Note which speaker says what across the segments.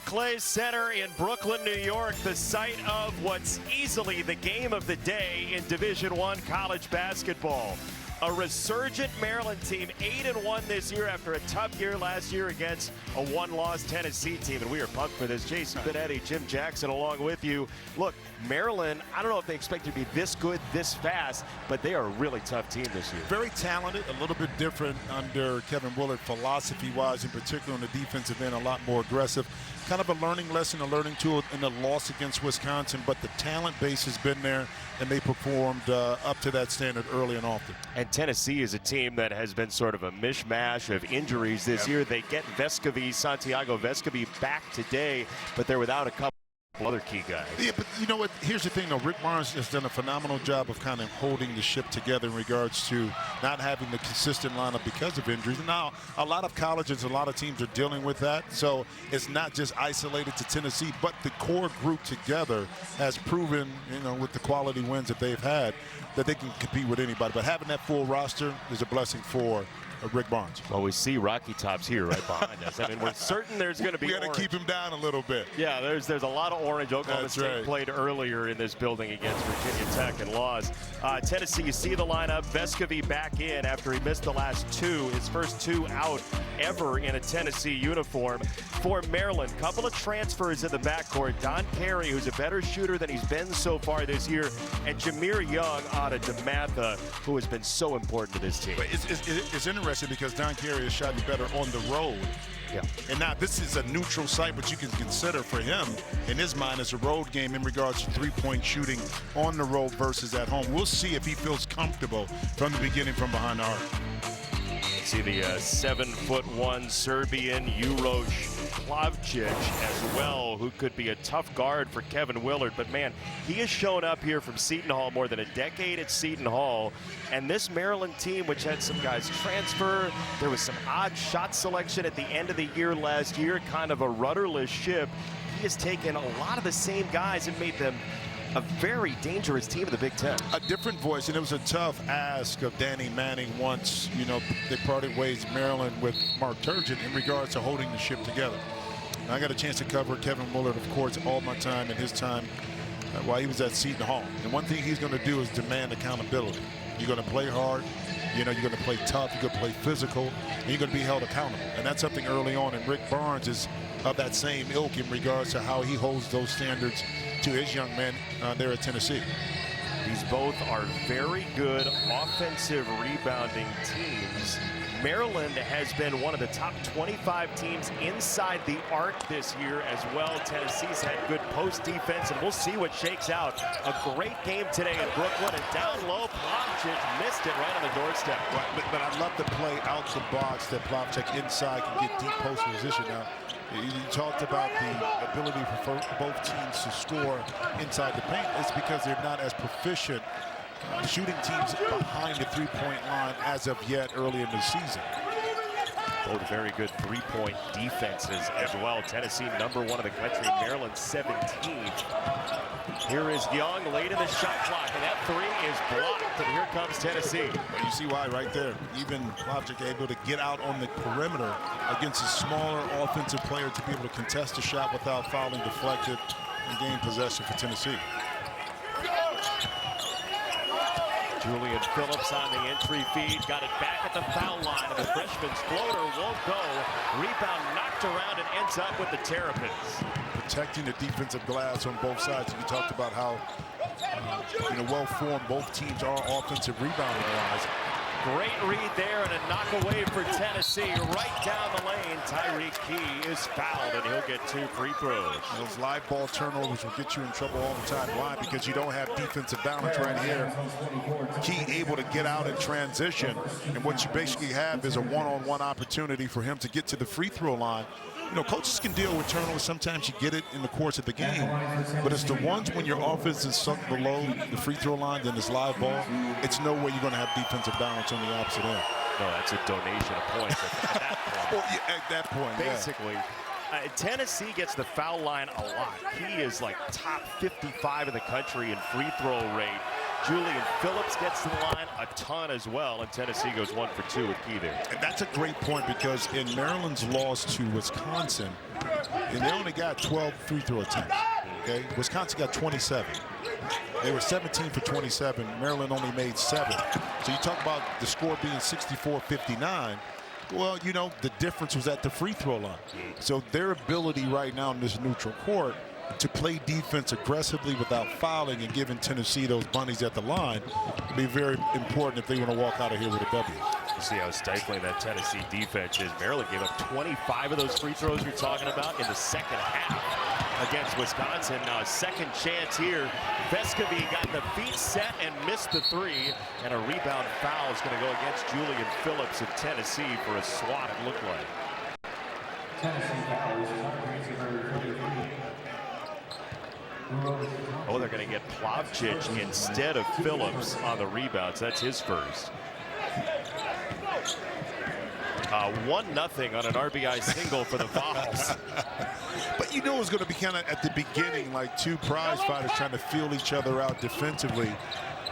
Speaker 1: Barclays Center in Brooklyn, New York, the site of what's easily the game of the day in Division I college basketball. A resurgent Maryland team, 8-1 this year after a tough year last year against a one-loss Tennessee team. And we are pumped for this. Jason Benetti, Jim Jackson along with you. Look, Maryland, I don't know if they expect to be this good this fast, but they are a really tough team this year.
Speaker 2: Very talented, a little bit different under Kevin Willard philosophy-wise, in particular on the defensive end, a lot more aggressive. Kind of a learning lesson, a learning tool in the loss against Wisconsin, but the talent base has been there, and they performed up to that standard early and often.
Speaker 1: And Tennessee is a team that has been sort of a mishmash of injuries this year. They get Santiago Vescovi back today, but they're without a couple other key guys.
Speaker 2: Yeah, but you know what? Here's the thing, though. Rick Barnes has done a phenomenal job of kind of holding the ship together in regards to not having the consistent lineup because of injuries. And now, a lot of colleges, a lot of teams are dealing with that. So it's not just isolated to Tennessee, but the core group together has proven, you know, with the quality wins that they've had, that they can compete with anybody. But having that full roster is a blessing for Rick Barnes.
Speaker 1: Well, we see Rocky Top's here right behind us. I mean, we're certain there's going to be.
Speaker 2: We got to keep him down a little bit.
Speaker 1: Yeah, there's a lot of orange. Oklahoma State
Speaker 2: right.
Speaker 1: played earlier in this building against Virginia Tech and lost. Tennessee, you see the lineup. Vescovi back in after he missed the last two, his first two out ever in a Tennessee uniform. For Maryland, couple of transfers in the backcourt. Don Carey, who's a better shooter than he's been so far this year, and Jameer Young out of DeMatha, who has been so important to this team.
Speaker 2: But it's interesting because Don Carey has shot better on the road.
Speaker 1: Yeah.
Speaker 2: And now this is a neutral site, but you can consider for him, in his mind, as a road game in regards to three-point shooting on the road versus at home. We'll see if he feels comfortable from the beginning from behind the arc.
Speaker 1: See the 7'1" Serbian Uroš Plavčić as well, who could be a tough guard for Kevin Willard. But man, he has shown up here from Seton Hall, more than a decade at Seton Hall. And this Maryland team, which had some guys transfer, there was some odd shot selection at the end of the year last year, kind of a rudderless ship. He has taken a lot of the same guys and made them a very dangerous team in the Big Ten.
Speaker 2: A different voice, and it was a tough ask of Danny Manning once, you know, they parted ways, Maryland, with Mark Turgeon in regards to holding the ship together. And I got a chance to cover Kevin Willard, of course, all my time and his time while he was at Seton Hall. And one thing he's going to do is demand accountability. You're going to play hard, you know, you're going to play tough, you're going to play physical, and you're going to be held accountable. And that's something early on, and Rick Barnes is of that same ilk in regards to how he holds those standards to his young men there at Tennessee.
Speaker 1: These both are very good offensive rebounding teams. Maryland has been one of the top 25 teams inside the arc this year as well. Tennessee's had good post defense, and we'll see what shakes out. A great game today in Brooklyn, and down low, Plavčić missed it right on the doorstep.
Speaker 2: Right, but I love the play out the box that Plavčić inside can get deep post position now. You talked about the ability for both teams to score inside the paint. It's because they're not as proficient shooting teams behind the three-point line as of yet early in the season.
Speaker 1: Both very good three-point defenses as well. Tennessee #1 in the country, Maryland 17th. Here is Young late in the shot clock, and that three is blocked, and here comes Tennessee.
Speaker 2: You see why right there. Even Plavčić able to get out on the perimeter against a smaller offensive player to be able to contest the shot without fouling, deflected, and gain possession for Tennessee.
Speaker 1: Julian Phillips on the entry feed, got it back at the foul line, and the freshman's floater won't go. Rebound knocked around and ends up with the Terrapins.
Speaker 2: Protecting the defensive glass on both sides. You talked about how well-formed both teams are offensive rebounding wise.
Speaker 1: Great read there and a knock away for Tennessee. Right down the lane, Tyreke Key is fouled, and he'll get 2 free throws.
Speaker 2: Those live ball turnovers will get you in trouble all the time. Why? Because you don't have defensive balance right here. Key able to get out and transition, and what you basically have is a one-on-one opportunity for him to get to the free throw line. You know, coaches can deal with turnovers. Sometimes you get it in the course of the game, but it's the ones when your offense is sunk below the free throw line, then it's live ball. It's no way you're going to have defensive balance on the opposite end.
Speaker 1: No, that's a donation of points at that point.
Speaker 2: Well, yeah, at that point,
Speaker 1: basically.
Speaker 2: Yeah.
Speaker 1: Tennessee gets the foul line a lot. He is like top 55 in the country in free throw rate. Julian Phillips gets to the line a ton as well, and Tennessee goes 1 for 2 with Key there.
Speaker 2: And that's a great point, because in Maryland's loss to Wisconsin, and they only got 12 free throw attempts. Okay, Wisconsin got 27. They were 17 for 27. Maryland only made 7. So you talk about the score being 64-59. Well, you know, the difference was at the free throw line. So their ability right now in this neutral court to play defense aggressively without fouling and giving Tennessee those bunnies at the line will be very important if they want to walk out of here with a W.
Speaker 1: You see how stifling that Tennessee defense is. Maryland gave up 25 of those free throws you're talking about in the second half against Wisconsin. Now a second chance here. Vescovi got the feet set and missed the 3, and a rebound foul is going to go against Julian Phillips of Tennessee for a swat, it looked like. Oh, they're going to get Plavcic instead of Phillips on the rebounds. That's his first. 1-0 on an RBI single for the Vols.
Speaker 2: But you know it's going to be kind of at the beginning like two prize fighters trying to feel each other out defensively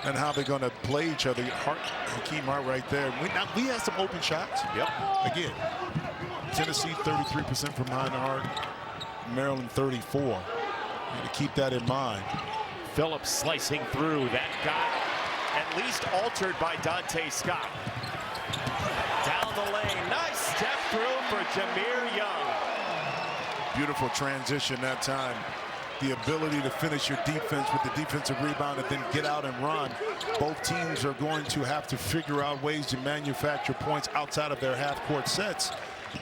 Speaker 2: and how they're going to play each other. Hakeem Hart right there. We had some open shots.
Speaker 1: Yep.
Speaker 2: Again, Tennessee 33% from behind the arc. Maryland 34. You got to keep that in mind.
Speaker 1: Phillips slicing through. That got at least altered by Dante Scott. Down the lane. Nice step through for Jahmir Young.
Speaker 2: Beautiful transition that time. The ability to finish your defense with the defensive rebound and then get out and run. Both teams are going to have to figure out ways to manufacture points outside of their half-court sets.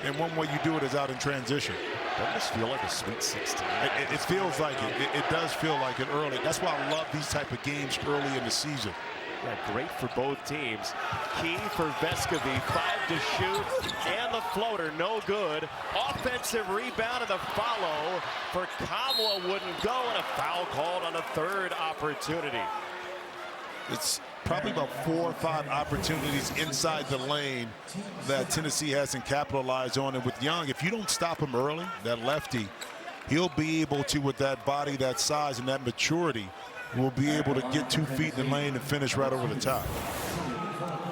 Speaker 2: And one way you do it is out in transition.
Speaker 1: Doesn't this feel like a Sweet 16?
Speaker 2: It feels like it. It does feel like it early. That's why I love these type of games early in the season.
Speaker 1: Yeah, great for both teams. Key for Vescovi, 5 to shoot, and the floater, no good. Offensive rebound and the follow for Kamwa wouldn't go, and a foul called on a third opportunity.
Speaker 2: It's probably about 4 or 5 opportunities inside the lane that Tennessee hasn't capitalized on. And with Young, if you don't stop him early, that lefty, he'll be able to, with that body, that size, and that maturity, will be able to get 2 feet in the lane and finish right over the top.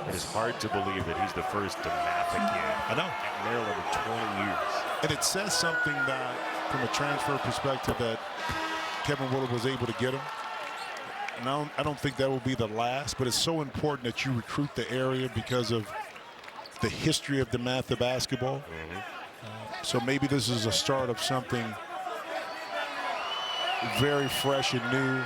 Speaker 1: It is hard to believe that he's the first DeMatha kid.
Speaker 2: I know.
Speaker 1: At Maryland in 20 years.
Speaker 2: And it says something that, from a transfer perspective, that Kevin Willard was able to get him. And I don't think that will be the last, but it's so important that you recruit the area because of the history of DeMatha basketball. So maybe this is a start of something very fresh and new,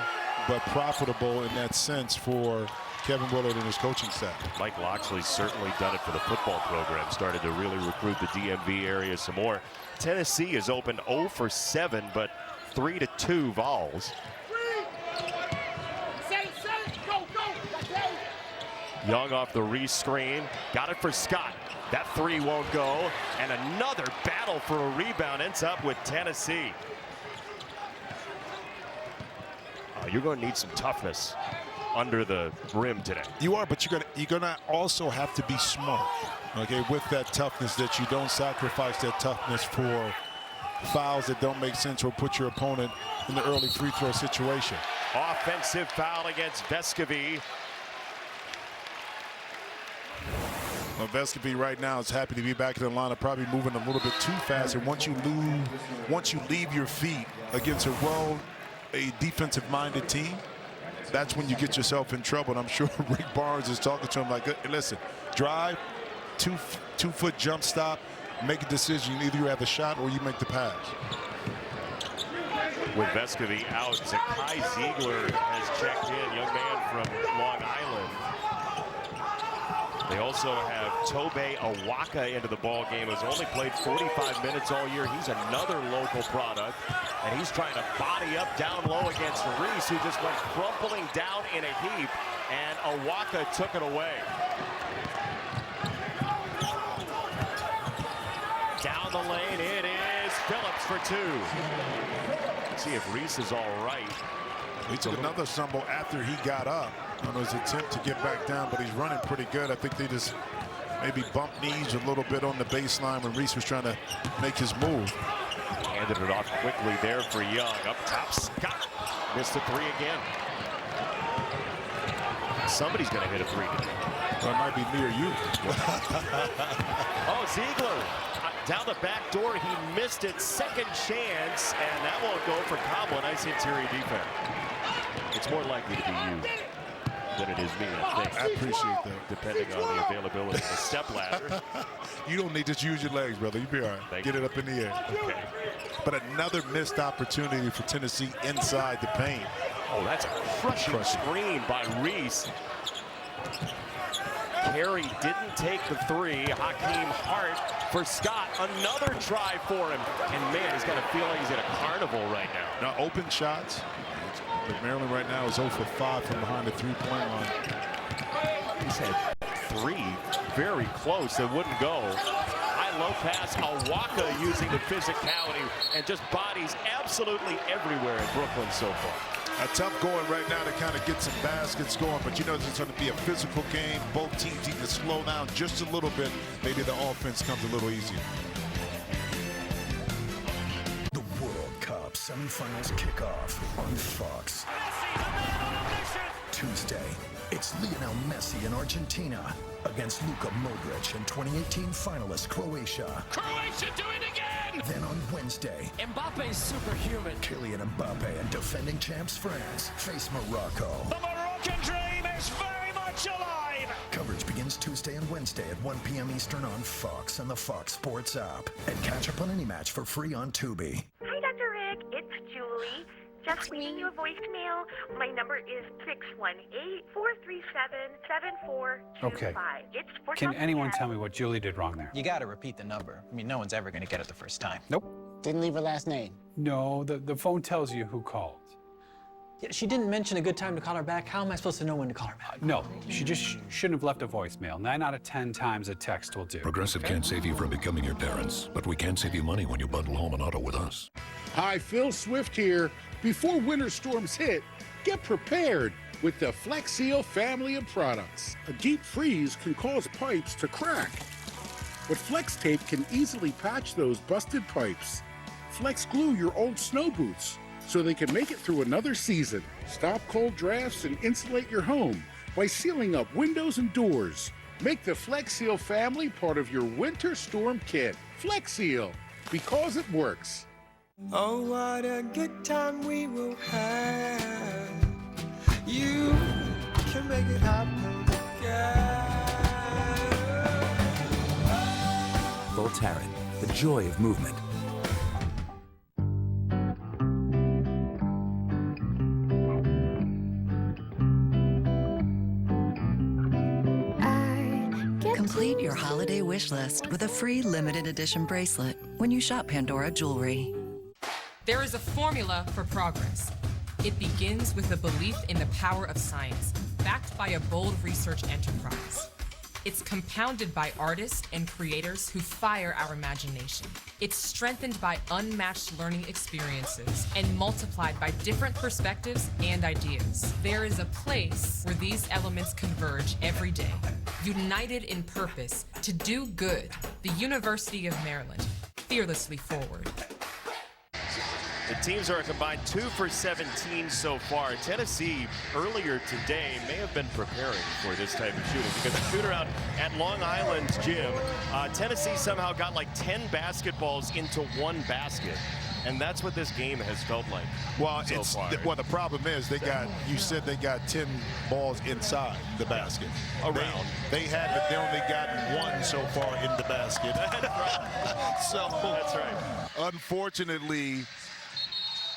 Speaker 2: but profitable in that sense for Kevin Willard and his coaching staff.
Speaker 1: Mike Loxley's certainly done it for the football program, started to really recruit the DMV area some more. Tennessee is open 0 for 7, but 3 to 2 Vols. Young off the re-screen, got it for Scott. That 3 won't go, and another battle for a rebound ends up with Tennessee. You're going to need some toughness under the rim today.
Speaker 2: You are, but you're gonna also have to be smart, okay, with that toughness, that you don't sacrifice that toughness for fouls that don't make sense or put your opponent in the early free throw situation.
Speaker 1: Offensive foul against Vescovi.
Speaker 2: Well, Vescovi right now is happy to be back in the lineup, probably moving a little bit too fast. And once you leave your feet against a defensive-minded team, that's when you get yourself in trouble. And I'm sure Rick Barnes is talking to him like, hey, listen, drive, two-foot jump stop, make a decision. Either you have a shot or you make the pass.
Speaker 1: With Vescovi out, Zakai Ziegler has checked in, young man from Long Island. They also have Tobe Awaka into the ball game, who's only played 45 minutes all year. He's another local product, and he's trying to body up down low against Reese, who just went crumpling down in a heap, and Awaka took it away. Down the lane, it is Phillips for 2. Let's see if Reese is all right.
Speaker 2: He took another stumble after he got up on his attempt to get back down, but he's running pretty good. I think they just maybe bumped knees a little bit on the baseline when Reese was trying to make his move.
Speaker 1: Handed it off quickly there for Young. Up top, Scott missed the 3 again. Somebody's going to hit a three today.
Speaker 2: Well, it might be me or you.
Speaker 1: Oh, Ziegler down the back door. He missed it. Second chance, and that won't go for Cabo. Nice interior defense. It's more likely to be you than it is me, I think.
Speaker 2: I appreciate that.
Speaker 1: Depending on the availability of the step ladder.
Speaker 2: You don't need to use your legs, brother. You'll be all right. Get it up in the air.
Speaker 1: Okay.
Speaker 2: But another missed opportunity for Tennessee inside the paint.
Speaker 1: Oh, that's a crushing screen by Reese. Carey didn't take the three. Hakeem Hart for Scott. Another try for him. And man, he's got a feeling he's at a carnival right now.
Speaker 2: Now, open shots. But Maryland right now is 0 for 5 from behind the three-point line.
Speaker 1: He's had three very close that wouldn't go. High-low pass. Awaka using the physicality and just bodies absolutely everywhere in Brooklyn so far.
Speaker 2: A tough going right now to kind of get some baskets going, but you know it's going to be a physical game. Both teams need to slow down just a little bit. Maybe the offense comes a little easier.
Speaker 3: The World Cup semifinals kickoff on Fox. Tuesday, it's Lionel Messi in Argentina against Luka Modric and 2018 finalist Croatia.
Speaker 4: Croatia, do it again!
Speaker 3: Then on Wednesday,
Speaker 4: Mbappe's superhuman.
Speaker 3: Kylian Mbappe and defending champs France face Morocco.
Speaker 4: The Moroccan dream is very much alive!
Speaker 3: Coverage begins Tuesday and Wednesday at 1 p.m. Eastern on Fox and the Fox Sports app. And catch up on any match for free on Tubi.
Speaker 5: Hi, Dr. Rick. It's Julie. Just leaving you a voicemail. My number is 618-437-7425.
Speaker 6: Okay.
Speaker 5: It's for
Speaker 6: Can
Speaker 5: something
Speaker 6: anyone
Speaker 5: else.
Speaker 6: tell me what Julie did wrong there?
Speaker 7: You gotta repeat the number. I mean, no one's ever gonna get it the first time.
Speaker 6: Nope.
Speaker 8: Didn't leave her last name.
Speaker 6: No, the phone tells you who called.
Speaker 7: Yeah, she didn't mention a good time to call her back. How am I supposed to know when to call her back?
Speaker 6: No, she just shouldn't have left a voicemail. 9 out of 10 times a text will do.
Speaker 9: Progressive can't save you from becoming your parents, but we can save you money when you bundle home and auto with us.
Speaker 10: Hi, Phil Swift here. Before winter storms hit, get prepared with the Flex Seal family of products. A deep freeze can cause pipes to crack, but Flex Tape can easily patch those busted pipes. Flex Glue your old snow boots so they can make it through another season. Stop cold drafts and insulate your home by sealing up windows and doors. Make the Flex Seal family part of your winter storm kit. Flex Seal, because it works.
Speaker 11: Oh, what a good time we will have. You can make it happen again.
Speaker 12: Voltaren, the joy of movement.
Speaker 13: Complete your holiday wish list with a free limited edition bracelet when you shop Pandora Jewelry.
Speaker 14: There is a formula for progress. It begins with a belief in the power of science, backed by a bold research enterprise. It's compounded by artists and creators who fire our imagination. It's strengthened by unmatched learning experiences and multiplied by different perspectives and ideas. There is a place where these elements converge every day, united in purpose to do good. The University of Maryland, fearlessly forward.
Speaker 1: The teams are a combined 2 for 17 so far. Tennessee earlier today may have been preparing for this type of shooting because the shooter out at Long Island's gym, Tennessee somehow got like 10 basketballs into one basket. And that's what this game has felt like.
Speaker 2: Well,
Speaker 1: so far.
Speaker 2: Well, the problem is they got. You said they got 10 balls inside the basket.
Speaker 1: Around.
Speaker 2: They had, but they only gotten 1 so far in the basket. So
Speaker 1: that's right.
Speaker 2: Unfortunately,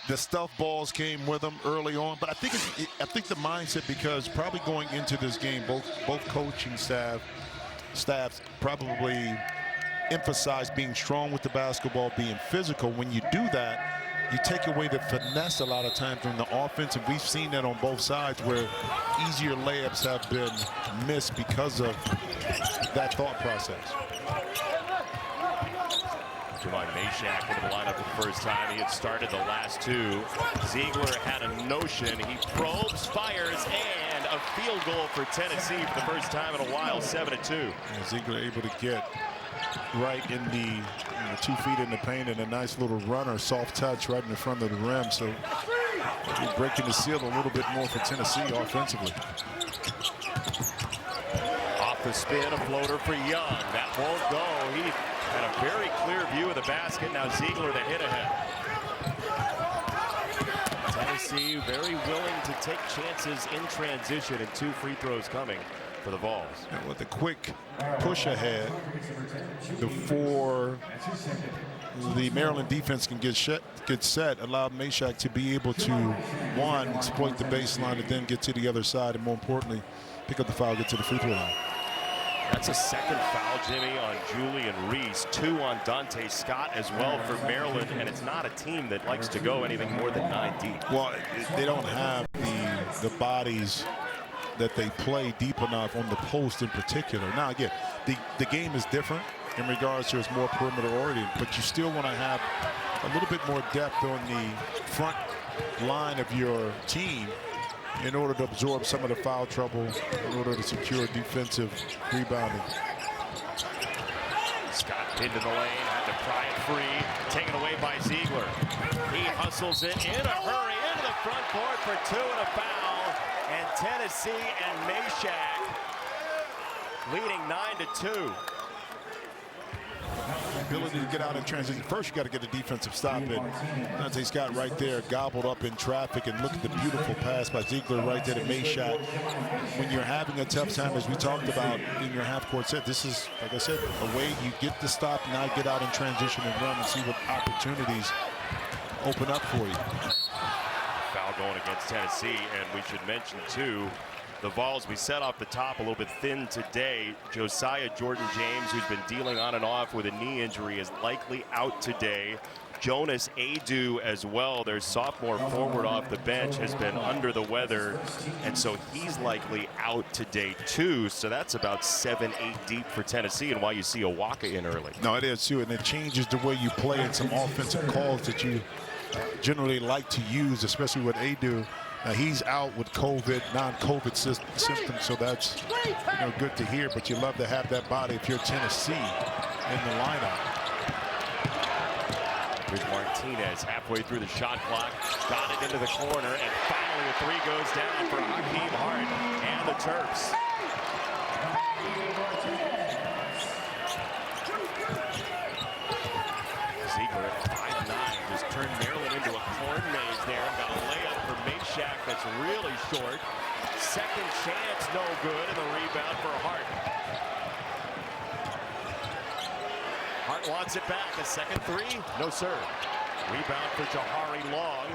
Speaker 2: the stuffed balls came with them early on, but I think the mindset, because probably going into this game, both coaching staffs probably emphasize being strong with the basketball, being physical. When you do that, you take away the finesse a lot of times from the offense, and we've seen that on both sides where easier layups have been missed because of that thought process.
Speaker 1: Javon Mashack into the lineup for the first time. He had started the last 2. Ziegler had a notion. He probes, fires, and a field goal for Tennessee for the first time in a while, 7-2.
Speaker 2: Ziegler able to get right in the 2 feet in the paint and a nice little runner, soft touch right in the front of the rim. So breaking the seal a little bit more for Tennessee offensively.
Speaker 1: Off the spin, a floater for Young. That won't go. He had a very clear view of the basket. Now Ziegler the hit ahead. Tennessee very willing to take chances in transition, and 2 free throws coming for the Vols.
Speaker 2: And with a quick push ahead before the Maryland defense can get set, allowed Meshack to be able to, one, exploit the baseline and then get to the other side, and more importantly, pick up the foul, get to the free throw line.
Speaker 1: That's a second foul, Jimmy, on Julian Reese. 2 on Dante Scott as well for Maryland, and it's not a team that likes to go anything more than 9 deep.
Speaker 2: Well, they don't have the bodies that they play deep enough on the post in particular. Now, again, the game is different in regards to it's more perimeter oriented, but you still want to have a little bit more depth on the front line of your team in order to absorb some of the foul trouble, in order to secure defensive rebounding.
Speaker 1: Scott into the lane, had to pry it free, taken away by Ziegler. He hustles it in a hurry into the front court for 2 and a foul, and Tennessee and Meshack leading 9-2.
Speaker 2: Ability to get out in transition. First, you got to get a defensive stop in. Dante Scott right there, gobbled up in traffic, and look at the beautiful pass by Ziegler right there to Meshack. When you're having a tough time, as we talked about in your half-court set, this is, like I said, a way you get the stop, now get out in transition and run and see what opportunities open up for you.
Speaker 1: Foul going against Tennessee, and we should mention, too, the Vols, we set off the top a little bit thin today. Josiah Jordan-James, who's been dealing on and off with a knee injury, is likely out today. Jonas Adu as well, their sophomore forward off the bench, has been under the weather, and so he's likely out today too. So that's about 7-8 deep for Tennessee, and why you see Awaka in early.
Speaker 2: No, it is too, and it changes the way you play in some offensive calls that you generally like to use, especially with Adu. Now he's out with COVID, non-COVID symptoms, so that's good to hear. But you love to have that body if you're Tennessee in the lineup.
Speaker 1: Here's Martinez halfway through the shot clock, got it into the corner, and finally a 3 goes down for Hakeem Hart and the Terps. Ziegler at 5'9", just turned Maryland into a corn maze there. Got a layup for Meshack that's really short. Second chance, no good, and the rebound for Hart. Hart wants it back. A second 3, no sir. Rebound for Jahari Long.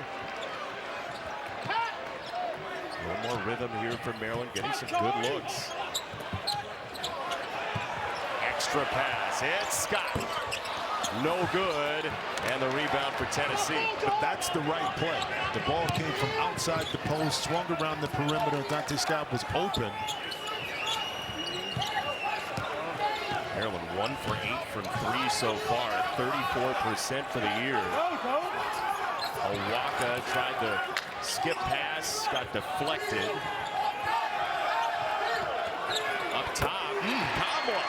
Speaker 1: A little more rhythm here for Maryland, getting some good looks. Extra pass, it's Scott. No good, and the rebound for Tennessee.
Speaker 2: But that's the right play. The ball came from outside the post, swung around the perimeter. Dante Scott was open.
Speaker 1: Maryland 1 for 8 from 3 so far, 34% for the year. Awaka tried to skip pass, got deflected. Up top, Kamwa.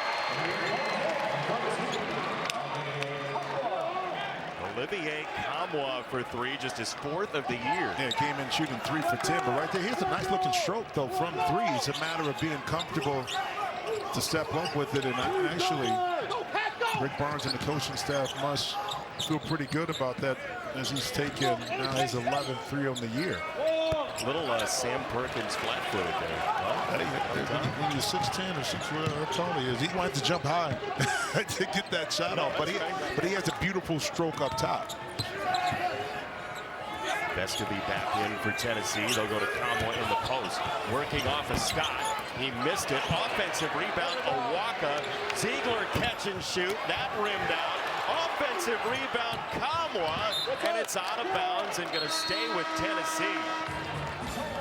Speaker 1: Olivier Kamwa for 3, just his 4th of the year.
Speaker 2: Yeah, came in shooting 3 for 10, but right there, here's a nice looking stroke though from 3. It's a matter of being comfortable to step up with it, and actually Rick Barnes and the coaching staff must feel pretty good about that as he's taken now his 11th 3 on the year.
Speaker 1: Little Sam Perkins flat-footed there.
Speaker 2: When you're 6'10" or 6', whatever tall he is, he wanted to jump high to get that shot off, but he has a beautiful stroke up top.
Speaker 1: Vescovi back in for Tennessee. They'll go to Kamwa in the post. Working off of Scott. He missed it. Offensive rebound, Awaka. Ziegler catch and shoot. That rimmed out. Offensive rebound, Kamwa. And it's out of bounds and going to stay with Tennessee.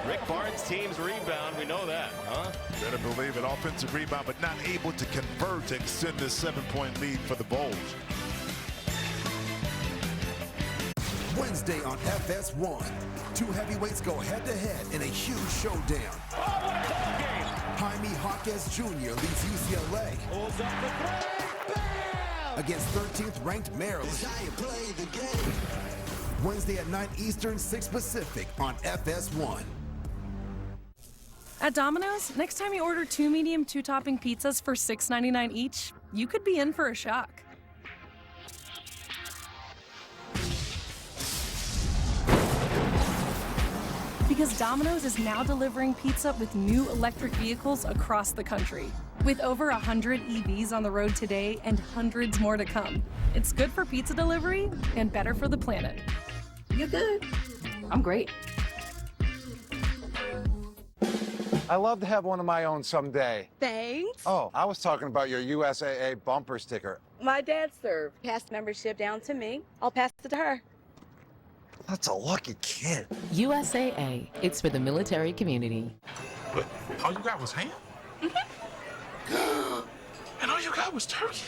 Speaker 1: Rick Barnes' team's rebound, we know that, huh?
Speaker 2: Better believe it. Offensive rebound, but not able to convert to extend this 7-point lead for the Vols.
Speaker 8: Wednesday on FS1, 2 heavyweights go head-to-head in a huge showdown. Jaime Jaquez Jr. leads UCLA against 13th ranked Maryland. Wednesday at 9 Eastern, 6 Pacific on FS1.
Speaker 15: At Domino's, next time you order 2 medium 2-topping pizzas for $6.99 each, you could be in for a shock. Because Domino's is now delivering pizza with new electric vehicles across the country. With over 100 EVs on the road today and hundreds more to come. It's good for pizza delivery and better for the planet.
Speaker 16: You're good. I'm great.
Speaker 17: I'd love to have one of my own someday.
Speaker 16: Thanks.
Speaker 17: Oh, I was talking about your USAA bumper sticker.
Speaker 16: My dad served. Passed membership down to me. I'll pass it to her.
Speaker 17: That's a lucky kid.
Speaker 18: USAA. It's for the military community.
Speaker 19: But all you got was ham? And all you got was turkey?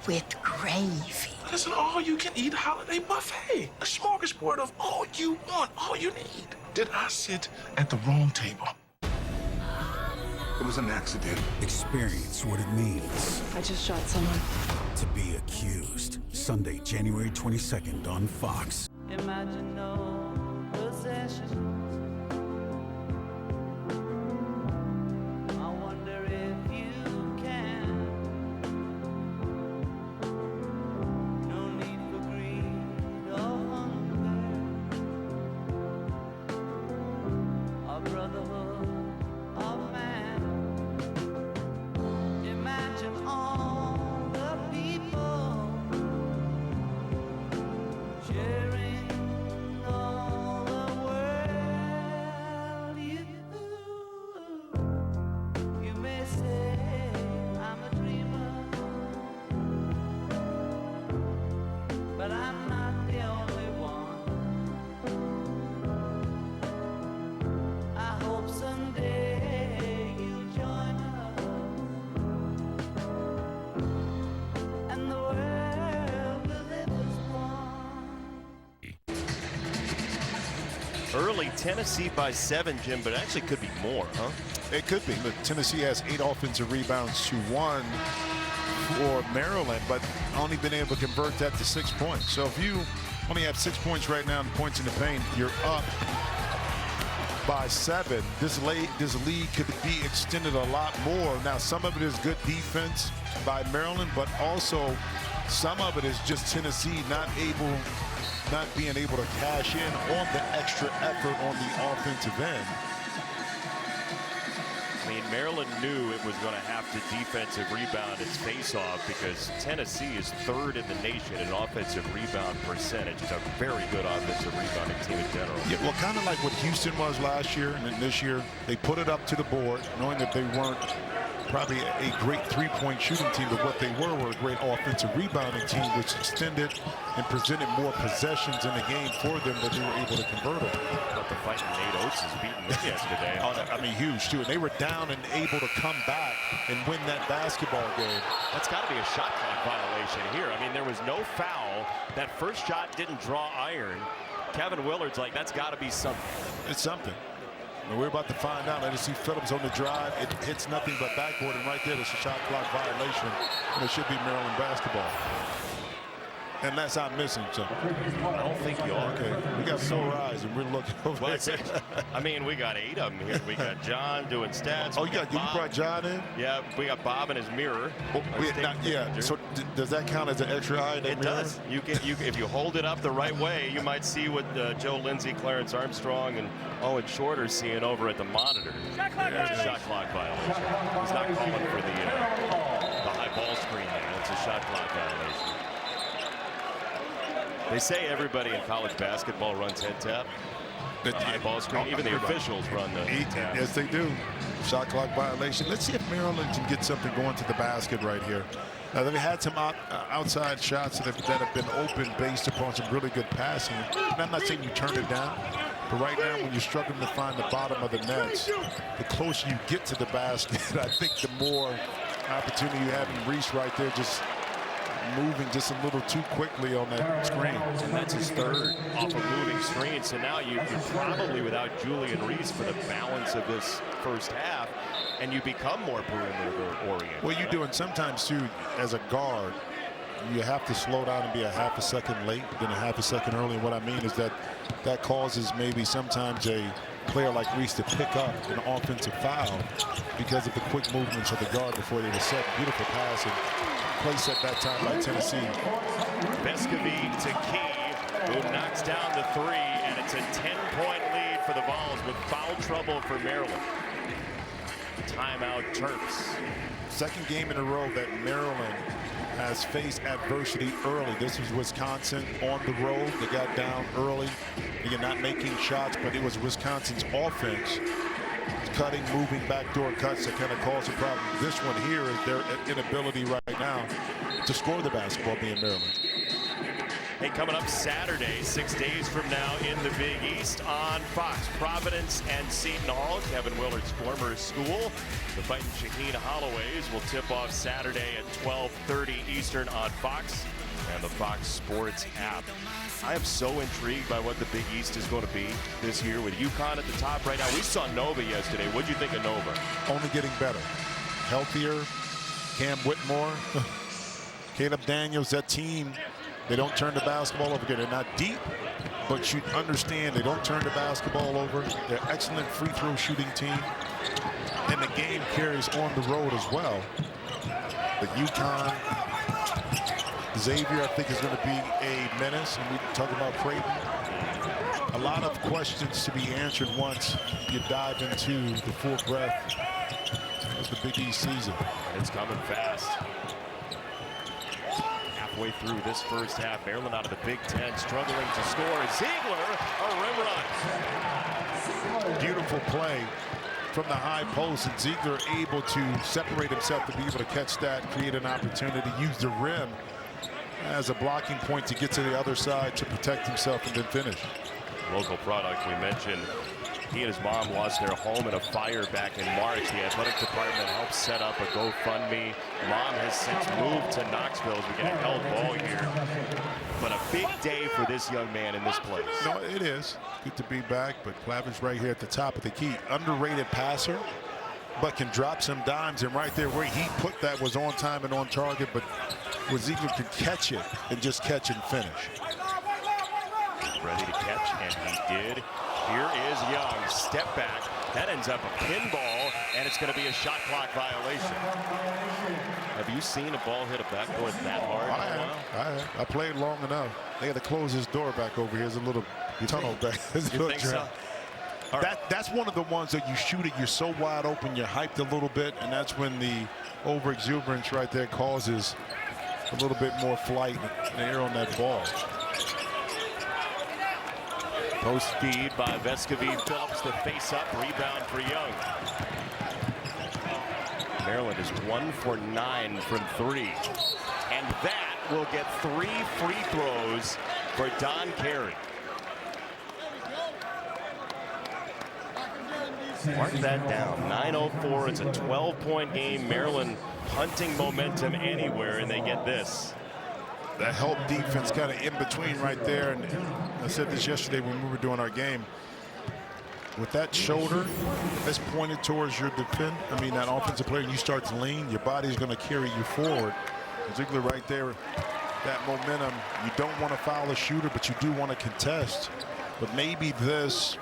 Speaker 20: With gravy.
Speaker 19: But it's an all-you-can-eat holiday buffet. A smorgasbord of all you want, all you need. Did I sit at the wrong table?
Speaker 21: It was an accident.
Speaker 22: Experience what it means.
Speaker 16: I just shot someone.
Speaker 22: To be accused. Sunday, January 22nd on Fox.
Speaker 11: Imagine no possessions. I wonder if you can. No need for greed or hunger. A brotherhood of man. Imagine all the people sharing.
Speaker 1: Early Tennessee by 7, Jim, but actually could be more, huh?
Speaker 2: It could be. Look, Tennessee has 8 offensive rebounds to 1 for Maryland, but only been able to convert that to 6 points. So if you only have 6 points right now and points in the paint, you're up by 7. This lead could be extended a lot more. Now, some of it is good defense by Maryland, but also some of it is just Tennessee not being able to cash in on the extra effort on the offensive end.
Speaker 1: I mean, Maryland knew it was going to have to defensive rebound its face-off because Tennessee is 3rd in the nation in offensive rebound percentage. It's a very good offensive rebounding team in general.
Speaker 2: Yeah, well, kind of like what Houston was last year, and then this year they put it up to the board, knowing that they weren't probably a great three-point shooting team, but what they were a great offensive rebounding team, which extended and presented more possessions in the game for them that they were able to convert them.
Speaker 1: But the fight Nate Oates is beating them yesterday.
Speaker 2: I mean, huge, too. And they were down and able to come back and win that basketball game.
Speaker 1: That's got to be a shot clock violation here. I mean, there was no foul. That first shot didn't draw iron. Kevin Willard's like, that's got to be something.
Speaker 2: It's something. And we're about to find out. I just see Phillips on the drive. It hits nothing but backboard, and right there, there's a shot clock violation. And it should be Maryland basketball. Unless I'm missing something.
Speaker 1: I don't think you are.
Speaker 2: Okay. We got 4 eyes, and we're looking over there.
Speaker 1: I mean, we got 8 of them here. We got John doing stats.
Speaker 2: Oh, you brought John in?
Speaker 1: Yeah, we got Bob in his mirror.
Speaker 2: Yeah. So does that count as an extra eye?
Speaker 1: It does. If you hold it up the right way, you might see what Joe Lindsay, Clarence Armstrong, and Owen Short are seeing over at the monitor. Shot clock violation. He's not calling for the high ball screen there. It's a shot clock violation. They say everybody in college basketball runs head tap. The high ball screen. Even the officials run the head tap.
Speaker 2: Yes, they do. Shot clock violation. Let's see if Maryland can get something going to the basket right here. They've had some outside shots that have been open based upon some really good passing. And I'm not saying you turn it down, but right now when you're struggling to find the bottom of the nets, the closer you get to the basket, I think the more opportunity you have in Reese right there, just moving just a little too quickly on that screen.
Speaker 1: And that's his 3rd off a moving screen. So now you're probably without Julian Reese for the balance of this first half, and you become more perimeter oriented.
Speaker 2: What you're doing sometimes too, as a guard, you have to slow down and be a half a second late than a half a second early. And what I mean is that that causes maybe sometimes a player like Reese to pick up an offensive foul because of the quick movements of the guard before they were set. Beautiful pass and play set that time by Tennessee.
Speaker 1: Vescovi to Key, who knocks down the three, and it's a 10-point lead for the Vols with foul trouble for Maryland. Timeout Terps.
Speaker 2: Second game in a row that Maryland has faced adversity early. This was Wisconsin on the road. They got down early. Again, not making shots, but it was Wisconsin's offense cutting, moving, backdoor cuts that kind of caused a problem. This one here is their inability right now to score the basketball, being Maryland.
Speaker 1: Hey, coming up Saturday, 6 days from now in the Big East on Fox, Providence and Seton Hall, Kevin Willard's former school. The Fighting Shaheen Holloways will tip off Saturday at 12:30 Eastern on Fox and the Fox Sports app. I am so intrigued by what the Big East is going to be this year with UConn at the top right now. We saw Nova yesterday. What did you think of Nova?
Speaker 2: Only getting better. Healthier. Cam Whitmore. Caleb Daniels, that team, they don't turn the basketball over. They're not deep, but you understand they don't turn the basketball over. They're an excellent free throw shooting team. And the game carries on the road as well. But UConn, Xavier, I think, is going to be a menace. And we talk about Creighton. A lot of questions to be answered once you dive into the full breadth of the Big East season.
Speaker 1: It's coming fast. Halfway through this first half, Maryland out of the Big Ten, struggling to score. Ziegler, a rim run.
Speaker 2: Beautiful play from the high post, and Ziegler able to separate himself to be able to catch that, create an opportunity, use the rim as a blocking point to get to the other side to protect himself and then finish.
Speaker 1: Local product, we mentioned. He and his mom lost their home in a fire back in March. The athletic department helped set up a GoFundMe. Mom has since moved to Knoxville as we get a held ball here. But a big day for this young man in this place.
Speaker 2: No, it is. Good to be back, but Plavich right here at the top of the key. Underrated passer, but can drop some dimes. And right there where he put that was on time and on target, but Ziegler could catch it and just catch and finish.
Speaker 1: Ready to catch, and he did. Here is Young, step back. That ends up a pinball, and it's going to be a shot clock violation. Have you seen a ball hit a backboard that hard?
Speaker 2: I played long enough. They had to close his door back over here. There's a little tunnel back.
Speaker 1: You think so?
Speaker 2: That's one of the ones that you shoot it, you're so wide open, you're hyped a little bit, and that's when the overexuberance right there causes a little bit more flight in the air on that ball.
Speaker 1: Post feed by Vescovi. Phillips the face up, rebound for Young. Maryland is 1 for 9 from 3. And that will get 3 free throws for Don Carey. Mark that down. 9:04. It's a 12-point game. Maryland hunting momentum anywhere, and they get this.
Speaker 2: That help defense kind of in between right there. And I said this yesterday when we were doing our game. With that shoulder that's pointed towards your that offensive player, and you start to lean, your body's going to carry you forward. Ziegler right there, that momentum. You don't want to foul a shooter, but you do want to contest. But maybe this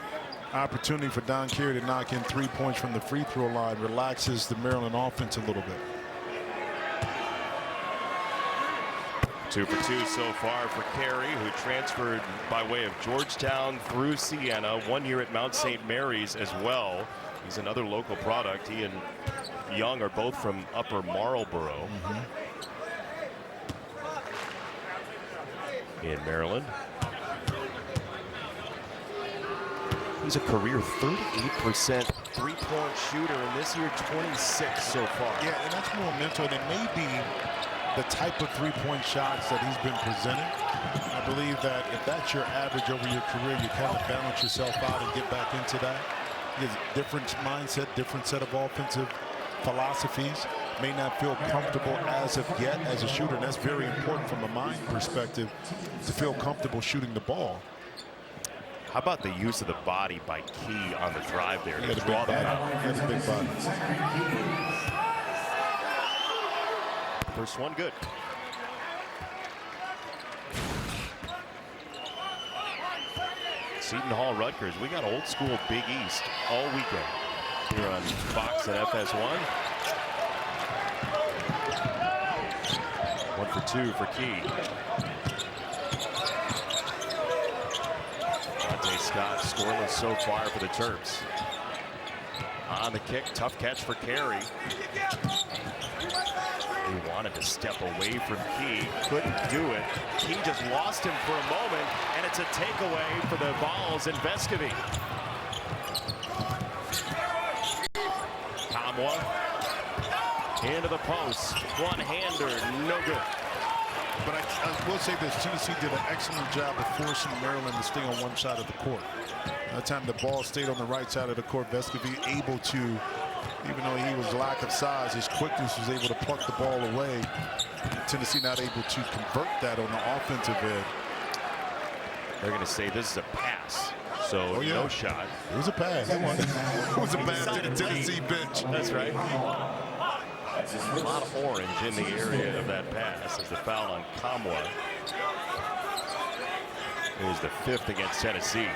Speaker 2: opportunity for Don Carey to knock in 3 points from the free throw line relaxes the Maryland offense a little bit.
Speaker 1: 2 for 2 so far for Carey, who transferred by way of Georgetown through Siena, 1 year at Mount St. Mary's as well. He's another local product. He and Young are both from Upper Marlboro in Maryland. He's a career 38% three-point shooter, and this year 26 so far.
Speaker 2: Yeah, and that's more mental. And it may be the type of three-point shots that he's been presenting. I believe that if that's your average over your career, you kind of balance yourself out and get back into that. He has a different mindset, different set of offensive philosophies. May not feel comfortable as of yet as a shooter, and that's very important from a mind perspective to feel comfortable shooting the ball.
Speaker 1: How about the use of the body by Key on the drive there?
Speaker 2: He had a big body.
Speaker 1: First one good. Seton Hall, Rutgers. We got old school Big East all weekend here on Fox and FS1. 1 for 2 for Key. Dante Scott scoreless so far for the Terps. On the kick, tough catch for Carey. He wanted to step away from Key, couldn't do it. Key just lost him for a moment, and it's a takeaway for the Vols and Vescovy. Kamwa into the post, one-hander, no good.
Speaker 2: But I will say this, Tennessee did an excellent job of forcing Maryland to stay on one side of the court. That time the ball stayed on the right side of the court. Vescovy able to, even though he was lack of size, his quickness was able to pluck the ball away. Tennessee not able to convert that on the offensive end.
Speaker 1: They're going to say this is a pass, so no shot.
Speaker 2: It was a pass. It was a pass to the Tennessee bench.
Speaker 1: That's right. A lot of orange in the area of that pass as the foul on Kamwa. It was the 5th against Tennessee.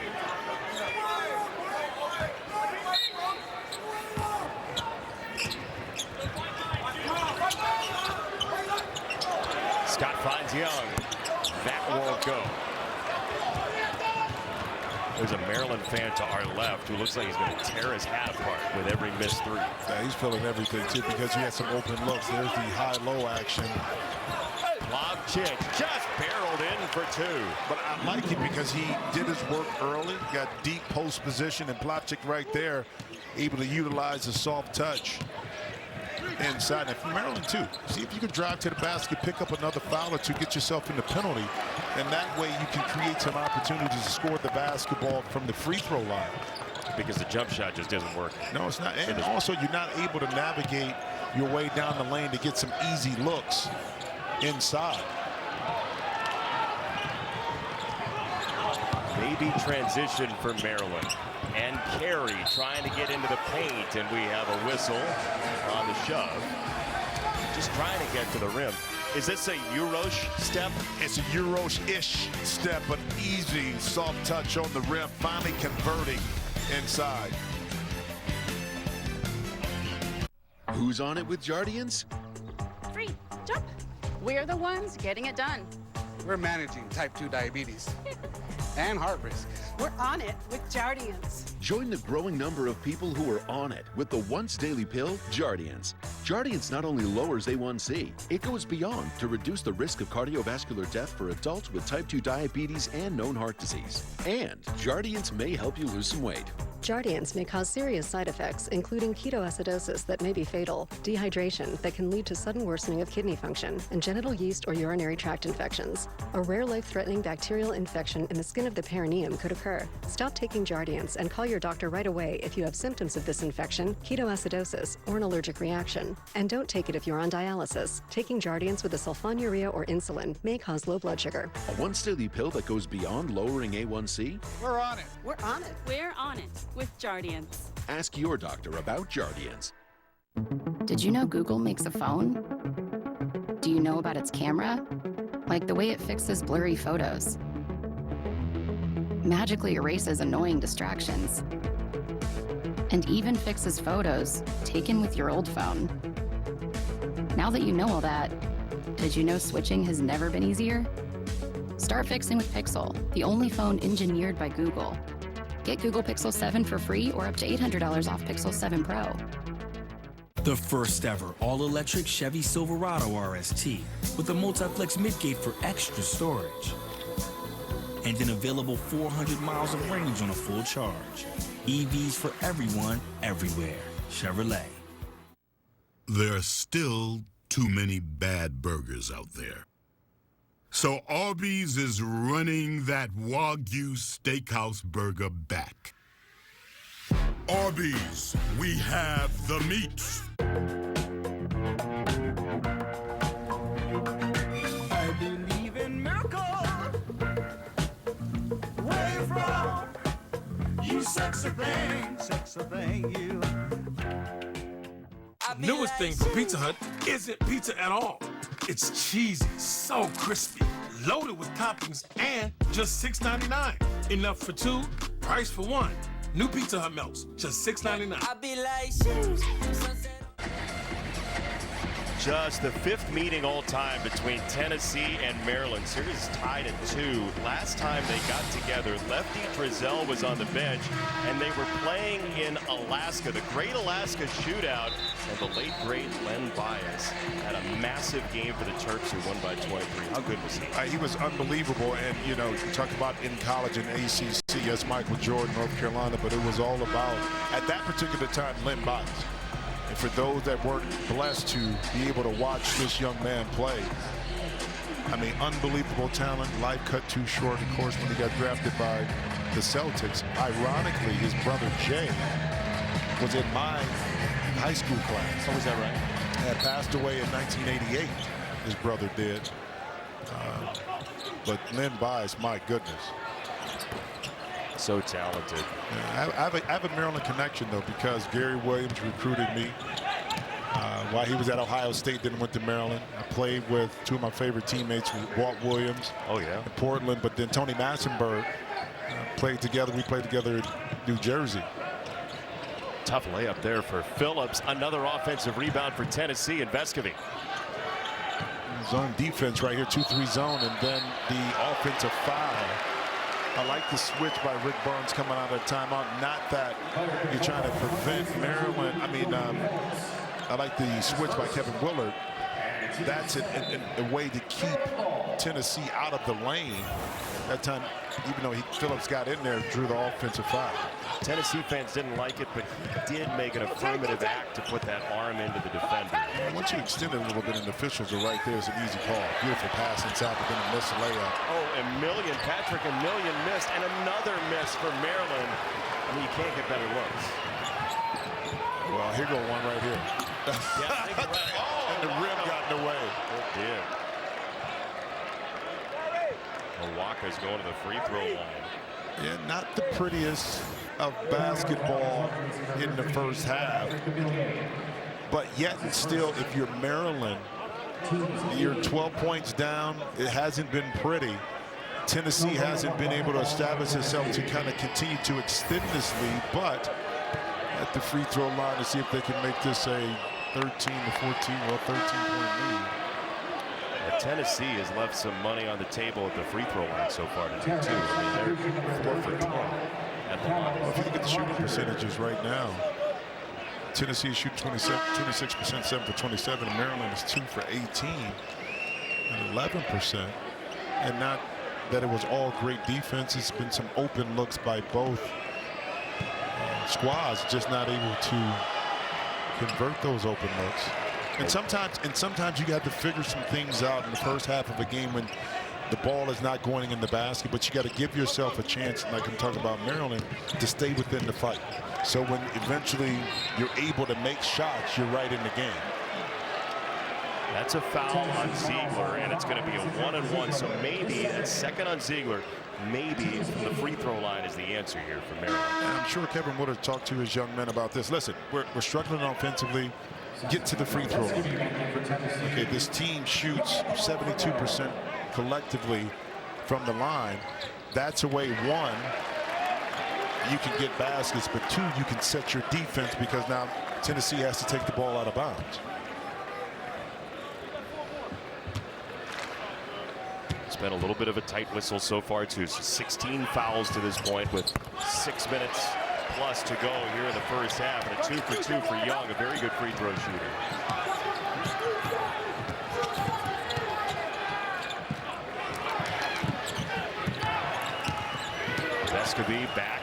Speaker 1: Scott finds Young. That won't go. There's a Maryland fan to our left who looks like he's going to tear his hat apart with every missed 3.
Speaker 2: Yeah, he's feeling everything too because he had some open looks. There's the high-low action.
Speaker 1: Plavsic just barreled in for 2.
Speaker 2: But I like it because he did his work early, got deep post position, and Plavsic right there able to utilize the soft touch inside. And for Maryland too, see if you can drive to the basket, pick up another foul or 2, get yourself in the penalty, and that way you can create some opportunities to score the basketball from the free throw line.
Speaker 1: Because the jump shot just doesn't work.
Speaker 2: No, it's not. And also you're not able to navigate your way down the lane to get some easy looks inside.
Speaker 1: Maybe transition for Maryland. And Carey trying to get into the paint, and we have a whistle on the shove. Just trying to get to the rim. Is this a Urosh step?
Speaker 2: It's a Urosh-ish step, but easy, soft touch on the rim, finally converting inside.
Speaker 3: Who's on it with Jardiance?
Speaker 4: Free, jump. We're the ones getting it done.
Speaker 23: We're managing type 2 diabetes and heart risk.
Speaker 4: We're on it with Jardiance.
Speaker 3: Join the growing number of people who are on it with the once daily pill, Jardiance. Jardiance not only lowers A1C, it goes beyond to reduce the risk of cardiovascular death for adults with type 2 diabetes and known heart disease. And Jardiance may help you lose some weight.
Speaker 24: Jardiance may cause serious side effects, including ketoacidosis that may be fatal, dehydration that can lead to sudden worsening of kidney function, and genital yeast or urinary tract infections. A rare life-threatening bacterial infection in the skin of the perineum could occur. Stop taking Jardiance and call your doctor right away if you have symptoms of this infection, ketoacidosis, or an allergic reaction. And don't take it if you're on dialysis. Taking Jardiance with a sulfonylurea or insulin may cause low blood sugar.
Speaker 3: A once daily pill that goes beyond lowering A1C?
Speaker 23: We're on it.
Speaker 4: We're on it. We're on it with Jardiance.
Speaker 3: Ask your doctor about Jardiance.
Speaker 25: Did you know Google makes a phone? Do you know about its camera? Like the way it fixes blurry photos. Magically erases annoying distractions. And even fixes photos taken with your old phone. Now that you know all that, did you know switching has never been easier? Start fixing with Pixel, the only phone engineered by Google. Get Google Pixel 7 for free or up to $800 off Pixel 7 Pro.
Speaker 26: The first ever all-electric Chevy Silverado RST with a multi-flex midgate for extra storage. And an available 400 miles of range on a full charge. EVs for everyone, everywhere. Chevrolet.
Speaker 27: There are still too many bad burgers out there. So Arby's is running that Wagyu Steakhouse burger back. Arby's, we have the meat.
Speaker 11: I believe in miracles. Where you from? You sexy thing, you.
Speaker 19: Newest thing from Pizza Hut isn't pizza at all. It's cheesy, so crispy, loaded with toppings, and just $6.99. Enough for two, price for one. New Pizza Hut melts, just $6.99.
Speaker 11: I be like,
Speaker 1: Just the fifth meeting all time between Tennessee and Maryland. Series is tied at 2. Last time they got together, Lefty Driesell was on the bench, and they were playing in Alaska, the Great Alaska Shootout, and the late, great Len Bias had a massive game for the Terps, who won by 23. How good was he?
Speaker 2: He was unbelievable, and, you know, you talk about in college and ACC, yes, Michael Jordan, North Carolina, but it was all about, at that particular time, Len Bias. And for those that weren't blessed to be able to watch this young man play, I mean, unbelievable talent. Life cut too short, of course, when he got drafted by the Celtics. Ironically, his brother Jay was in my high school class.
Speaker 1: Oh, was that right?
Speaker 2: Had passed away in 1988, his brother did. But Len Bias, my goodness.
Speaker 1: So talented.
Speaker 2: Yeah, I have a Maryland connection, though, because Gary Williams recruited me while he was at Ohio State, then went to Maryland. I played with two of my favorite teammates, Walt Williams in Portland, but then Tony Massenberg played together. We played together in New Jersey.
Speaker 1: Tough layup there for Phillips. Another offensive rebound for Tennessee and Vescovi.
Speaker 2: Zone defense right here, 2-3 zone, and then the offensive foul. I like the switch by Rick Barnes coming out of timeout. Not that you're trying to prevent Maryland. I mean, I like the switch by Kevin Willard. That's a way to keep Tennessee out of the lane. That time, even though Phillips got in there, drew the offensive foul.
Speaker 1: Tennessee fans didn't like it, but he did make an affirmative act to put that arm into the defender.
Speaker 2: And once you extend it a little bit, and the officials are right there, it's an easy call. Beautiful pass inside, but then a missed layup.
Speaker 1: Oh, Patrick Emilien missed, and another miss for Maryland. I mean, you can't get better looks.
Speaker 2: Well, here go one right here. And the rim got in the way.
Speaker 1: It did. Owaka's going to the free throw line.
Speaker 2: Yeah, not the prettiest of basketball in the first half. But yet and still, if you're Maryland, you're 12 points down. It hasn't been pretty. Tennessee hasn't been able to establish itself to kind of continue to extend this lead, but at the free throw line to see if they can make this a 13 to 14, well, 13-point lead.
Speaker 1: Tennessee has left some money on the table at the free throw line so far tonight, too. I mean, they're 4 for 10 at the line.
Speaker 2: Well, if you look at the shooting percentages right now, Tennessee is shooting 26%, 7 for 27, and Maryland is 2 for 18, and 11%. And not that it was all great defense. It's been some open looks by both squads, just not able to convert those open looks. And sometimes you got to figure some things out in the first half of a game when the ball is not going in the basket, but you got to give yourself a chance, like I'm talking about Maryland, to stay within the fight. So when eventually you're able to make shots, you're right in the game.
Speaker 1: That's a foul on Ziegler, and it's going to be a 1-and-1. So maybe a second on Ziegler, maybe from the free throw line is the answer here for Maryland.
Speaker 2: And I'm sure Kevin would have talked to his young men about this. Listen, we're struggling offensively. Get to the free throw line. Okay, this team shoots 72% collectively from the line. That's a way, one, you can get baskets, but two, you can set your defense because now Tennessee has to take the ball out of bounds.
Speaker 1: It's been a little bit of a tight whistle so far, too. So 16 fouls to this point with 6 minutes plus to go here in the first half. And a 2 for 2 for Young, a very good free throw shooter. Vescovi back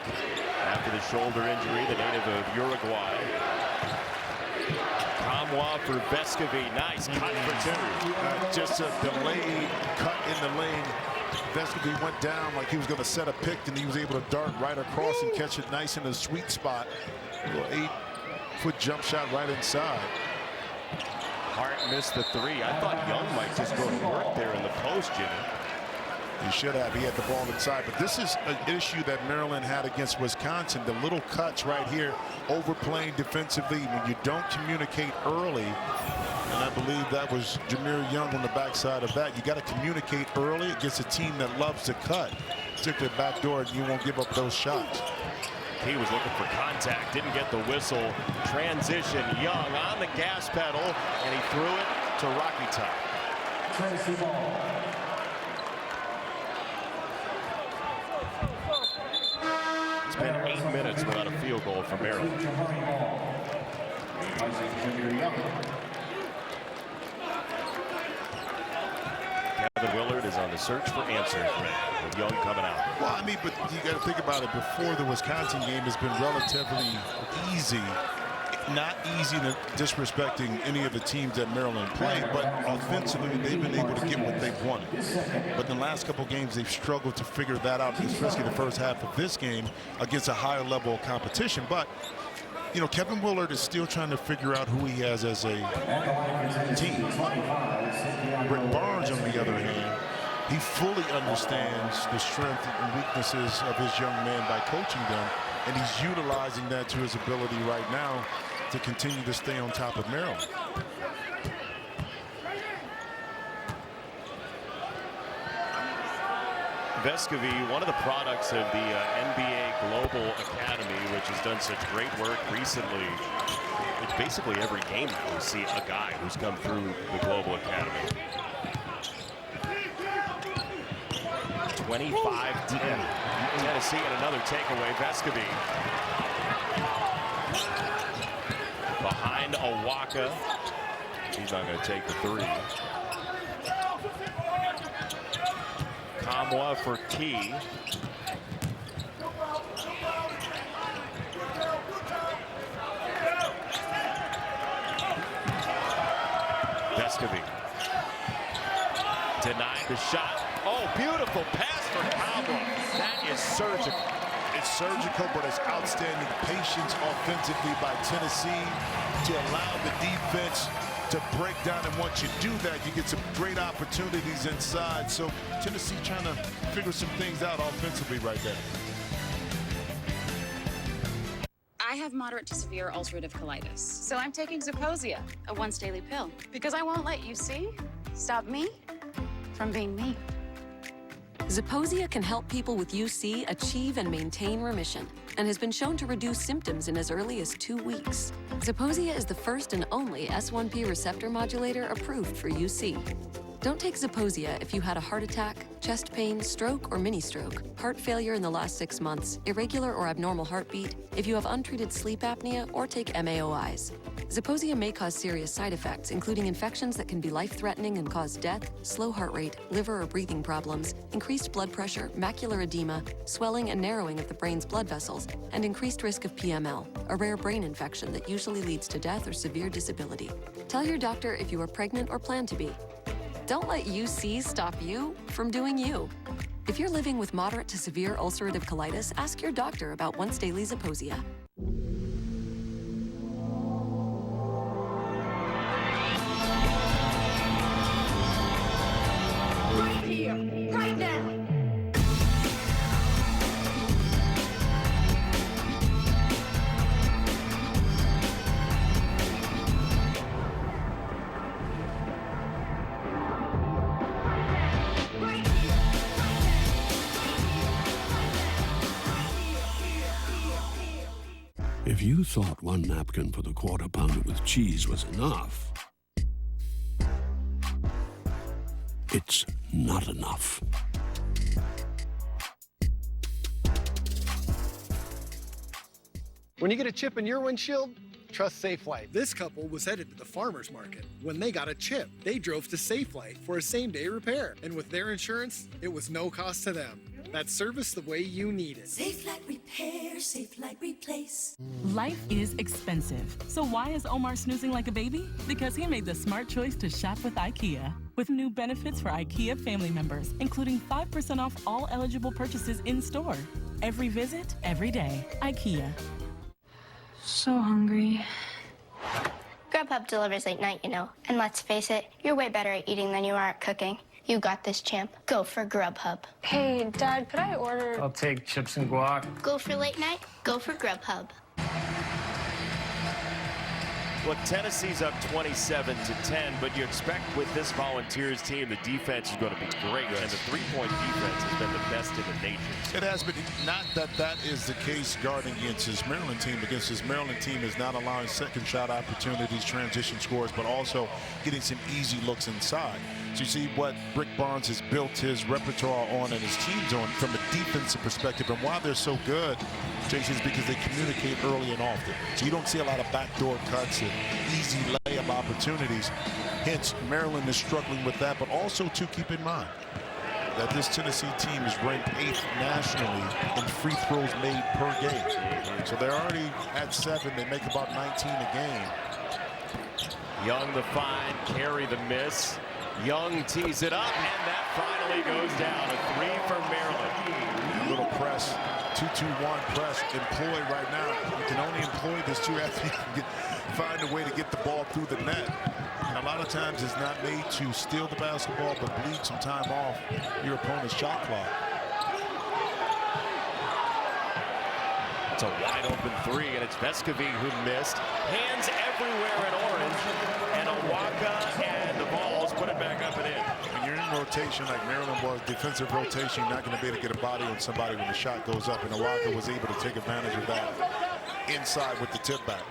Speaker 1: after the shoulder injury, the native of Uruguay. Kamwa for Vescovi. Nice cut for 2.
Speaker 2: Just a delayed cut in the lane. Vescovi went down like he was going to set a pick, and he was able to dart right across and catch it nice in the sweet spot. A little 8-foot jump shot right inside.
Speaker 1: Hart missed the 3. I thought Young might just go to work there in the post, Jimmy.
Speaker 2: He should have. He had the ball inside. But this is an issue that Maryland had against Wisconsin. The little cuts right here, overplaying defensively. When you don't communicate early, and I believe that was Jahmir Young on the backside of that. You got to communicate early against a team that loves to cut. particular back door, and you won't give up those shots.
Speaker 1: He was looking for contact, didn't get the whistle. Transition, Young on the gas pedal, and he threw it to Rocky Top.
Speaker 5: Tracy Ball.
Speaker 1: It's been 8 minutes without a field goal for Maryland. Kevin Willard is on the search for answers, with Young coming out.
Speaker 2: Well, I mean, but you got to think about it. Before the Wisconsin game has been relatively easy. Not easy to disrespecting any of the teams that Maryland played, but offensively they've been able to get what they've wanted. But in the last couple games they've struggled to figure that out, especially the first half of this game against a higher level of competition. But you know, Kevin Willard is still trying to figure out who he has as a team. Rick Barnes, on the other hand, he fully understands the strengths and weaknesses of his young men by coaching them, and he's utilizing that to his ability right now to continue to stay on top of Maryland.
Speaker 1: Vescovy, one of the products of the NBA Global Academy, which has done such great work recently. It's basically every game now we see a guy who's come through the Global Academy. 25-10. Tennessee and another takeaway. Vescovy behind Awaka. He's not going to take the three. Kamwa for Key. Vescovy denied the shot. Oh, beautiful pass for Kamwa.
Speaker 2: That is surgical. It's surgical, but it's outstanding patience offensively by Tennessee to allow the defense to break down, and once you do that, you get some great opportunities inside. So Tennessee trying to figure some things out offensively right there.
Speaker 4: I have moderate to severe ulcerative colitis, so I'm taking Zeposia, a once-daily pill, because I won't let UC stop me from being me.
Speaker 6: Zeposia can help people with UC achieve and maintain remission and has been shown to reduce symptoms in as early as 2 weeks. Zeposia is the first and only S1P receptor modulator approved for UC. Don't take Zeposia if you had a heart attack, chest pain, stroke, or mini-stroke, heart failure in the last 6 months, irregular or abnormal heartbeat, if you have untreated sleep apnea, or take MAOIs. Zeposia may cause serious side effects, including infections that can be life-threatening and cause death, slow heart rate, liver or breathing problems, increased blood pressure, macular edema, swelling and narrowing of the brain's blood vessels, and increased risk of PML, a rare brain infection that usually leads to death or severe disability. Tell your doctor if you are pregnant or plan to be. Don't let UC stop you from doing you. If you're living with moderate to severe ulcerative colitis, ask your doctor about once-daily Zeposia.
Speaker 5: Right here, right now.
Speaker 7: If you thought one napkin for the Quarter Pounder with cheese was enough, it's not enough.
Speaker 17: When you get a chip in your windshield, trust Safelite. This couple was headed to the farmer's market. When they got a chip, they drove to Safelite for a same-day repair. And with their insurance, it was no cost to them. That's service the way you need it.
Speaker 9: Safelite Repair, Safelite Replace.
Speaker 10: Life is expensive. So why is Omar snoozing like a baby? Because he made the smart choice to shop with IKEA. With new benefits for IKEA family members, including 5% off all eligible purchases in-store. Every visit, every day. IKEA.
Speaker 12: So hungry.
Speaker 13: Grubhub delivers late night, you know. And let's face it, you're way better at eating than you are at cooking. You got this, champ. Go for Grubhub.
Speaker 12: Hey, Dad, could I order?
Speaker 23: I'll take chips and guac.
Speaker 13: Go for late night? Go for Grubhub.
Speaker 1: Look, Tennessee's up 27-10, but you expect with this Volunteers team, the defense is going to be great, and the three-point defense has been the best in the nation.
Speaker 2: It has been. Not that that is the case guarding against this Maryland team. Against this Maryland team is not allowing second shot opportunities, transition scores, but also getting some easy looks inside. So you see what Rick Barnes has built his repertoire on and his teams on from a defensive perspective. And why they're so good, Jason, is because they communicate early and often. So you don't see a lot of backdoor cuts and easy layup opportunities. Hence, Maryland is struggling with that. But also, to keep in mind that this Tennessee team is ranked 8th nationally in free throws made per game. So they're already at 7. They make about 19 a game.
Speaker 1: Young the find, Carey the miss. Young tees it up, and that finally goes down. A 3 for Maryland.
Speaker 2: A little press, 2-2-1 press employed right now. You can only employ this too after you can find a way to get the ball through the net. And a lot of times it's not made to steal the basketball, but bleed some time off your opponent's shot clock.
Speaker 1: It's a wide open 3, and it's Vescovi who missed. Hands everywhere in orange, and Awaka and the Vols put it back up and in.
Speaker 2: When you're in rotation like Maryland was, defensive rotation, you're not going to be able to get a body on somebody when the shot goes up, and Awaka was able to take advantage of that inside with the tip back.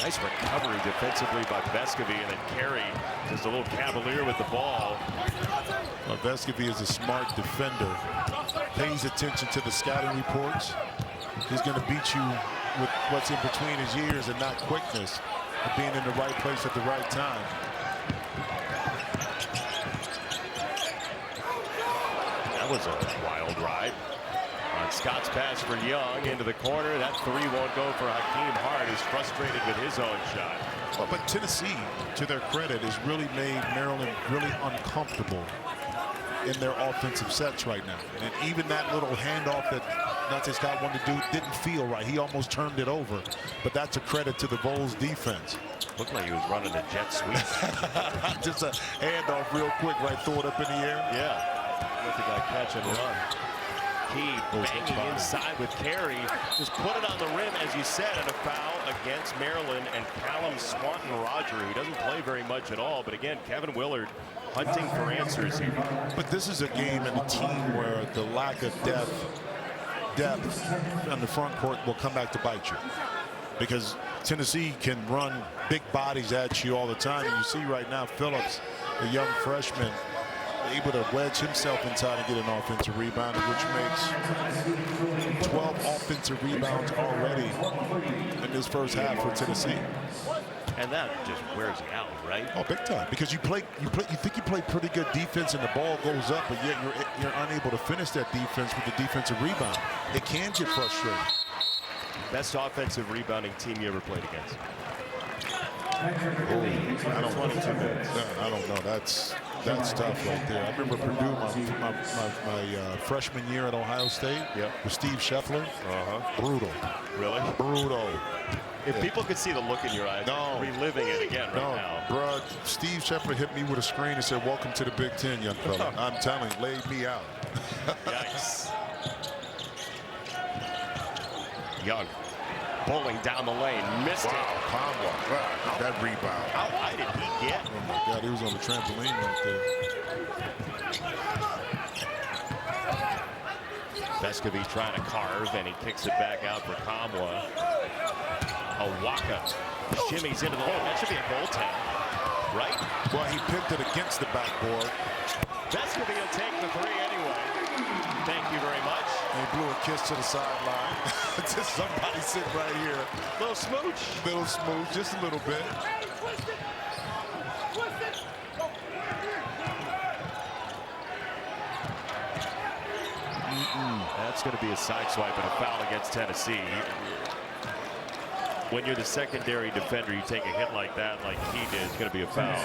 Speaker 1: Nice recovery defensively by Vescovi, and then Carey just a little cavalier with the ball.
Speaker 2: Well, Vescovi is a smart defender. Pays attention to the scouting reports. He's going to beat you with what's in between his ears and not quickness, but being in the right place at the right time.
Speaker 1: That was a wild ride. On Scott's pass for Young into the corner. That 3 won't go for Hakeem Hart, who's frustrated with his own shot.
Speaker 2: Well, but Tennessee, to their credit, has really made Maryland really uncomfortable in their offensive sets right now. And even that little handoff that Dante Scott wanted to do didn't feel right. He almost turned it over. But that's a credit to the Vols defense.
Speaker 1: Looked like he was running a jet sweep.
Speaker 2: Just a handoff real quick, right? Throw it up in the air.
Speaker 1: Yeah. Let the guy catch and run. Key banging inside with Carey. Just put it on the rim, as you said, and a foul against Maryland and Callum Swanton-Roger, who doesn't play very much at all. But again, Kevin Willard hunting for answers here.
Speaker 2: But this is a game and a team where the lack of depth on the front court will come back to bite you. Because Tennessee can run big bodies at you all the time. And you see right now Phillips, the young freshman, able to wedge himself inside and get an offensive rebound, which makes 12 offensive rebounds already in this first half for Tennessee.
Speaker 1: And that just wears you out, right?
Speaker 2: Oh, big time. Because you think you play pretty good defense and the ball goes up, but yet you're unable to finish that defense with the defensive rebound. It can get frustrating.
Speaker 1: Best offensive rebounding team you ever played against?
Speaker 2: I don't
Speaker 1: 22 minutes.
Speaker 2: I don't know. That's tough right there. I remember Purdue my freshman year at Ohio State with Steve Scheffler. Brutal.
Speaker 1: Really?
Speaker 2: Brutal.
Speaker 1: If people could see the look in your eyes, reliving it again right now.
Speaker 2: Bro, Steve Scheffler hit me with a screen and said, "Welcome to the Big Ten, young fella." I'm telling you, laid me out.
Speaker 1: Yikes. Young bowling down the lane, missed it.
Speaker 2: Conway. Wow, that rebound.
Speaker 1: How high did he get?
Speaker 2: Oh my God, he was on the trampoline right there.
Speaker 1: Vescovi trying to carve, and he kicks it back out for Kamwa. Awaka shimmies into the lane. That should be a goaltend, right?
Speaker 2: Well, he picked it against the backboard.
Speaker 1: Vescovi will take the 3 anyway. Thank you very much.
Speaker 2: And he blew a kiss to the sideline. Just somebody sitting right here.
Speaker 1: Little smooch.
Speaker 2: Little smooch, just a little bit.
Speaker 1: That's going to be a side swipe and a foul against Tennessee. When you're the secondary defender, you take a hit like that, like he did, it's going to be a foul.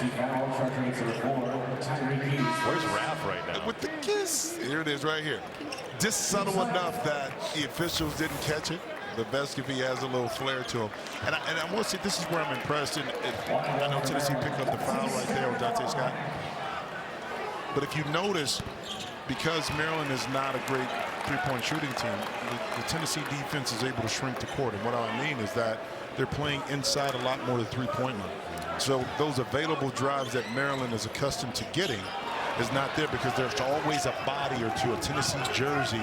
Speaker 1: Where's Raph right now?
Speaker 2: With the kiss. Here it is right here. Just subtle enough that the officials didn't catch it. But Vescovi has a little flair to him. And I want to say this is where I'm impressed. And I know Tennessee picked up the foul right there with Dante Scott. But if you notice, because Maryland is not a great three-point shooting team, the Tennessee defense is able to shrink the court. And what I mean is that they're playing inside a lot more of the three-point line. So those available drives that Maryland is accustomed to getting is not there because there's always a body or two, a Tennessee jersey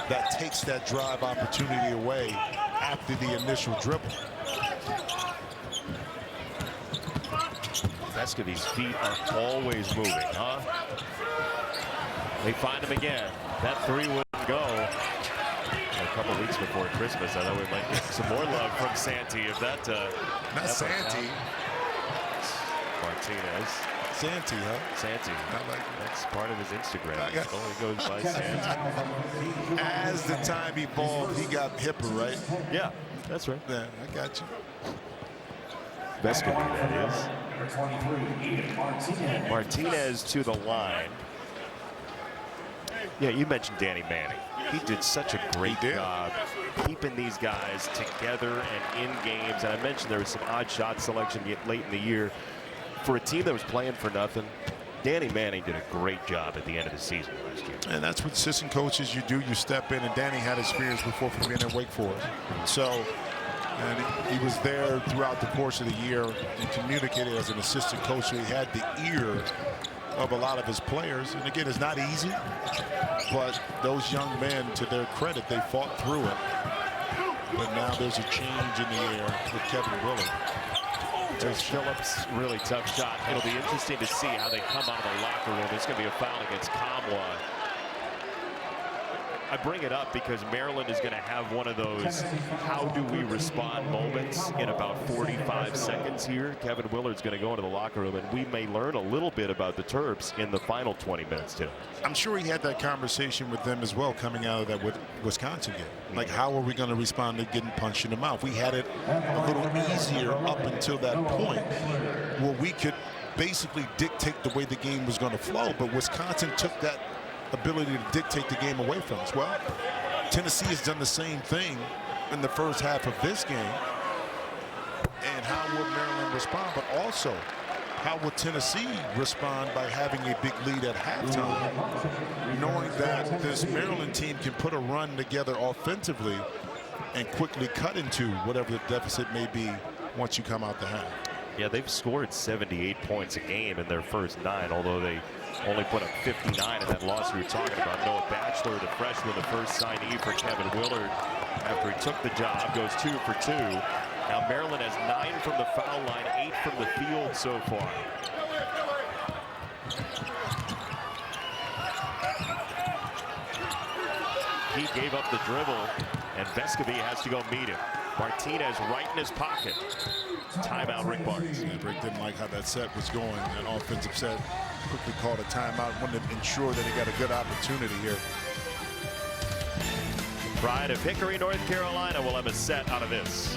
Speaker 2: that takes that drive opportunity away after the initial dribble.
Speaker 1: Vescovi's feet are always moving, huh? They find him again. That three wouldn't go. A couple weeks before Christmas, I thought we might get some more love from Santi. If that
Speaker 2: not Santi,
Speaker 1: Martinez.
Speaker 2: Santi, huh?
Speaker 1: Santi. That's part of his Instagram.
Speaker 2: It
Speaker 1: only goes by Santi.
Speaker 2: As the time evolved, he got hipper, right?
Speaker 1: Yeah, that's right.
Speaker 2: Yeah, I got you.
Speaker 1: Vescovi, that is. Martinez to the line. Yeah, you mentioned Danny Manning. He did such a great job keeping these guys together and in games. And I mentioned there was some odd shot selection late in the year. For a team that was playing for nothing, Danny Manning did a great job at the end of the season last year.
Speaker 2: And that's what assistant coaches you do. You step in, and Danny had experience before from being at Wake Forest. So, and he was there throughout the course of the year and communicated as an assistant coach. So he had the ear of a lot of his players. And again, it's not easy, but those young men, to their credit, they fought through it. But now there's a change in the air with Kevin Willard.
Speaker 1: There's Phillips, really tough shot. It'll be interesting to see how they come out of the locker room. There's going to be a foul against Kamwa. I bring it up because Maryland is going to have one of those how do we respond moments in about 45 seconds here. Kevin Willard's going to go into the locker room, and we may learn a little bit about the Terps in the final 20 minutes too.
Speaker 2: I'm sure he had that conversation with them as well coming out of that Wisconsin game. Like, how are we going to respond to getting punched in the mouth? We had it a little easier up until that point where we could basically dictate the way the game was going to flow, but Wisconsin took that ability to dictate the game away from us. Well, Tennessee has done the same thing in the first half of this game. And how will Maryland respond? But also, how will Tennessee respond by having a big lead at halftime, knowing that this Maryland team can put a run together offensively and quickly cut into whatever the deficit may be once you come out the half.
Speaker 1: Yeah, they've scored 78 points a game in their first 9, although they only put up 59 in that loss we were talking about. Noah Batchelor, the freshman, the first signee for Kevin Willard after he took the job, goes 2 for 2. Now Maryland has 9 from the foul line, 8 from the field so far. He gave up the dribble, and Vescovi has to go meet him. Martinez right in his pocket. Timeout, Rick Barnes.
Speaker 2: Yeah, Rick didn't like how that set was going. An offensive set, quickly called a timeout, wanted to ensure that he got a good opportunity here.
Speaker 1: Pride of Hickory, North Carolina will have a set out of this.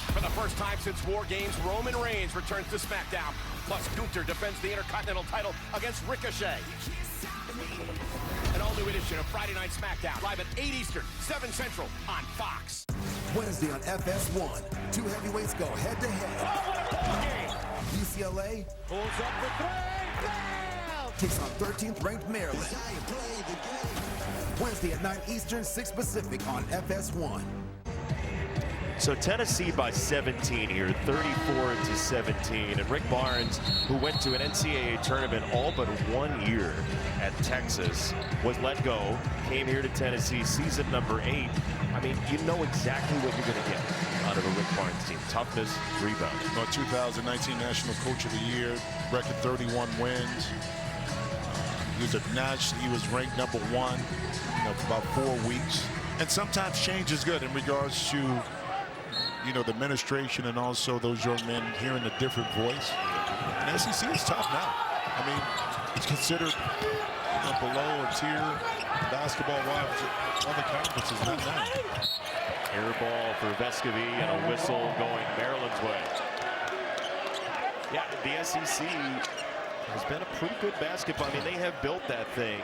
Speaker 8: For the first time since War Games, Roman Reigns returns to SmackDown. Plus, Gunther defends the Intercontinental title against Ricochet. An all-new edition of Friday Night SmackDown, live at 8 Eastern, 7 Central on Fox.
Speaker 14: Wednesday on FS1, 2 heavyweights go head-to-head. UCLA
Speaker 8: pulls up for 3.
Speaker 14: Takes on 13th ranked Maryland. Wednesday at 9 Eastern, 6 Pacific on FS1.
Speaker 1: So Tennessee by 17 here, 34-17. And Rick Barnes, who went to an NCAA tournament all but 1 year at Texas, was let go, came here to Tennessee, season number 8. I mean, you know exactly what you're going to get out of a Rick Barnes team. Toughness, rebound.
Speaker 2: 2019 National Coach of the Year, record 31 wins. He was ranked number 1 for about 4 weeks. And sometimes change is good in regards to the administration and also those young men hearing a different voice. And SEC is tough now. I mean, it's considered below a tier basketball-wise other conferences, not now.
Speaker 1: Air ball for Vescovi and a whistle going Maryland's way. Yeah, the SEC has been a pretty good basketball. I mean, they have built that thing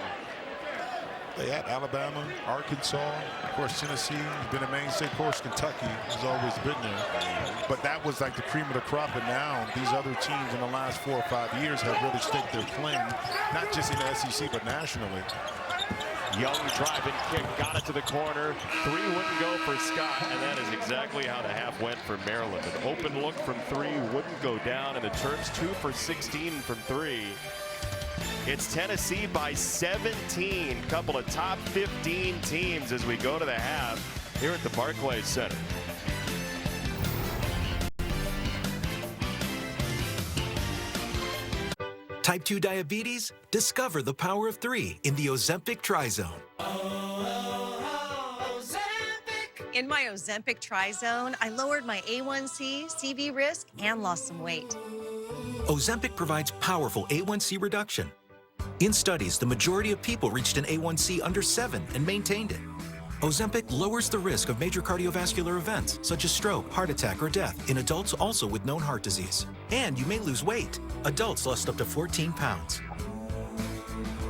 Speaker 2: They had Alabama, Arkansas, of course Tennessee has been a mainstay. Of course Kentucky has always been there. But that was like the cream of the crop. And now these other teams in the last 4 or 5 years have really staked their claim, not just in the SEC, but nationally.
Speaker 1: Young driving kick, got it to the corner. 3 wouldn't go for Scott, and that is exactly how the half went for Maryland. An open look from 3 wouldn't go down, and the Terps 2 for 16 from 3. It's Tennessee by 17. Couple of top 15 teams as we go to the half here at the Barclays Center.
Speaker 15: Type 2 diabetes? Discover the power of 3 in the Ozempic Trizone.
Speaker 16: In my Ozempic Trizone, I lowered my A1C, CV risk, and lost some weight.
Speaker 15: Ozempic provides powerful A1C reduction. In studies, the majority of people reached an A1C under 7 and maintained it. Ozempic lowers the risk of major cardiovascular events, such as stroke, heart attack, or death, in adults also with known heart disease. And you may lose weight. Adults lost up to 14 pounds.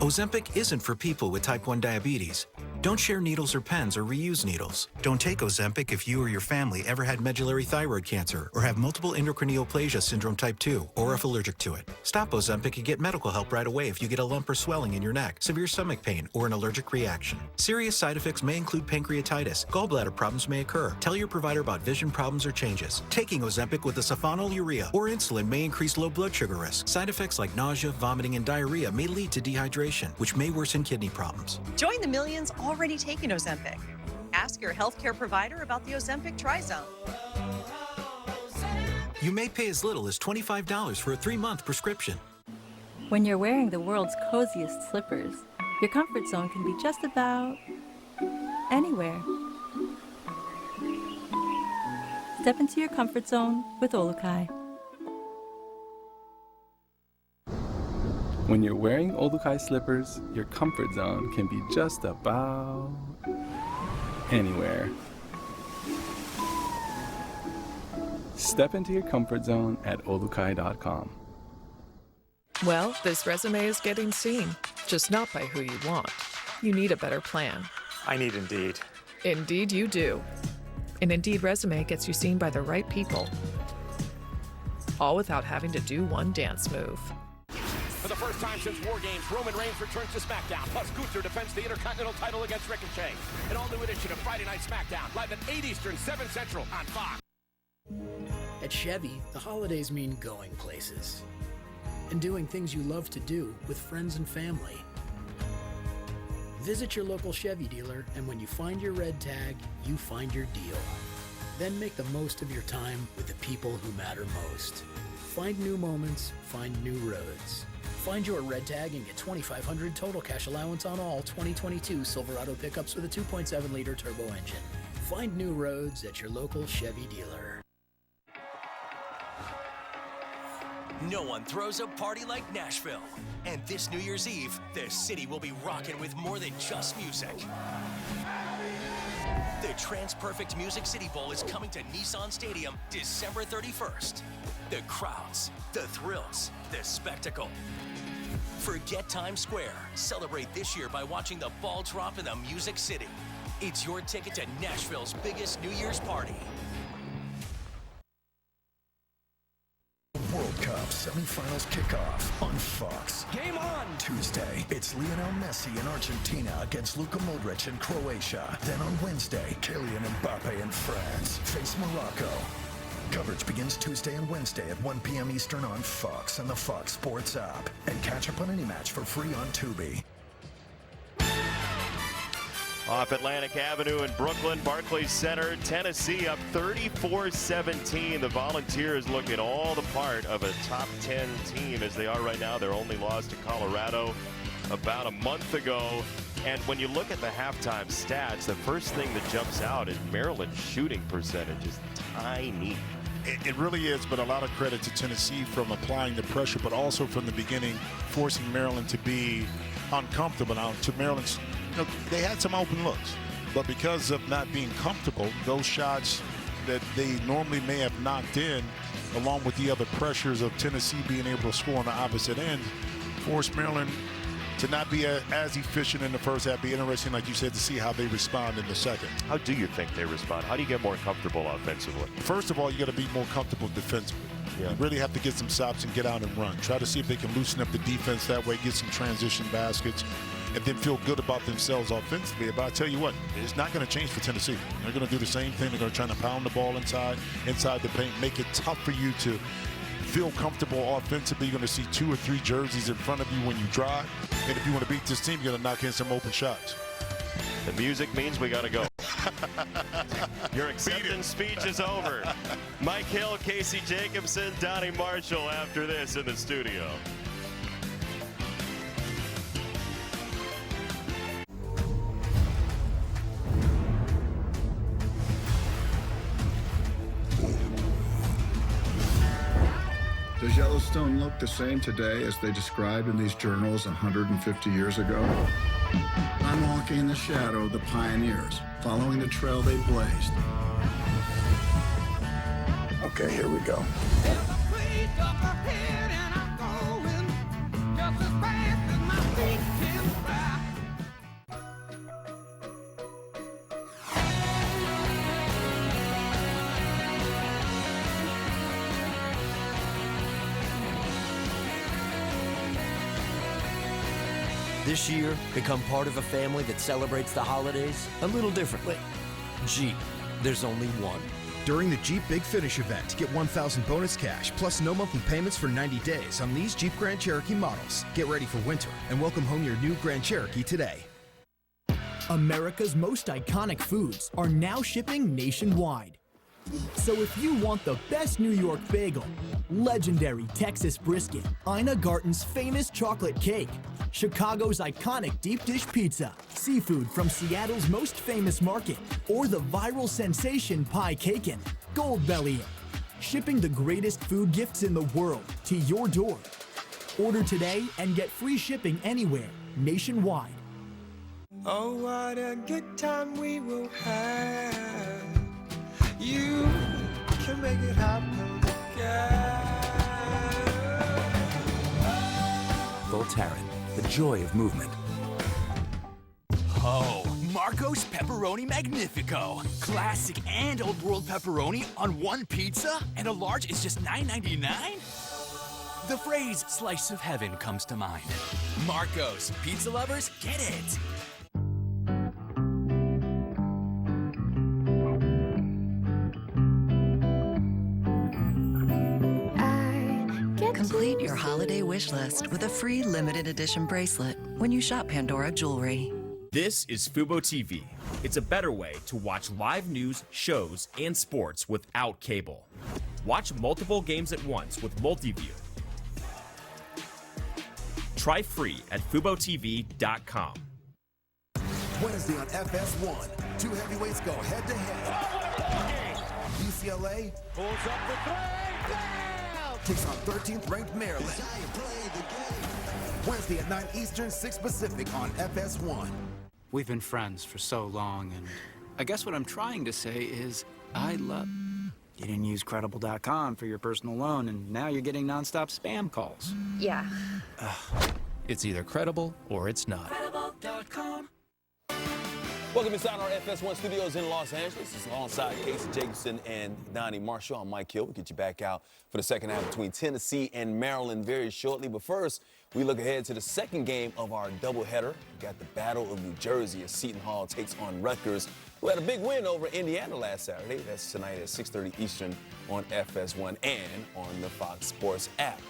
Speaker 15: Ozempic isn't for people with type 1 diabetes. Don't share needles or pens or reuse needles. Don't take Ozempic if you or your family ever had medullary thyroid cancer or have multiple endocrine neoplasia syndrome type 2 or if allergic to it. Stop Ozempic and get medical help right away if you get a lump or swelling in your neck, severe stomach pain, or an allergic reaction. Serious side effects may include pancreatitis. Gallbladder problems may occur. Tell your provider about vision problems or changes. Taking Ozempic with a sulfonylurea or insulin may increase low blood sugar risk. Side effects like nausea, vomiting, and diarrhea may lead to dehydration, which may worsen kidney problems.
Speaker 16: Join the millions already taking Ozempic. Ask your healthcare provider about the Ozempic Trizone.
Speaker 15: You may pay as little as $25 for a 3-month prescription.
Speaker 18: When you're wearing the world's coziest slippers, your comfort zone can be just about anywhere. Step into your comfort zone with Olukai.
Speaker 20: When you're wearing Olukai slippers, your comfort zone can be just about anywhere. Step into your comfort zone at Olukai.com.
Speaker 21: Well, this resume is getting seen, just not by who you want. You need a better plan.
Speaker 22: I need Indeed.
Speaker 21: Indeed you do. An Indeed resume gets you seen by the right people, all without having to do one dance move.
Speaker 8: For the first time since War Games, Roman Reigns returns to SmackDown. Plus, Gunther defends the Intercontinental title against Ricochet. An all-new edition of Friday Night SmackDown, live at 8 Eastern, 7 Central on Fox.
Speaker 24: At Chevy, the holidays mean going places and doing things you love to do with friends and family. Visit your local Chevy dealer, and when you find your red tag, you find your deal. Then make the most of your time with the people who matter most. Find new moments, find new roads. Find your red tag and get $2,500 total cash allowance on all 2022 Silverado pickups with a 2.7-liter turbo engine. Find new roads at your local Chevy dealer.
Speaker 28: No one throws a party like Nashville. And this New Year's Eve, the city will be rocking with more than just music. The Trans-Perfect Music City Bowl is coming to Nissan Stadium December 31st. The crowds, the thrills, the spectacle. Forget Times Square. Celebrate this year by watching the ball drop in the Music City. It's your ticket to Nashville's biggest New Year's party.
Speaker 14: World Cup semifinals kickoff on Fox.
Speaker 8: Game on!
Speaker 14: Tuesday, it's Lionel Messi in Argentina against Luka Modric in Croatia. Then on Wednesday, Kylian Mbappe in France face Morocco. Coverage begins Tuesday and Wednesday at 1 p.m. Eastern on Fox and the Fox Sports app. And catch up on any match for free on Tubi.
Speaker 1: Off Atlantic Avenue in Brooklyn, Barclays Center, Tennessee up 34-17. The Volunteers looking all the part of a top 10 team as they are right now. Their only loss to Colorado about a month ago. And when you look at the halftime stats, the first thing that jumps out is Maryland's shooting percentage is tiny.
Speaker 2: It really is, but a lot of credit to Tennessee from applying the pressure, but also from the beginning, forcing Maryland to be uncomfortable. Now, to Maryland's, they had some open looks, but because of not being comfortable, those shots that they normally may have knocked in, along with the other pressures of Tennessee being able to score on the opposite end, forced Maryland to not be as efficient in the first half. Be interesting, like you said, to see how they respond in the second.
Speaker 1: How do you think they respond? How do you get more comfortable offensively?
Speaker 2: First of all, you got to be more comfortable defensively.
Speaker 1: Yeah.
Speaker 2: You really have to get some stops and get out and run. Try to see if they can loosen up the defense that way, get some transition baskets, and then feel good about themselves offensively. But I tell you what, it's not going to change for Tennessee. They're going to do the same thing. They're going to try to pound the ball inside the paint, make it tough for you to feel comfortable offensively. You're going to see 2 or 3 jerseys in front of you when you drive. And if you want to beat this team, you're going to knock in some open shots.
Speaker 1: The music means we got to go. Your acceptance speech is over. Mike Hill, Casey Jacobson, Donnie Marshall after this in the studio.
Speaker 3: Does Yellowstone look the same today as they described in these journals 150 years ago? I'm walking in the shadow of the pioneers, following the trail they blazed. Okay, here we go.
Speaker 4: This year, become part of a family that celebrates the holidays a little differently. Jeep, there's only one.
Speaker 11: During the Jeep Big Finish event, get $1,000 bonus cash plus no monthly payments for 90 days on these Jeep Grand Cherokee models. Get ready for winter and welcome home your new Grand Cherokee today.
Speaker 19: America's most iconic foods are now shipping nationwide. So if you want the best New York bagel, legendary Texas brisket, Ina Garten's famous chocolate cake, Chicago's iconic deep dish pizza, seafood from Seattle's most famous market, or the viral sensation pie cakin', Gold Belly Inn, shipping the greatest food gifts in the world to your door. Order today and get free shipping anywhere, nationwide.
Speaker 22: Oh, what a good time we will have. You can make it happen again.
Speaker 25: Voltaren, the joy of movement.
Speaker 26: Oh, Marco's Pepperoni Magnifico. Classic and old world pepperoni on one pizza, and a large is just $9.99? The phrase slice of heaven comes to mind. Marco's, pizza lovers, get it.
Speaker 27: Complete your holiday wish list with a free limited edition bracelet when you shop Pandora Jewelry.
Speaker 29: This is Fubo TV. It's a better way to watch live news, shows, and sports without cable. Watch multiple games at once with Multiview. Try free at FuboTV.com.
Speaker 30: Wednesday on FS1, 2 heavyweights go head-to-head. UCLA pulls up the three, takes on 13th ranked Maryland. Wednesday at 9 Eastern, 6 Pacific on FS1.
Speaker 31: We've been friends for so long, and I guess what I'm trying to say is I love... You didn't use Credible.com for your personal loan, and now you're getting nonstop spam calls.
Speaker 12: Yeah.
Speaker 32: It's either credible or it's not.
Speaker 12: Credible.com.
Speaker 33: Welcome inside our FS1 studios in Los Angeles. It's alongside Casey Jacobson and Donnie Marshall. I'm Mike Hill. We'll get you back out for the second half between Tennessee and Maryland very shortly. But first, we look ahead to the second game of our doubleheader. We got the Battle of New Jersey as Seton Hall takes on Rutgers, who had a big win over Indiana last Saturday. That's tonight at 6:30 Eastern on FS1 and on the Fox Sports app.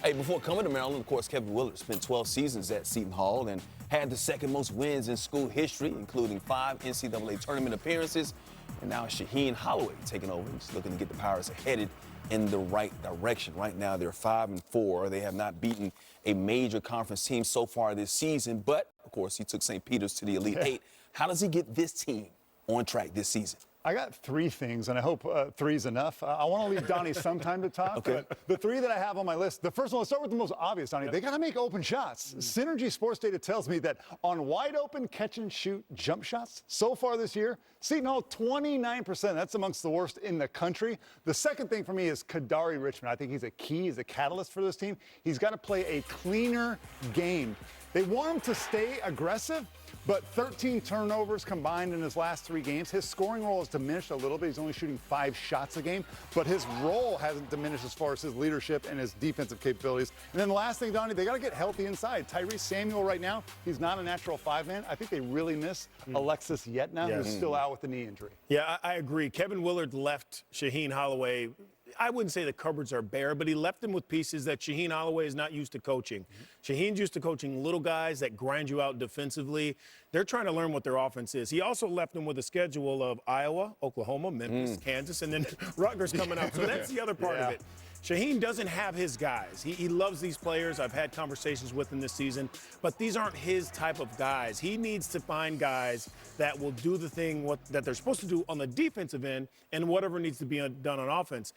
Speaker 33: Hey, before coming to Maryland, of course, Kevin Willard spent 12 seasons at Seton Hall and had the second most wins in school history, including 5 NCAA tournament appearances. And now Shaheen Holloway taking over. He's looking to get the Pirates headed in the right direction. Right now, they're 5-4. They have not beaten a major conference team so far this season. But, of course, he took St. Peter's to the Elite Eight. How does he get this team on track this season?
Speaker 34: I got 3 things, and I hope 3's enough. I want to leave Donnie some time to talk.
Speaker 33: Okay.
Speaker 34: But the 3 that I have on my list, the first one, let's start with the most obvious, Donnie. They got to make open shots. Synergy Sports data tells me that on wide open catch-and-shoot jump shots, so far this year, Seton Hall, 29%. That's amongst the worst in the country. The second thing for me is Kadari Richmond. I think he's a key, he's a catalyst for this team. He's got to play a cleaner game. They want him to stay aggressive, but 13 turnovers combined in his last 3 games. His scoring role has diminished a little bit. He's only shooting 5 shots a game, but his role hasn't diminished as far as his leadership and his defensive capabilities. And then the last thing, Donnie, they got to get healthy inside. Tyrese Samuel right now, he's not a natural 5-man. I think they really miss Alexis Yetna, who's still out with the knee injury.
Speaker 5: Yeah, I agree. Kevin Willard left Shaheen Holloway. I wouldn't say the cupboards are bare, but he left them with pieces that Shaheen Holloway is not used to coaching. Shaheen's used to coaching little guys that grind you out defensively. They're trying to learn what their offense is. He also left them with a schedule of Iowa, Oklahoma, Memphis, Kansas, and then Rutgers coming up. So that's the other part of it. Shaheen doesn't have his guys. He loves these players. I've had conversations with him this season, but these aren't his type of guys. He needs to find guys that will do the thing that they're supposed to do on the defensive end and whatever needs to be done on offense.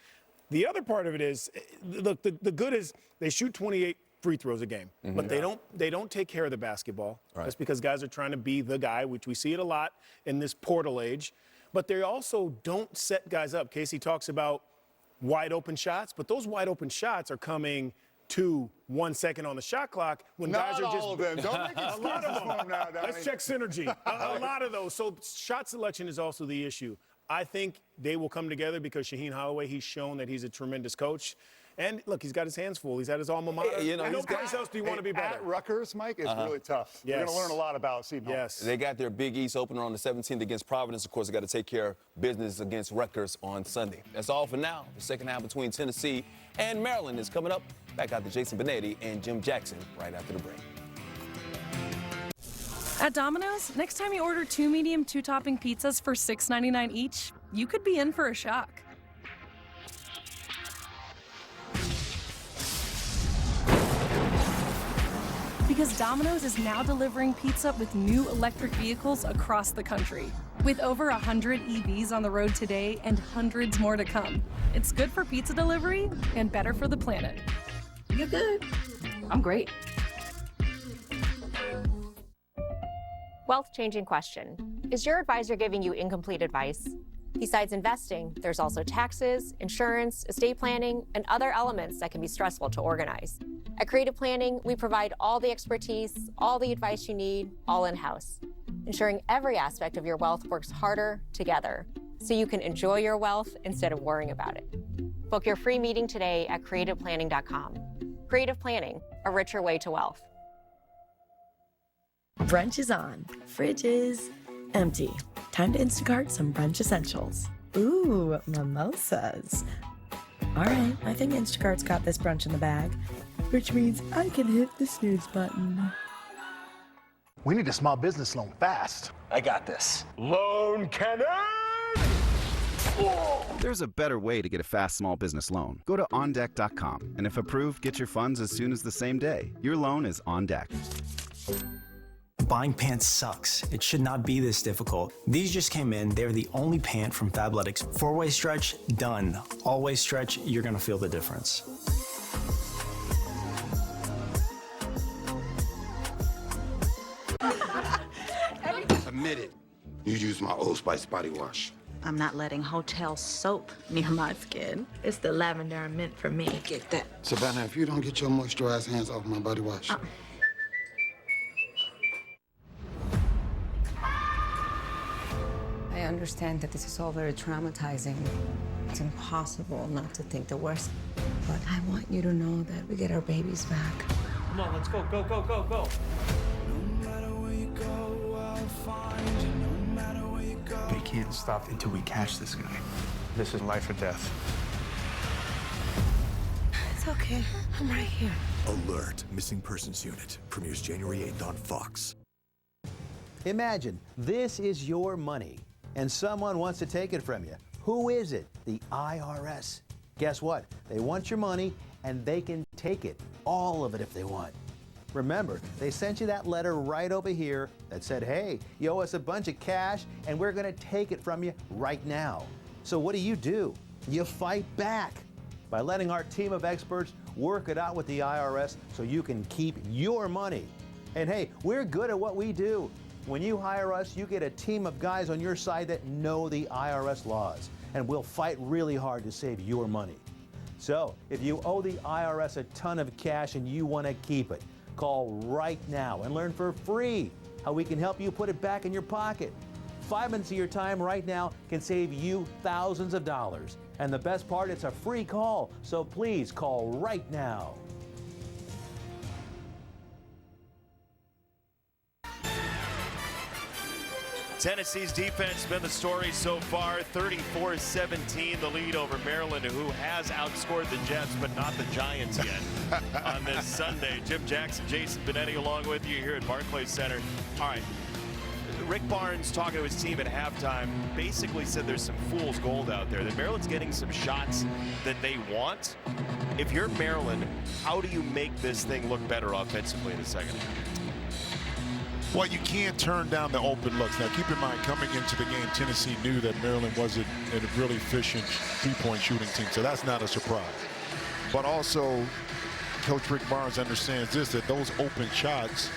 Speaker 5: The other part of it is, look, the good is they shoot 28 free throws a game, but they don't take care of the basketball. Right. That's because guys are trying to be the guy, which we see it a lot in this portal age. But they also don't set guys up. Casey talks about wide open shots, but those wide open shots are coming to 1 second on the shot clock when guys are just
Speaker 34: all of them. Don't make
Speaker 5: a lot of them.
Speaker 34: Now,
Speaker 5: Let's check synergy. A lot of those. So shot selection is also the issue. I think they will come together because Shaheen Holloway, he's shown that he's a tremendous coach. And look, he's got his hands full. He's at his alma mater. No place else do you want to be better.
Speaker 34: At Rutgers, Mike, is really tough. Yes. We're going to learn a lot about Seton Hall.
Speaker 5: Yes.
Speaker 33: They got their Big East opener on the 17th against Providence. Of course, they got to take care of business against Rutgers on Sunday. That's all for now. The second half between Tennessee and Maryland is coming up. Back out to Jason Benetti and Jim Jackson right after the break.
Speaker 6: At Domino's, next time you order 2 medium 2-topping pizzas for $6.99 each, you could be in for a shock. Because Domino's is now delivering pizza with new electric vehicles across the country. With over 100 EVs on the road today and hundreds more to come. It's good for pizza delivery and better for the planet.
Speaker 7: You're good. I'm great.
Speaker 9: Wealth-changing question. Is your advisor giving you incomplete advice? Besides investing, there's also taxes, insurance, estate planning, and other elements that can be stressful to organize. At Creative Planning, we provide all the expertise, all the advice you need, all in-house, ensuring every aspect of your wealth works harder together, so you can enjoy your wealth instead of worrying about it. Book your free meeting today at creativeplanning.com. Creative Planning, a richer way to wealth.
Speaker 10: Brunch is on. Fridge is empty. Time to Instacart some brunch essentials. Ooh, mimosas. All right, I think Instacart's got this brunch in the bag, which means I can hit the snooze button.
Speaker 13: We need a small business loan fast.
Speaker 15: I got this.
Speaker 13: Loan Cannon!
Speaker 16: There's a better way to get a fast small business loan. Go to OnDeck.com, and if approved, get your funds as soon as the same day. Your loan is on deck.
Speaker 17: Buying pants sucks. It should not be this difficult. These just came in. They're the only pant from Fabletics. 4-way stretch, done. All-way stretch, you're gonna feel the difference.
Speaker 18: Admit it. You use my Old Spice body wash.
Speaker 20: I'm not letting hotel soap near my skin. It's the lavender and mint for me. Get that.
Speaker 18: Savannah, if you don't get your moisturized hands off my body wash.
Speaker 21: I understand that this is all very traumatizing. It's impossible not to think the worst. But I want you to know that we get our babies back.
Speaker 23: Come on, let's go, go, go, go, go.
Speaker 15: We can't stop until we catch this guy.
Speaker 13: This is life or death.
Speaker 21: It's okay. I'm right here.
Speaker 24: Alert, Missing Persons Unit. Premieres January 8th on Fox.
Speaker 35: Imagine this is your money and someone wants to take it from you. Who is it? The IRS. Guess what? They want your money and they can take it, all of it if they want. Remember, they sent you that letter right over here that said, hey, you owe us a bunch of cash and we're gonna take it from you right now. So what do? You fight back by letting our team of experts work it out with the IRS so you can keep your money. And hey, we're good at what we do. When you hire us, you get a team of guys on your side that know the IRS laws, and we'll fight really hard to save your money. So, if you owe the IRS a ton of cash and you want to keep it, Call right now and learn for free how we can help you put it back in your pocket. 5 minutes of your time right now can save you thousands of dollars. And the best part, it's a free call. So please call right now.
Speaker 1: Tennessee's defense has been the story so far. 34-17, the lead over Maryland, who has outscored the Jets, but not the Giants yet on this Sunday. Jim Jackson, Jason Benetti along with you here at Barclays Center. All right, Rick Barnes, talking to his team at halftime, basically said there's some fool's gold out there, that Maryland's getting some shots that they want. If you're Maryland, how do you make this thing look better offensively in the second half?
Speaker 2: Well, you can't turn down the open looks. Now, keep in mind, coming into the game, Tennessee knew that Maryland wasn't a really efficient three-point shooting team, so that's not a surprise. But also, Coach Rick Barnes understands this, that those open shots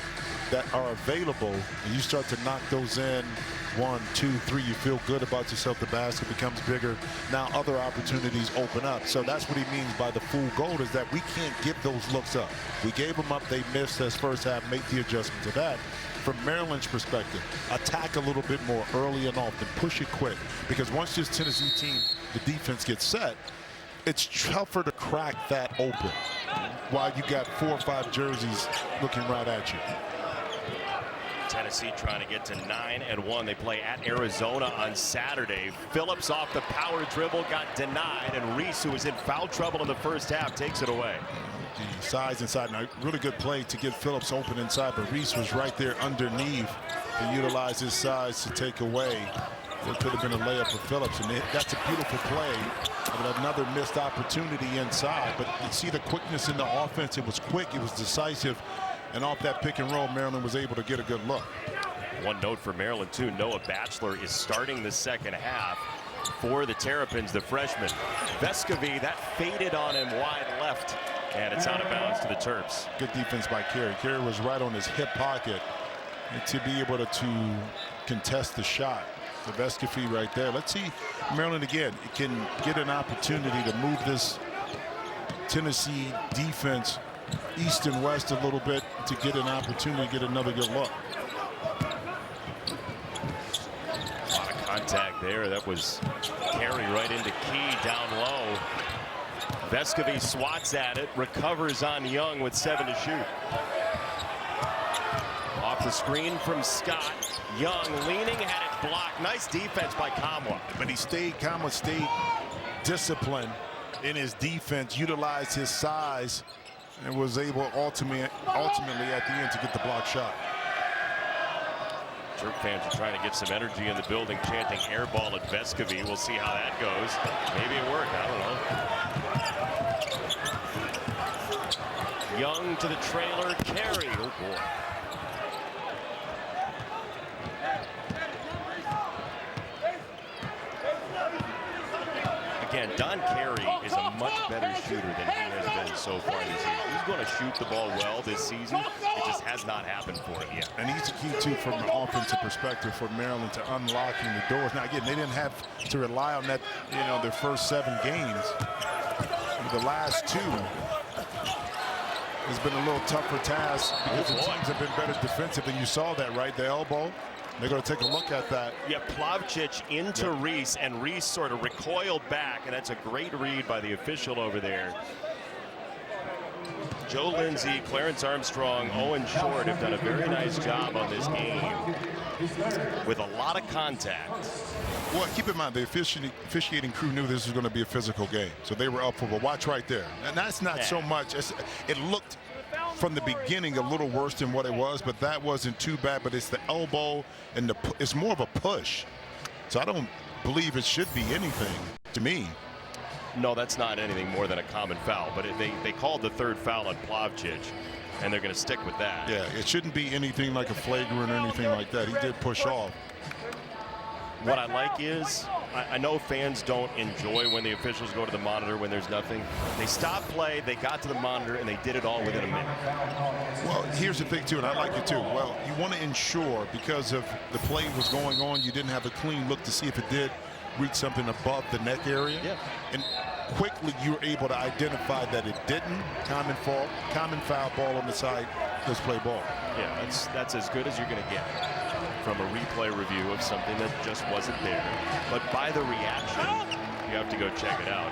Speaker 2: that are available, and you start to knock those in, 1, 2, 3, you feel good about yourself, the basket becomes bigger. Now other opportunities open up. So that's what he means by the full goal, is that we can't give those looks up. We gave them up, they missed this first half, make the adjustment to that. From Maryland's perspective, attack a little bit more early and often, push it quick. Because once this Tennessee team, the defense gets set, it's tougher to crack that open while you got 4 or 5 jerseys looking right at you.
Speaker 1: Tennessee trying to get to 9-1. They play at Arizona on Saturday. Phillips off the power dribble got denied, and Reese, who was in foul trouble in the first half, takes it away.
Speaker 2: The size inside. Now, really good play to get Phillips open inside, but Reese was right there underneath to utilize his size to take away. It could have been a layup for Phillips, and that's a beautiful play. But another missed opportunity inside. But you see the quickness in the offense. It was quick. It was decisive. And off that pick and roll, Maryland was able to get a good look.
Speaker 1: One note for Maryland, too. Noah Batchelor is starting the second half for the Terrapins, the freshman. Vescovi, that faded on him wide left, and it's out of bounds to the Terps.
Speaker 2: Good defense by Carey. Carey was right on his hip pocket, and to be able to contest the shot. The Vescovi right there. Let's see Maryland again. It can get an opportunity to move this Tennessee defense east and west a little bit to get an opportunity to get another good look.
Speaker 1: A lot of contact there. That was Carey right into Key down low. Vescovi swats at it, recovers on Young with 7 to shoot. Off the screen from Scott. Young leaning, had it blocked. Nice defense by Kamwa.
Speaker 2: But Kamwa stayed disciplined in his defense, utilized his size, and was able ultimately at the end to get the block shot.
Speaker 1: Terp fans are trying to get some energy in the building, chanting air ball at Vescovi. We'll see how that goes. Maybe it worked, I don't know. Young to the trailer, Carey. Oh boy. Again, Don Carey is a much better shooter than he has been so far this year. He's going to shoot the ball well this season. It just has not happened for him yet.
Speaker 2: And he's the key, too, from an offensive perspective for Maryland to unlocking the doors. Now, again, they didn't have to rely on that, their first 7 games. The last 2 has been a little tougher task because the teams have been better defensively. You saw that, right? The elbow. They're going to take a look at that.
Speaker 1: Yeah, Plavcic into Reese, and Reese sort of recoiled back, and that's a great read by the official over there. Joe Lindsey, Clarence Armstrong, Owen Short have done a very nice job on this game with a lot of contact.
Speaker 2: Well, keep in mind, the officiating crew knew this was going to be a physical game, so they were up for it. Watch right there. And that's not so much. It looked from the beginning a little worse than what it was, but that wasn't too bad. But it's the elbow, and it's more of a push. So I don't believe it should be anything to me.
Speaker 1: No, that's not anything more than a common foul, but they called the 3rd foul on Plavcic, and they're going to stick with that.
Speaker 2: Yeah, it shouldn't be anything like a flagrant or anything like that. He did push off.
Speaker 1: What I like is, I know fans don't enjoy when the officials go to the monitor when there's nothing. They stopped play, they got to the monitor, and they did it all within a minute.
Speaker 2: Well, here's the thing, too, and I like it, too. Well, you want to ensure, because of the play was going on, you didn't have a clean look to see if it did reach something above the neck area.
Speaker 1: Yeah.
Speaker 2: And quickly you were able to identify that it didn't. Common foul ball on the side let's play ball.
Speaker 1: Yeah, that's as good as you're going to get from a replay review of something that just wasn't there. But by the reaction, you have to go check it out.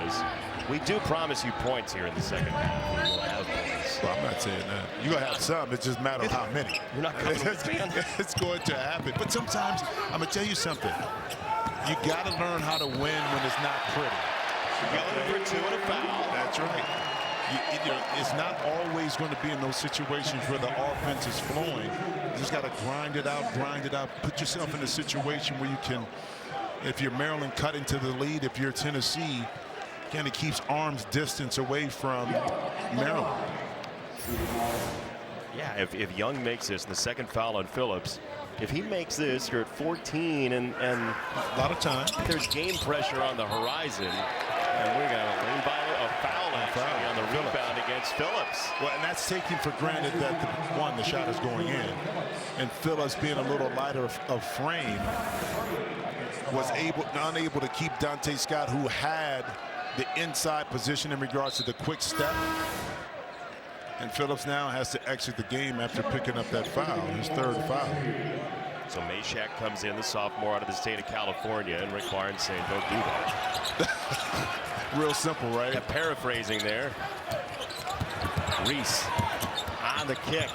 Speaker 1: We do promise you points here in the second half. We will have points.
Speaker 2: Well, I'm not saying that. You're going to have some. It's just a matter of how many.
Speaker 1: You're not coming with me.
Speaker 2: It's going to happen. But sometimes, I'm going to tell you something. You got to learn how to win when it's not pretty.
Speaker 1: Going for 2 and a foul.
Speaker 2: That's right. It's not always going to be in those situations where the offense is flowing. You just got to grind it out. Put yourself in a situation where you can, if you're Maryland, cut into the lead. If you're Tennessee, again, it keeps arm's distance away from Maryland.
Speaker 1: Yeah, if Young makes this, the second foul on Phillips, if he makes this, you're at 14 and
Speaker 2: a lot of time.
Speaker 1: There's game pressure on the horizon, and we're going to a foul actually on the rebound against Phillips.
Speaker 2: Well, and that's taking for granted that the shot is going in, and Phillips being a little lighter of frame was unable to keep Dante Scott, who had the inside position in regards to the quick step. And Phillips now has to exit the game after picking up that foul, his third foul.
Speaker 1: So Meshack comes in, the sophomore out of the state of California, and Rick Barnes saying, don't do that.
Speaker 2: Real simple, right?
Speaker 1: Yeah, paraphrasing there. Reese on the kick.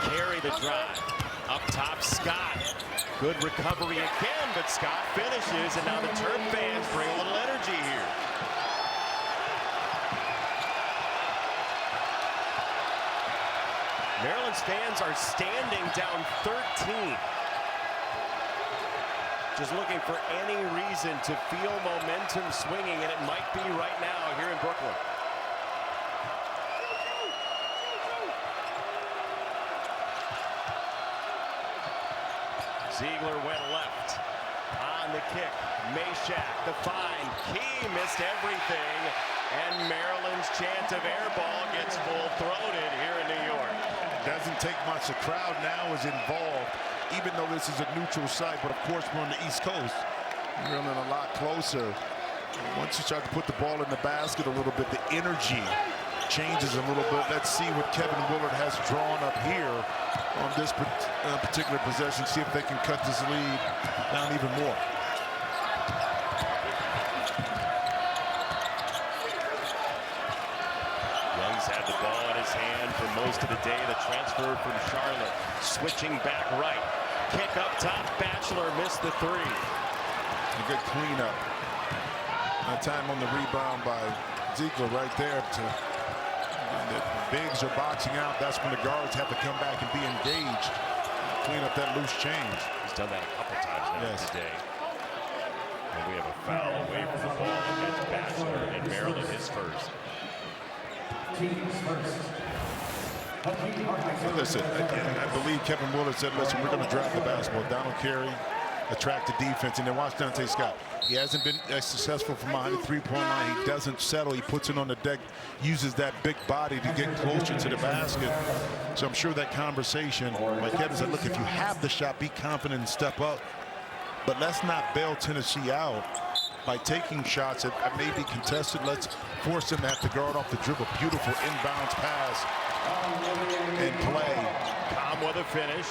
Speaker 1: Carey the drive. Up top, Scott. Good recovery again, but Scott finishes, and now the Terp fans bring a little energy here. Maryland's fans are standing down 13. Just looking for any reason to feel momentum swinging, and it might be right now here in Brooklyn. Ziegler went left on the kick. Meshack, the find. Key missed everything, and Maryland's chant of air ball gets full-throated here in New York.
Speaker 2: Doesn't take much. The crowd now is involved, even though this is a neutral site. But of course, we're on the East Coast. Maryland a lot closer. Once you start to put the ball in the basket a little bit, the energy changes a little bit. Let's see what Kevin Willard has drawn up here on this particular possession. See if they can cut this lead down even more.
Speaker 1: Young's had the ball in his hand for most of the day. The transfer from Charlotte. Switching back right. Kick up top. Batchelor missed the three.
Speaker 2: A good cleanup. Time on the rebound by Ziegler right there. The bigs are boxing out. That's when the guards have to come back and be engaged. Clean up that loose change.
Speaker 1: He's done that a couple times now today. And we have a foul away from the ball against Batchelor, and Maryland his first.
Speaker 2: Listen, I believe Kevin Willard said, listen, we're going to drive the basketball. Donald Carey attract the defense, and then watch Dante Scott. He hasn't been as successful from behind the three-point line. He doesn't settle. He puts it on the deck, uses that big body to get closer to the basket. So I'm sure that conversation, like Kevin said, look, if you have the shot, be confident and step up. But let's not bail Tennessee out by taking shots that may be contested. Let's force them to have to guard off the dribble. Beautiful inbounds pass and play.
Speaker 1: Calm with a finish.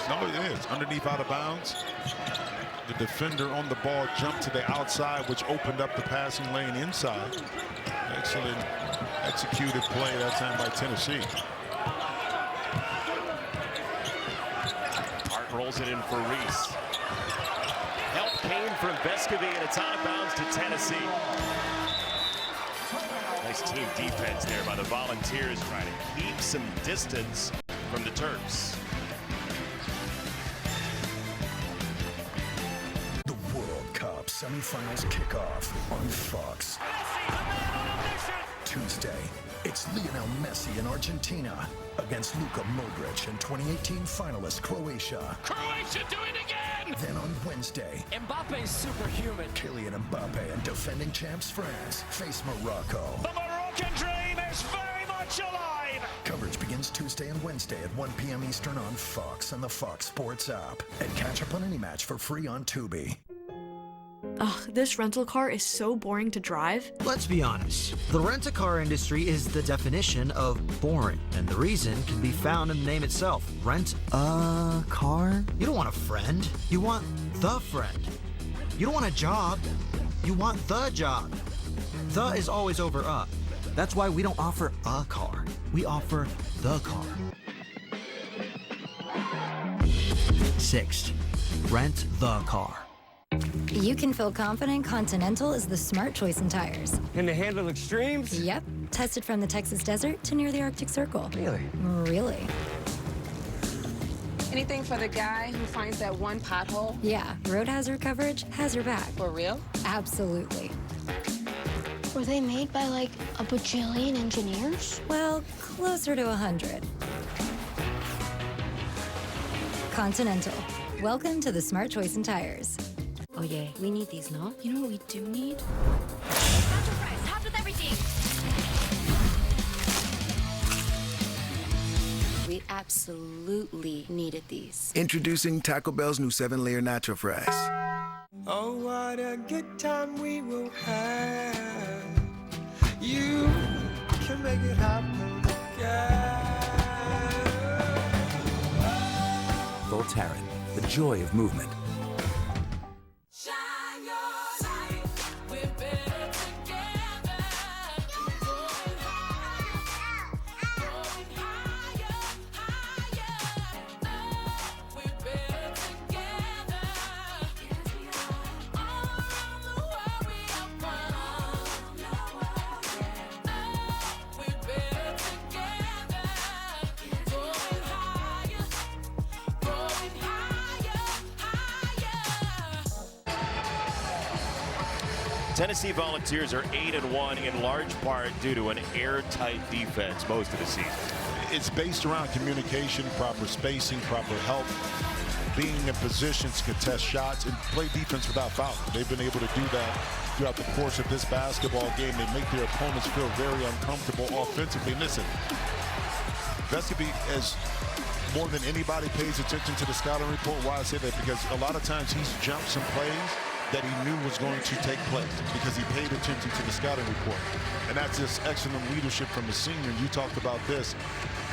Speaker 2: No, it is. Underneath out of bounds. The defender on the ball jumped to the outside, which opened up the passing lane inside. Excellent executed play that time by Tennessee.
Speaker 1: Hart rolls it in for Reese. Help came from Vescovy, and it's out of bounds to Tennessee. Nice team defense there by the Volunteers, trying to keep some distance from the Terps.
Speaker 24: Semifinals kickoff on Fox. Tuesday, it's Lionel Messi in Argentina against Luka Modric and 2018 finalist Croatia.
Speaker 3: Croatia, do it again!
Speaker 24: Then on Wednesday,
Speaker 3: Mbappe's superhuman.
Speaker 24: Kylian Mbappe and defending champs France face Morocco.
Speaker 3: The Moroccan dream is very much alive!
Speaker 24: Coverage begins Tuesday and Wednesday at 1 p.m. Eastern on Fox and the Fox Sports app. And catch up on any match for free on Tubi.
Speaker 4: Ugh, this rental car is so boring to drive.
Speaker 8: Let's be honest. The rent-a-car industry is the definition of boring, and the reason can be found in the name itself. Rent-a-car? You don't want a friend. You want the friend. You don't want a job. You want the job. The is always over a. That's why we don't offer a car. We offer the car. Sixt, rent the car.
Speaker 11: You can feel confident Continental is the smart choice in tires.
Speaker 23: Can they handle extremes?
Speaker 11: Yep. Tested from the Texas desert to near the Arctic Circle.
Speaker 23: Really?
Speaker 11: Really.
Speaker 12: Anything for the guy who finds that one pothole?
Speaker 11: Yeah, road hazard coverage has your back.
Speaker 12: For real?
Speaker 11: Absolutely.
Speaker 14: Were they made by like a bajillion engineers?
Speaker 11: Well, closer to 100. Continental. Welcome to the smart choice in tires.
Speaker 21: Oh yeah, we need these, no?
Speaker 14: You know what we do need?
Speaker 12: Nacho fries, topped with everything.
Speaker 21: We absolutely needed these.
Speaker 14: Introducing Taco Bell's new 7-layer nacho fries.
Speaker 19: Oh, what a good time we will have. You can make it happen again.
Speaker 22: Voltaren, the joy of movement.
Speaker 1: Tennessee Volunteers are 8-1 in large part due to an airtight defense most of the season.
Speaker 2: It's based around communication, proper spacing, proper help, being in positions to contest shots and play defense without fouling. They've been able to do that throughout the course of this basketball game. They make their opponents feel very uncomfortable offensively. Listen, Vescovi, as more than anybody, pays attention to the scouting report. Why I say that? Because a lot of times he's jumped some plays that he knew was going to take place because he paid attention to the scouting report. And that's just excellent leadership from the senior. You talked about this.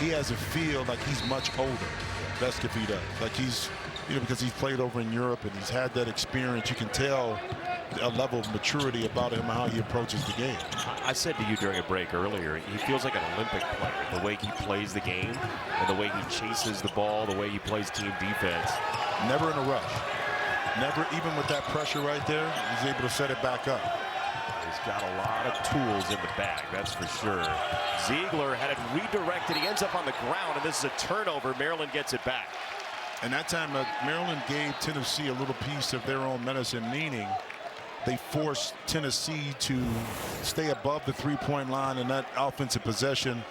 Speaker 2: He has a feel like he's much older. Vescovi does. Like he's, because he's played over in Europe and he's had that experience. You can tell a level of maturity about him, how he approaches the game.
Speaker 1: I said to you during a break earlier, he feels like an Olympic player. The way he plays the game and the way he chases the ball, the way he plays team defense.
Speaker 2: Never in a rush. Never, even with that pressure right there, he's able to set it back up.
Speaker 1: He's got a lot of tools in the bag, that's for sure. Ziegler had it redirected. He ends up on the ground, and this is a turnover. Maryland gets it back.
Speaker 2: And that time, Maryland gave Tennessee a little piece of their own medicine, meaning they forced Tennessee to stay above the three-point line in that offensive possession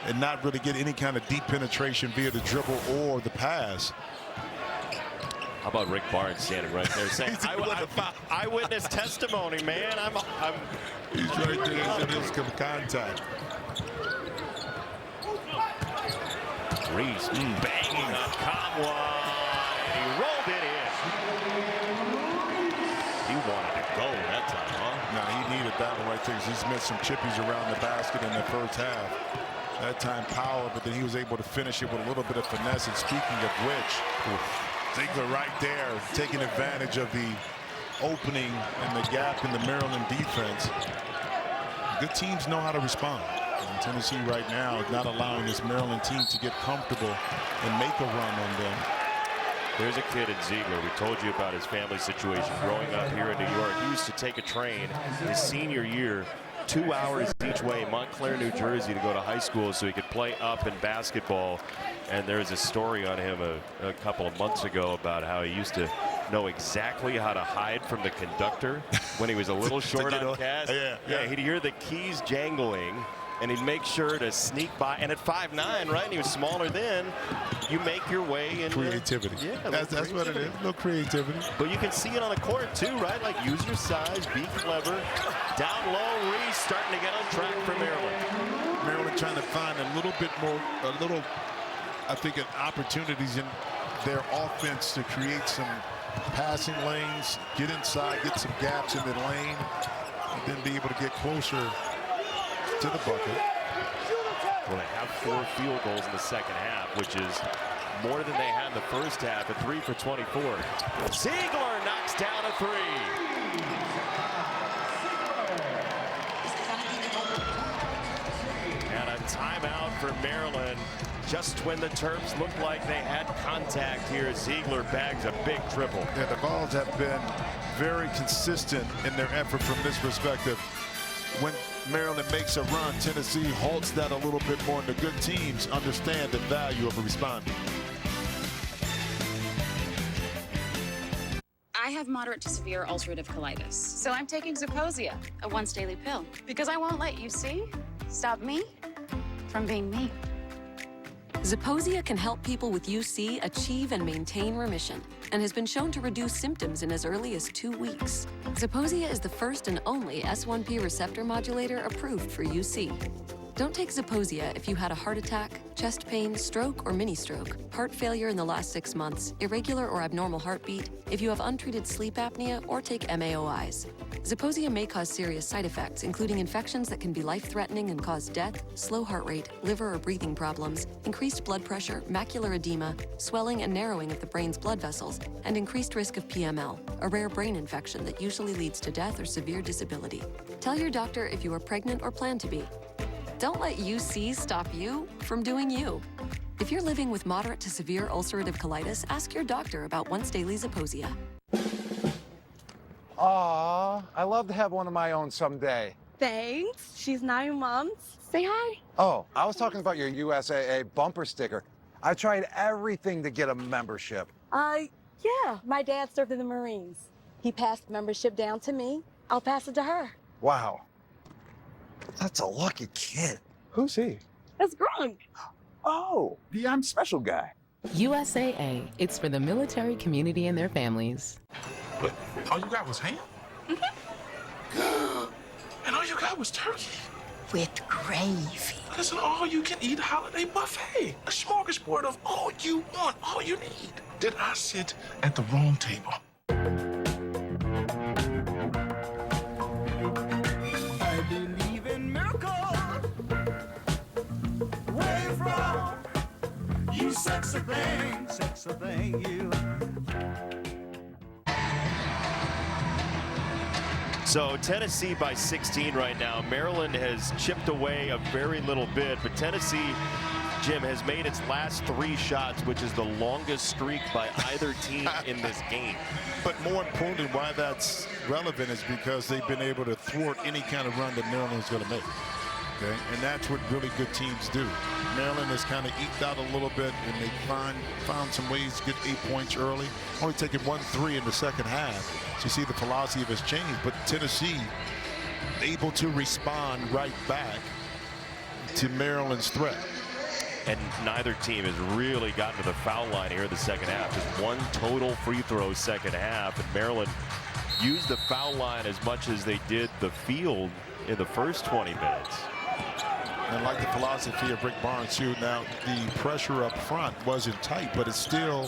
Speaker 2: and not really get any kind of deep penetration via the dribble or the pass.
Speaker 1: How about Rick Barnes standing right there saying, eyewitness testimony, man.
Speaker 2: He's right there. There's contact.
Speaker 1: Reese banging on Kamwa. He rolled it in. He wanted to go that time, huh?
Speaker 2: No, he needed that one right there. He's missed some chippies around the basket in the first half. That time power, but then he was able to finish it with a little bit of finesse. And speaking of which, Ziegler right there taking advantage of the opening and the gap in the Maryland defense. Good teams know how to respond. And Tennessee right now is not allowing this Maryland team to get comfortable and make a run on them.
Speaker 1: There's a kid in Ziegler. We told you about his family situation growing up here in New York. He used to take a train his senior year 2 hours each way, Montclair, New Jersey, to go to high school so he could play up in basketball. And there's a story on him a couple of months ago about how he used to know exactly how to hide from the conductor when he was a little short on cash. Yeah, he'd hear the keys jangling, and he'd make sure to sneak by. And at 5'9", right, and he was smaller then, you make your way into
Speaker 2: creativity.
Speaker 1: Yeah,
Speaker 2: that's what it is. No creativity.
Speaker 1: But you can see it on the court too, right? Like use your size, be clever. Down low, Reese starting to get on track for Maryland.
Speaker 2: Maryland trying to find a little bit more, I think, opportunities in their offense to create some passing lanes, get inside, get some gaps in the lane, and then be able to get closer to the bucket.
Speaker 1: Well, they have 4 field goals in the second half, which is more than they had in the first half at 3 for 24. Ziegler knocks down a 3. And a timeout for Maryland. Just when the Terps looked like they had contact here, Ziegler bags a big triple.
Speaker 2: Yeah, the Vols have been very consistent in their effort from this perspective. When Maryland makes a run, Tennessee halts that a little bit more, and the good teams understand the value of responding.
Speaker 5: I have moderate to severe ulcerative colitis, so I'm taking Zeposia, a once-daily pill, because I won't let UC stop me from being me.
Speaker 6: Zeposia can help people with UC achieve and maintain remission and has been shown to reduce symptoms in as early as 2 weeks. Zeposia is the first and only S1P receptor modulator approved for UC. Don't take Zeposia if you had a heart attack, chest pain, stroke, or mini-stroke, heart failure in the last 6 months, irregular or abnormal heartbeat, if you have untreated sleep apnea, or take MAOIs. Zeposia may cause serious side effects, including infections that can be life-threatening and cause death, slow heart rate, liver or breathing problems, increased blood pressure, macular edema, swelling and narrowing of the brain's blood vessels, and increased risk of PML, a rare brain infection that usually leads to death or severe disability. Tell your doctor if you are pregnant or plan to be. Don't let UC stop you from doing you. If you're living with moderate to severe ulcerative colitis, ask your doctor about once-daily Zeposia.
Speaker 7: Aw, I love to have one of my own someday.
Speaker 9: Thanks. She's 9 months. Say hi.
Speaker 7: Oh, I was talking about your USAA bumper sticker. I tried everything to get a membership.
Speaker 9: Yeah. My dad served in the Marines. He passed membership down to me. I'll pass it to her.
Speaker 7: Wow. That's a lucky kid. Who's he?
Speaker 9: That's Gronk.
Speaker 7: Oh, the I'm Special guy.
Speaker 10: USAA. It's for the military community and their families.
Speaker 25: But all you got was ham? And all you got was turkey?
Speaker 26: With gravy.
Speaker 25: That's an all-you-can-eat holiday buffet. A smorgasbord of all you want, all you need. Did I sit at the wrong table?
Speaker 19: I believe in miracles. Where you from? You sexy thing, you.
Speaker 1: So Tennessee by 16 right now. Maryland has chipped away a very little bit, but Tennessee, Jim, has made its last 3 shots, which is the longest streak by either team in this game.
Speaker 2: But more importantly, why that's relevant is because they've been able to thwart any kind of run that Maryland is going to make. Okay? And that's what really good teams do. Maryland has kind of eked out a little bit, and they found some ways to get 8 points early. Only taking 1-3 in the second half. So you see the philosophy has changed, but Tennessee able to respond right back to Maryland's threat.
Speaker 1: And neither team has really gotten to the foul line here in the second half. Just 1 total free throw second half, and Maryland used the foul line as much as they did the field in the first 20 minutes.
Speaker 2: And like the philosophy of Rick Barnes too, now the pressure up front wasn't tight, but it's still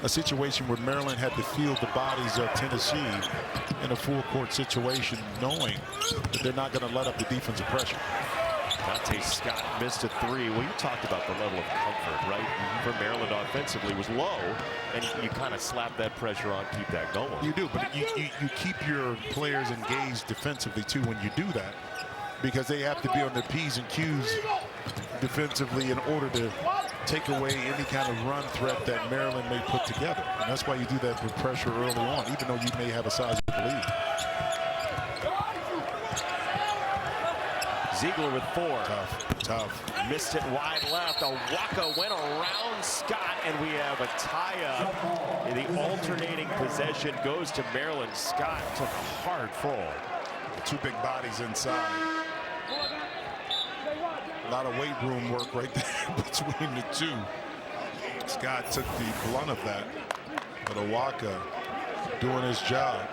Speaker 2: a situation where Maryland had to field the bodies of Tennessee in a full court situation, knowing that they're not going to let up the defensive pressure.
Speaker 1: Dante Scott missed a 3. Well, you talked about the level of comfort, right? For Maryland offensively was low, and you kind of slap that pressure on, keep that going.
Speaker 2: You do, but you keep your players engaged defensively too when you do that, because they have to be on their P's and Q's defensively in order to take away any kind of run threat that Maryland may put together. And that's why you do that with pressure early on, even though you may have a sizable lead.
Speaker 1: Ziegler with 4.
Speaker 2: Tough.
Speaker 1: Missed it wide left. Awaka went around Scott, and we have a tie-up. The alternating possession goes to Maryland. Scott took a hard fall.
Speaker 2: 2 big bodies inside. A lot of weight room work right there between the 2. Scott took the blunt of that, but Awaka doing his job.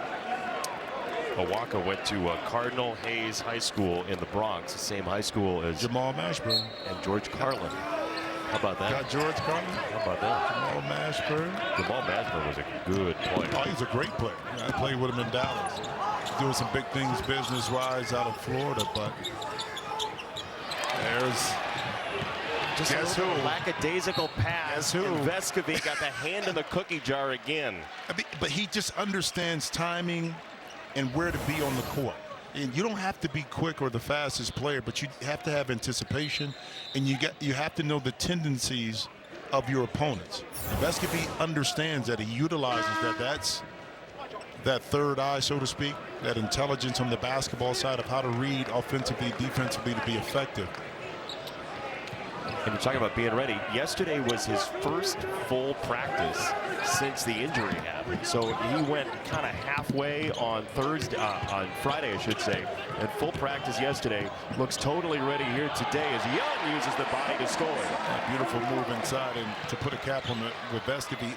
Speaker 1: Awaka went to Cardinal Hayes High School in the Bronx, the same high school as
Speaker 2: Jamal Mashburn
Speaker 1: and George Carlin. How about that?
Speaker 2: Got George Carlin.
Speaker 1: How about that?
Speaker 2: Jamal Mashburn.
Speaker 1: Jamal Mashburn was a good player.
Speaker 2: Oh, he's a great player. I played with him in Dallas. He's doing some big things business-wise out of Florida, but there's
Speaker 1: just
Speaker 2: guess
Speaker 1: a
Speaker 2: who?
Speaker 1: Lackadaisical pass.
Speaker 2: Guess who?
Speaker 1: And Vescovi got the hand in the cookie jar again.
Speaker 2: But he just understands timing and where to be on the court. And you don't have to be quick or the fastest player, but you have to have anticipation, and you have to know the tendencies of your opponents. And Vescovi understands that. He utilizes that. That's that third eye, so to speak, that intelligence on the basketball side of how to read offensively, defensively to be effective.
Speaker 1: And you're talking about being ready. Yesterday was his first full practice since the injury happened. So he went kind of halfway on Friday, I should say. And full practice yesterday. Looks totally ready here today as Young uses the body to score.
Speaker 2: A beautiful move inside, and to put a cap on with Vescovi,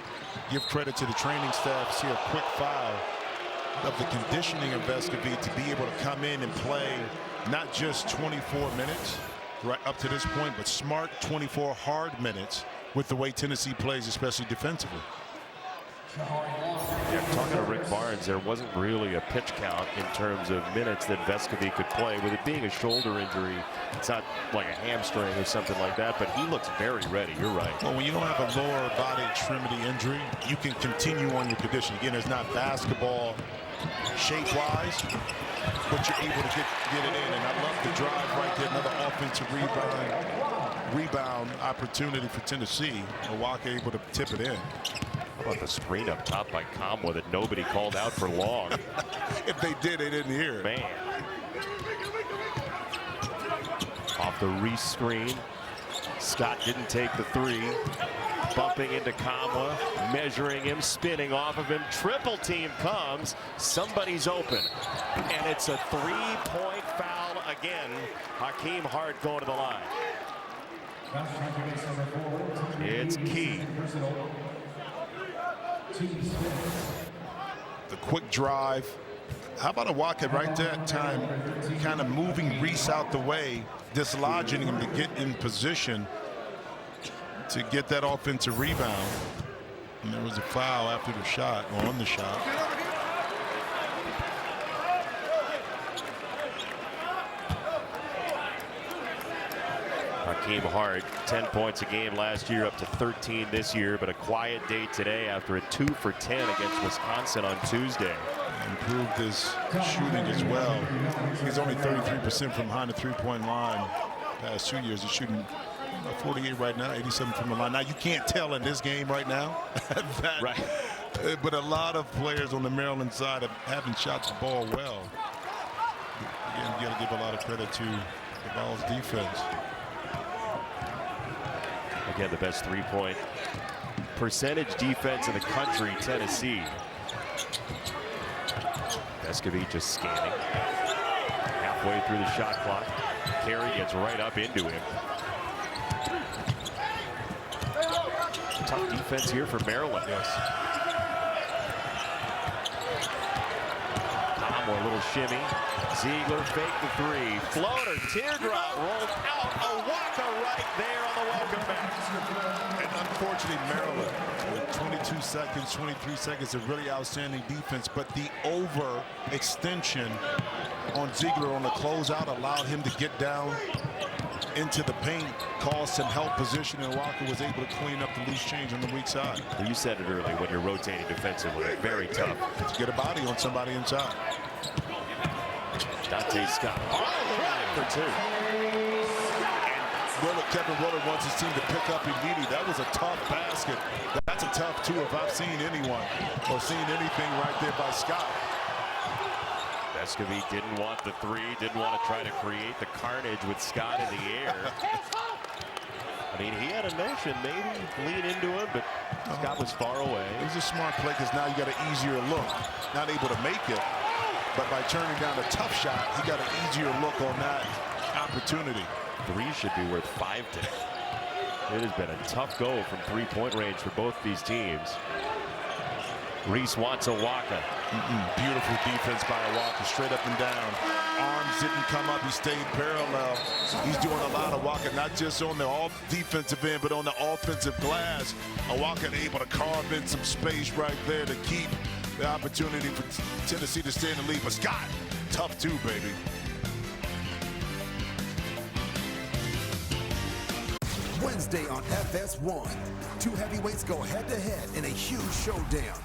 Speaker 2: give credit to the training staff. See a quick foul of the conditioning of Vescovi to be able to come in and play not just 24 minutes right up to this point, but smart 24 hard minutes with the way Tennessee plays, especially defensively.
Speaker 1: Yeah, talking to Rick Barnes, there wasn't really a pitch count in terms of minutes that Vescovi could play. With it being a shoulder injury, it's not like a hamstring or something like that, but he looks very ready. You're right.
Speaker 2: Well, when you don't have a lower body extremity injury, you can continue on your condition. Again, it's not basketball shape-wise, but you're able to get it in. And I love the drive right there. Another offensive rebound opportunity for Tennessee. Milwaukee able to tip it in.
Speaker 1: How about the screen up top by Kamwa that nobody called out for long?
Speaker 2: If they did, they didn't hear it.
Speaker 1: Man. Off the Reese screen. Scott didn't take the three. Bumping into Kamwa, measuring him, spinning off of him. Triple team comes. Somebody's open. And it's a three-point foul again. Hakeem Hart going to the line. It's Key.
Speaker 2: The quick drive. How about Awaka right that time, kind of moving Reese out the way, dislodging him to get in position to get that offensive rebound. And there was a foul after the shot, or on the shot.
Speaker 1: Hakeem Hart, 10 points a game last year, up to 13 this year, but a quiet day today after a 2 for 10 against Wisconsin on Tuesday.
Speaker 2: Improved his shooting as well. He's only 33% from behind the three-point line past 2 years. He's shooting 48 right now, 87 from the line. Now, you can't tell in this game right now.
Speaker 1: Right.
Speaker 2: But a lot of players on the Maryland side haven't shot the ball well. Again, you got to give a lot of credit to the Vols defense.
Speaker 1: Again, the best three-point percentage defense in the country, Tennessee. Vescovi just scanning. Halfway through the shot clock. Carey gets right up into him. Tough defense here for Maryland.
Speaker 2: Yes.
Speaker 1: Kamwa, a little shimmy. Ziegler fake the three. Floater, teardrop, rolled out. Awaka right there on the welcome mat.
Speaker 2: And unfortunately, Maryland, with 22 seconds, 23 seconds of really outstanding defense, but the overextension on Ziegler on the closeout allowed him to get down into the paint, caused some help position, and Walker was able to clean up the loose change on the weak side.
Speaker 1: Well, you said it early, when you're rotating defensively, very tough.
Speaker 2: To get a body on somebody inside.
Speaker 1: Dante Scott, for two.
Speaker 2: And Kevin Willard wants his team to pick up immediately. That was a tough basket. That's a tough two if I've seen anyone or seen anything right there by Scott.
Speaker 1: Vescovi didn't want the three, didn't want to try to create the carnage with Scott in the air. I mean, he had a notion maybe lean into him, but Scott was far away.
Speaker 2: It was a smart play because now you got an easier look. Not able to make it, but by turning down a tough shot, he got an easier look on that opportunity.
Speaker 1: Three should be worth 5 today. It has been a tough go from three-point range for both these teams. Reese wants Awaka.
Speaker 2: Beautiful defense by Awaka, straight up and down. arms didn't come up. He stayed parallel. He's doing a lot of walking, not just on the defensive end, but on the offensive glass. Walker able to carve in some space right there to keep the opportunity for Tennessee to stay in the lead. But Scott, tough too, baby.
Speaker 22: Wednesday on FS1. Two heavyweights go head-to-head in a huge showdown.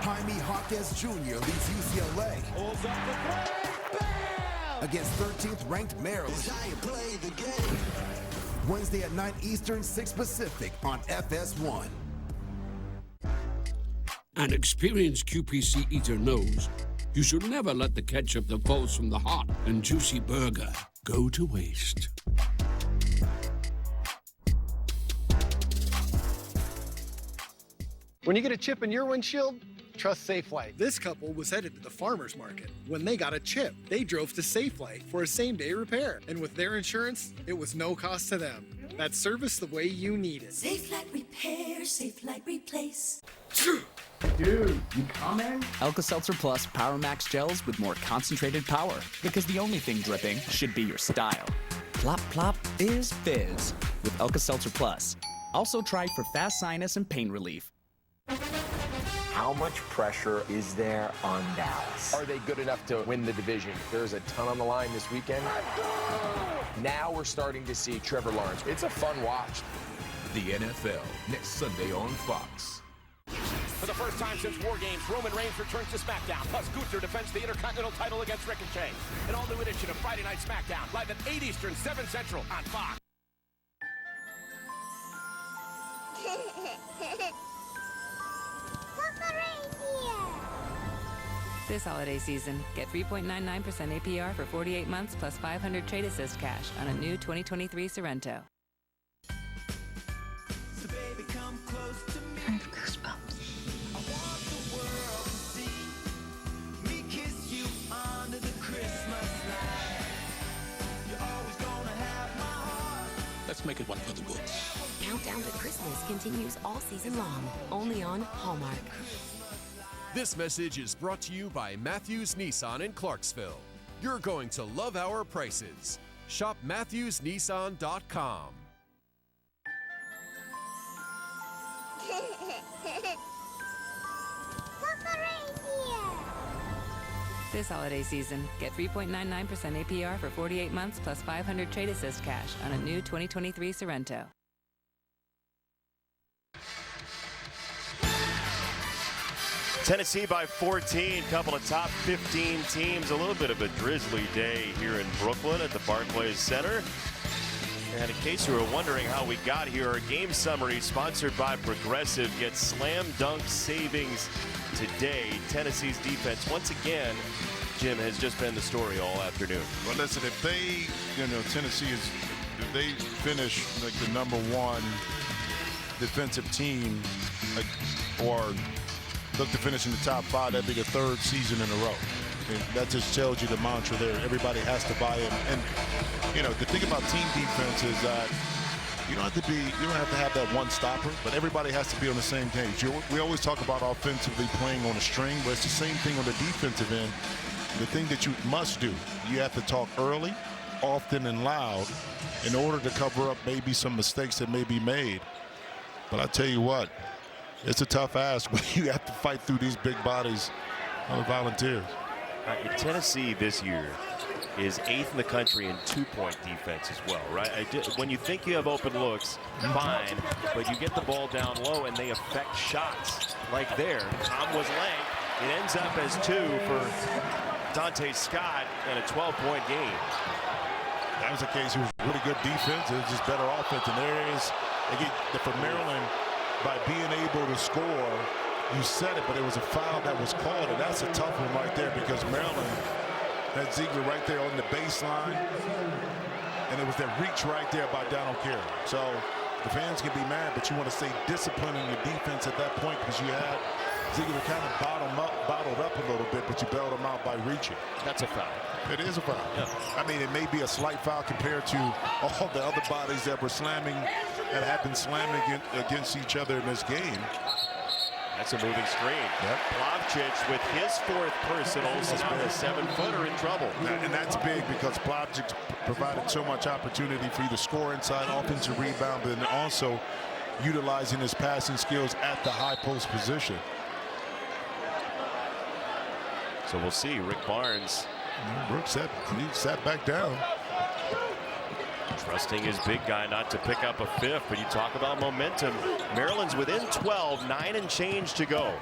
Speaker 22: Jaime Jaquez Jr. leads UCLA against 13th ranked Maryland. Wednesday at 9 Eastern, 6 Pacific on FS1.
Speaker 13: An experienced QPC eater knows you should never let the ketchup that falls from the hot and juicy burger go to waste.
Speaker 15: When you get a chip in your windshield, trust Safelight. This couple was headed to the farmer's market. When they got a chip, they drove to Safelight for a same-day repair. And with their insurance, it was no cost to them. That's service the way you need it.
Speaker 16: Safelight Repair, Safelight Replace.
Speaker 17: Dude, you coming? Alka-Seltzer Plus Power Max gels with more concentrated power. Because the only thing dripping should be your style. Plop Plop is fizz with Alka-Seltzer Plus. Also tried for fast sinus and pain relief.
Speaker 18: How much pressure is there on Dallas? Are they good enough to win the division? There's a ton on the line this weekend. Now we're starting to see Trevor Lawrence. It's a fun watch.
Speaker 22: The NFL, next Sunday on Fox.
Speaker 3: For the first time since War Games, Roman Reigns returns to SmackDown. Plus, Gunther defends the Intercontinental title against Ricochet. An all-new edition of Friday Night SmackDown, live at 8 Eastern, 7 Central on Fox.
Speaker 20: This holiday season, get 3.99% APR for 48 months plus 500 trade assist cash on a new 2023 Sorrento.
Speaker 16: I have goosebumps.
Speaker 13: Let's make it one for the books.
Speaker 10: Countdown to Christmas continues all season long, only on Hallmark.
Speaker 27: This message is brought to you by Matthews Nissan in Clarksville. You're going to love our prices. Shop MatthewsNissan.com.
Speaker 20: This holiday season, get 3.99% APR for 48 months plus 500 trade assist cash on a new 2023 Sorrento.
Speaker 1: Tennessee by 14, couple of top 15 teams. A little bit of a drizzly day here in Brooklyn at the Barclays Center. And in case you were wondering how we got here, our game summary sponsored by Progressive gets slam dunk savings today. Tennessee's defense, once again, Jim, has just been the story all afternoon.
Speaker 2: Well, listen, if they, Tennessee is, if they finish like the #1 defensive team, or look to finish in the top 5, that'd be the 3rd season in a row. And that just tells you the mantra there. Everybody has to buy in. And, the thing about team defense is that you don't have to have that one stopper, but everybody has to be on the same page. We always talk about offensively playing on a string, but it's the same thing on the defensive end. The thing that you must do, you have to talk early, often, and loud in order to cover up maybe some mistakes that may be made. But I tell you what, it's a tough ask, but you have to fight through these big bodies of Volunteers.
Speaker 1: Tennessee this year is 8th in the country in 2-point defense as well, right? When you think you have open looks, fine, but you get the ball down low and they affect shots like there. Tom was late. It ends up as 2 for Dante Scott and a 12-point game.
Speaker 2: That was the case. It was really good defense. It was just better offense. And there is, for Maryland, by being able to score, you said it, but it was a foul that was called, and that's a tough one right there because Maryland had Ziegler right there on the baseline, and it was that reach right there by Donald Carey. So the fans can be mad, but you want to stay disciplined in your defense at that point because you had Ziegler kind of bottled up a little bit, but you bailed him out by reaching.
Speaker 1: That's a foul.
Speaker 2: It is a foul.
Speaker 1: Yeah.
Speaker 2: I mean, it may be a slight foul compared to all the other bodies that were slamming, that have been slamming against each other in this game.
Speaker 1: That's a moving screen. Yep. Plavcic with his 4th personal. So now the 7-footer in trouble.
Speaker 2: And that's big because Plavcic provided so much opportunity for you to score inside, offensive rebound, but then also utilizing his passing skills at the high post position.
Speaker 1: So we'll see. Rick Barnes.
Speaker 2: Brooks sat back down.
Speaker 1: Trusting his big guy not to pick up a 5th, but you talk about momentum. Maryland's within 12, 9 and change to go.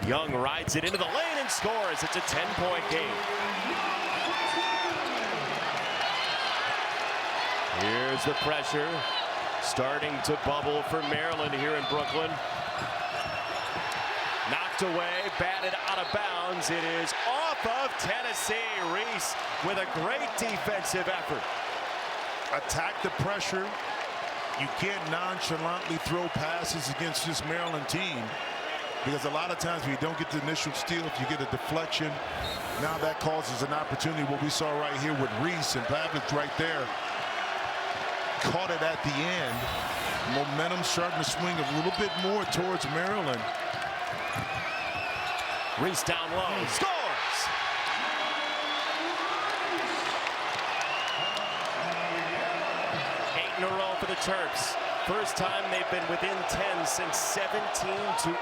Speaker 1: Young rides it into the lane and scores. It's a 10-point game. Here's the pressure starting to bubble for Maryland here in Brooklyn. Knocked away, batted out of bounds. It is off of Tennessee. Reese with a great defensive effort.
Speaker 2: Attack the pressure. You can't nonchalantly throw passes against this Maryland team, because a lot of times when you don't get the initial steal, if you get a deflection, now that causes an opportunity. What we saw right here with Reese and Pavlich right there, caught it at the end. Momentum starting to swing a little bit more towards Maryland.
Speaker 1: Reese down low, scores! 8 in a row for the Terps. First time they've been within 10 since 17-8.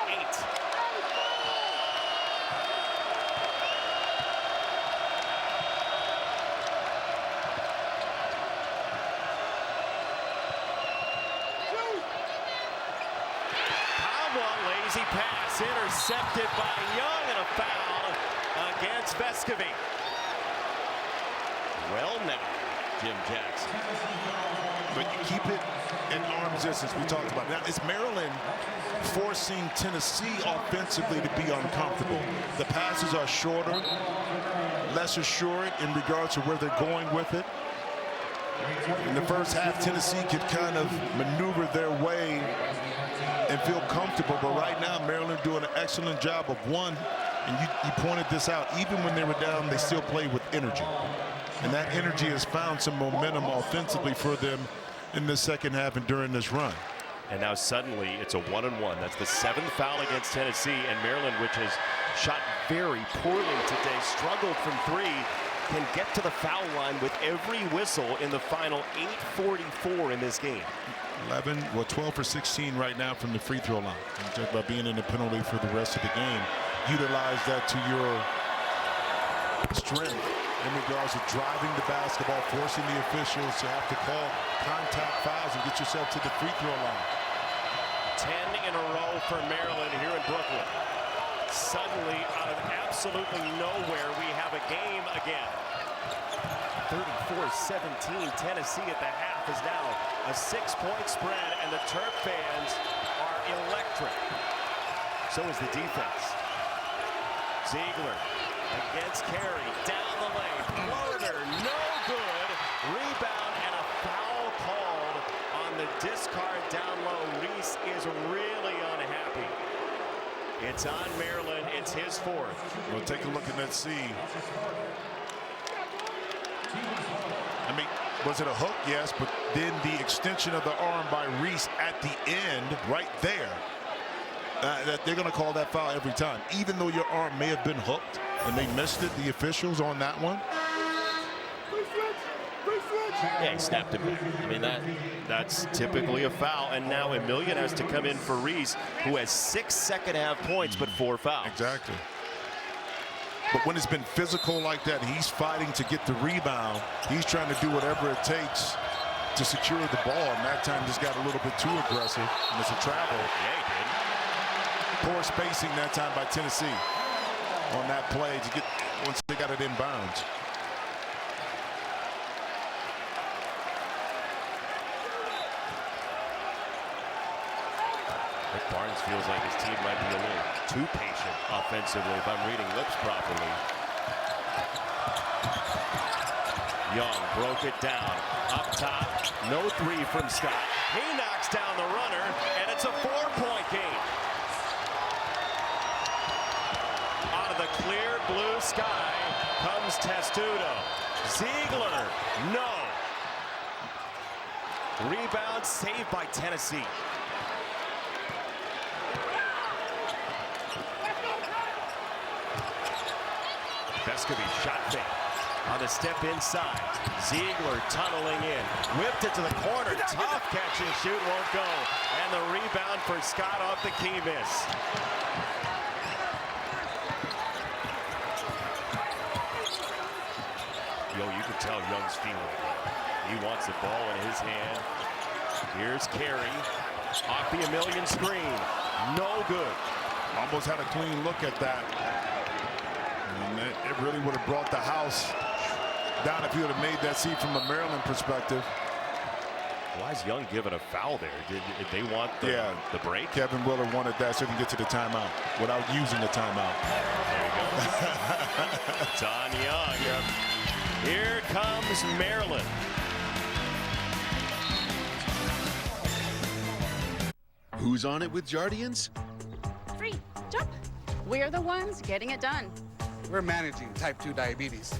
Speaker 1: Lazy pass intercepted by Young, and a foul against Vescovi. Well now, Jim Jackson.
Speaker 2: But you keep it at arm's distance. We talked about it. Now, it's Maryland forcing Tennessee offensively to be uncomfortable. The passes are shorter, less assured in regards to where they're going with it. In the first half, Tennessee could kind of maneuver their way and feel comfortable, but right now Maryland doing an excellent job of one, and you pointed this out, even when they were down, they still play with energy, and that energy has found some momentum offensively for them in the second half and during this run.
Speaker 1: And now suddenly it's a 1-and-1. That's the 7th foul against Tennessee, and Maryland, which has shot very poorly today, struggled from 3, can get to the foul line with every whistle in the final 8:44 in this game.
Speaker 2: 12 for 16 right now from the free throw line. You talk about being in the penalty for the rest of the game. Utilize that to your strength in regards to driving the basketball, forcing the officials to have to call contact fouls and get yourself to the free throw line.
Speaker 1: 10 in a row for Maryland here in Brooklyn. Suddenly, out of absolutely nowhere, we have a game again. 34-17, Tennessee at the half is now a 6-point spread, and the Terp fans are electric. So is the defense. Ziegler against Carey, down the lane, floater, no good. Rebound and a foul called on the discard down low. Reese is really unhappy. It's on Maryland, it's his 4th.
Speaker 2: Well, take a look at that C. I mean, was it a hook? Yes, but then the extension of the arm by Reese at the end, right there, that they're going to call that foul every time. Even though your arm may have been hooked and they missed it, the officials on that one.
Speaker 1: Yeah, he snapped him back. I mean, that's typically a foul. And now Emilian has to come in for Reese, who has 6 second-half points, but 4 fouls.
Speaker 2: Exactly. But when it's been physical like that, he's fighting to get the rebound. He's trying to do whatever it takes to secure the ball. And that time just got a little bit too aggressive. And it's a travel.
Speaker 1: Yeah, he did.
Speaker 2: Poor spacing that time by Tennessee on that play to get once they got it inbounds.
Speaker 1: Rick Barnes feels like his team might be a little too patient offensively, if I'm reading lips properly. Young broke it down. Up top, no 3 from Scott. He knocks down the runner, and it's a 4-point game. Out of the clear blue sky comes Testudo. Ziegler, no. Rebound saved by Tennessee. Vescovi shot fake. On the step inside, Ziegler tunneling in, whipped it to the corner, tough catch and shoot, won't go. And the rebound for Scott off the key miss. Yo, you can tell Young's feeling it. He wants the ball in his hand. Here's Carey, off the Emilion screen, no good.
Speaker 2: Almost had a clean look at that. And it really would have brought the house down if you would have made that seat from a Maryland perspective.
Speaker 1: Why is Young given a foul there? Did they want the break?
Speaker 2: Kevin Willard wanted that so he can get to the timeout without using the timeout.
Speaker 1: There you go. It's on Young. Yep. Here comes Maryland.
Speaker 4: Who's on it with Jardiance?
Speaker 5: Free. Jump. We're the ones getting it done.
Speaker 8: We're managing type 2 diabetes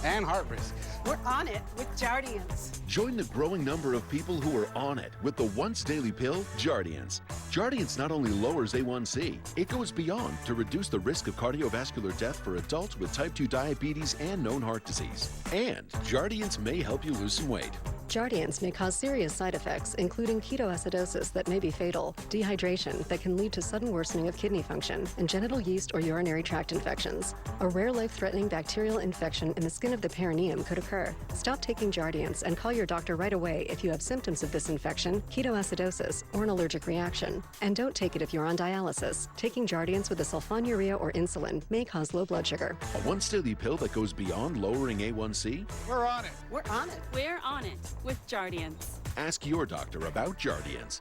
Speaker 8: and heart risk.
Speaker 11: We're on it with Jardiance.
Speaker 4: Join the growing number of people who are on it with the once daily pill, Jardiance. Jardiance not only lowers A1C, it goes beyond to reduce the risk of cardiovascular death for adults with type 2 diabetes and known heart disease. And Jardiance may help you lose some weight.
Speaker 12: Jardiance may cause serious side effects, including ketoacidosis that may be fatal, dehydration that can lead to sudden worsening of kidney function, and genital yeast or urinary tract infections. A rare life-threatening bacterial infection in the skin of the perineum could occur. Stop taking Jardiance and call your doctor right away if you have symptoms of this infection, ketoacidosis, or an allergic reaction. And don't take it if you're on dialysis. Taking Jardiance with a sulfonylurea or insulin may cause low blood sugar.
Speaker 4: A once daily pill that goes beyond lowering A1C?
Speaker 8: We're on it.
Speaker 11: We're on it.
Speaker 5: We're on it with Jardiance.
Speaker 4: Ask your doctor about Jardiance.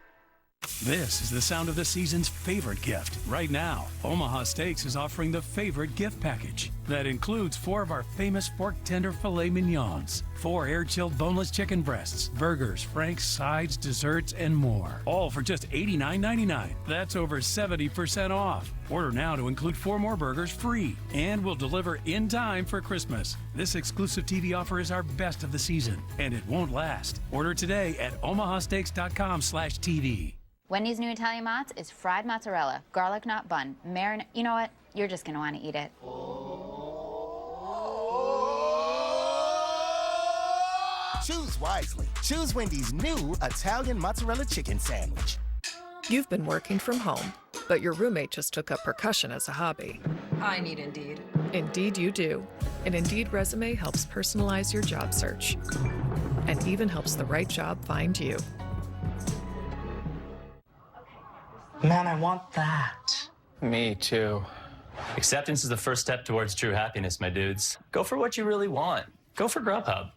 Speaker 21: This is the sound of the season's favorite gift. Right now, Omaha Steaks is offering the favorite gift package. That includes 4 of our famous pork tender filet mignons, 4 air-chilled boneless chicken breasts, burgers, franks, sides, desserts, and more. All for just $89.99. That's over 70% off. Order now to include 4 more burgers free, and we'll deliver in time for Christmas. This exclusive TV offer is our best of the season, and it won't last. Order today at omahasteaks.com/TV.
Speaker 23: Wendy's new Italian Mozz is fried mozzarella, garlic knot bun, marinade. You know what? You're just going to want to eat it.
Speaker 24: Choose wisely. Choose Wendy's new Italian mozzarella chicken sandwich.
Speaker 28: You've been working from home, but your roommate just took up percussion as a hobby.
Speaker 29: I need Indeed.
Speaker 28: Indeed you do. An Indeed resume helps personalize your job search and even helps the right job find you.
Speaker 24: Man, I want that.
Speaker 30: Me too. Acceptance is the first step towards true happiness, my dudes. Go for what you really want. Go for Grubhub.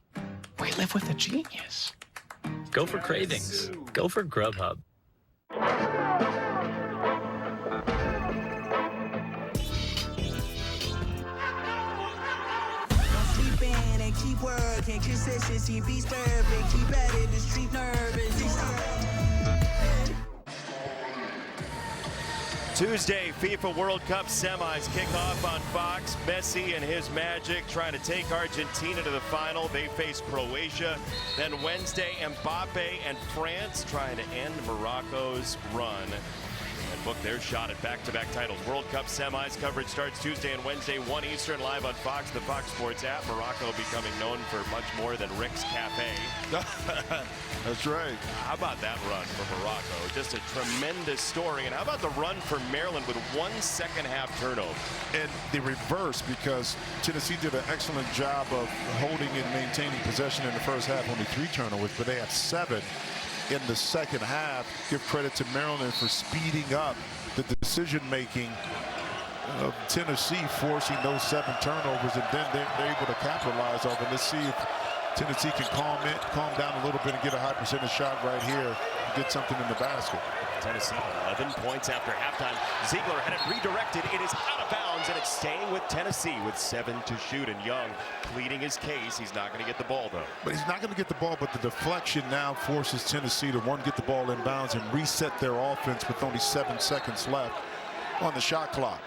Speaker 24: We live with a genius.
Speaker 30: Go for cravings. Go for Grubhub.
Speaker 31: Sleep in and keep working. Consistency beats perfect. Keep at it, the street nervous.
Speaker 1: Tuesday, FIFA World Cup semis kick off on Fox. Messi and his Magic trying to take Argentina to the final. They face Croatia. Then Wednesday, Mbappe and France trying to end Morocco's run and book their shot at back-to-back titles. World Cup semis coverage starts Tuesday and Wednesday, 1 Eastern, live on Fox, the Fox Sports app. Morocco becoming known for much more than Rick's Cafe.
Speaker 2: That's right.
Speaker 1: How about that run for Morocco? Just a tremendous story. And how about the run for Maryland with 1 second-half turnover?
Speaker 2: And the reverse, because Tennessee did an excellent job of holding and maintaining possession in the first half, only 3 turnovers, but they have 7 in the second half. Give credit to Maryland for speeding up the decision-making of Tennessee, forcing those 7 turnovers, and then they're able to capitalize off it. Let's see if Tennessee can calm down a little bit and get a high percentage shot right here and get something in the basket.
Speaker 1: Tennessee 11 points after halftime. Ziegler had it redirected. It is out of bounds, and it's staying with Tennessee with 7 to shoot. And Young pleading his case. He's not going to get the ball, though.
Speaker 2: But he's not going to get the ball, but the deflection now forces Tennessee to, one, get the ball in bounds and reset their offense with only 7 seconds left on the shot clock.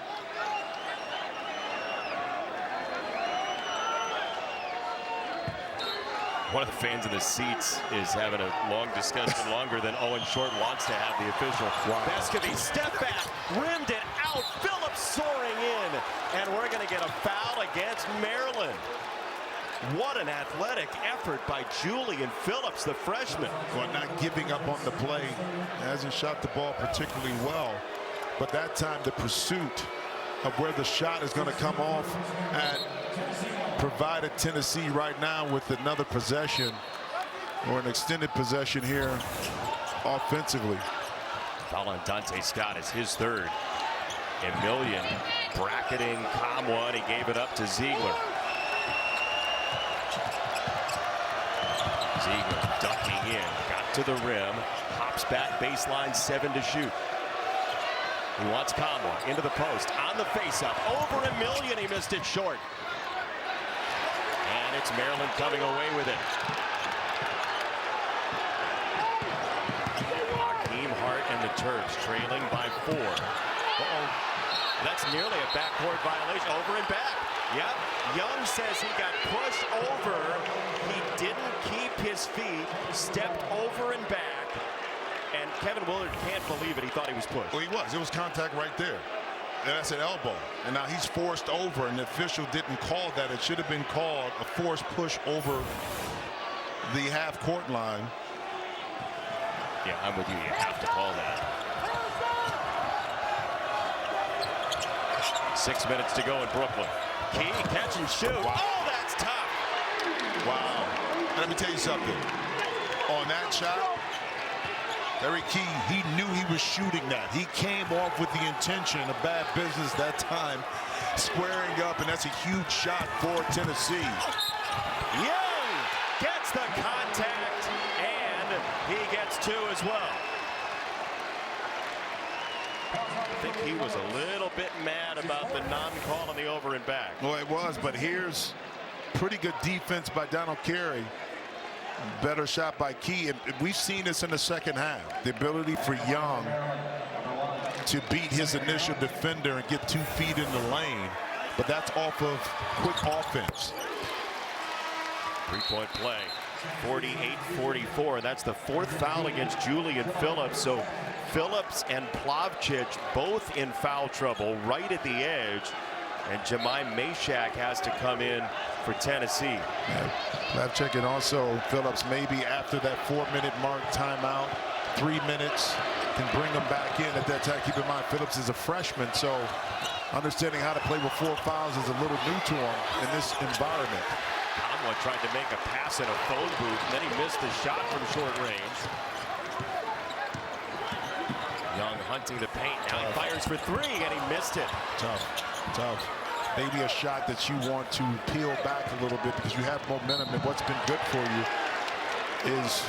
Speaker 1: One of the fans in the seats is having a long discussion, longer than Owen Short wants to have the official.
Speaker 2: Wow.
Speaker 1: Vescovi, step back, rimmed it out. Phillips soaring in, and we're going to get a foul against Maryland. What an athletic effort by Julian Phillips, the freshman.
Speaker 2: Well, not giving up on the play. Hasn't shot the ball particularly well, but that time the pursuit of where the shot is going to come off and provided Tennessee right now with another possession or an extended possession here offensively.
Speaker 1: Foul on Dante Scott is his third. Emilian bracketing Kamwa, and he gave it up to Ziegler. Ziegler ducking in, got to the rim, hops back baseline, 7 to shoot. He wants Kamwa into the post, on the face-up, over Emilian, he missed it short. And it's Maryland coming away with it. Hakeem Hart and the Terps trailing by 4. That's nearly a backcourt violation. Over and back. Yep. Young says he got pushed over. He didn't keep his feet, stepped over and back. And Kevin Willard can't believe it. He thought he was pushed.
Speaker 2: Well, he was. It was contact right there. And that's an elbow. And now he's forced over, and the official didn't call that. It should have been called a forced push over the half-court line.
Speaker 1: Yeah, I'm with you. You have to call that. 6 minutes to go in Brooklyn. Key, catch and shoot. Wow. Oh, that's tough.
Speaker 2: Wow. Let me tell you something. On that shot, Eric Key, he knew he was shooting that. He came off with the intention of bad business that time, squaring up, and that's a huge shot for Tennessee.
Speaker 1: Young gets the contact, and he gets 2 as well. I think he was a little bit mad about the non-call on the over and back.
Speaker 2: Well, it was, but here's pretty good defense by Donald Carey. Better shot by Key, and we've seen this in the second half. The ability for Young to beat his initial defender and get 2 feet in the lane, but that's off of quick offense.
Speaker 1: 3-point play, 48-44. That's the 4th foul against Julian Phillips. So Phillips and Plavcic both in foul trouble right at the edge. And Jemai Mashak has to come in for Tennessee.
Speaker 2: Plavcic and also Phillips maybe after that 4-minute mark timeout, 3 minutes, can bring them back in at that time. Keep in mind, Phillips is a freshman, so understanding how to play with 4 fouls is a little new to him in this environment.
Speaker 1: Kamwa tried to make a pass in a phone booth, and then he missed the shot from short range. Young hunting the paint. Now he fires for 3, and he missed it.
Speaker 2: Tough. Maybe a shot that you want to peel back a little bit because you have momentum, and what's been good for you is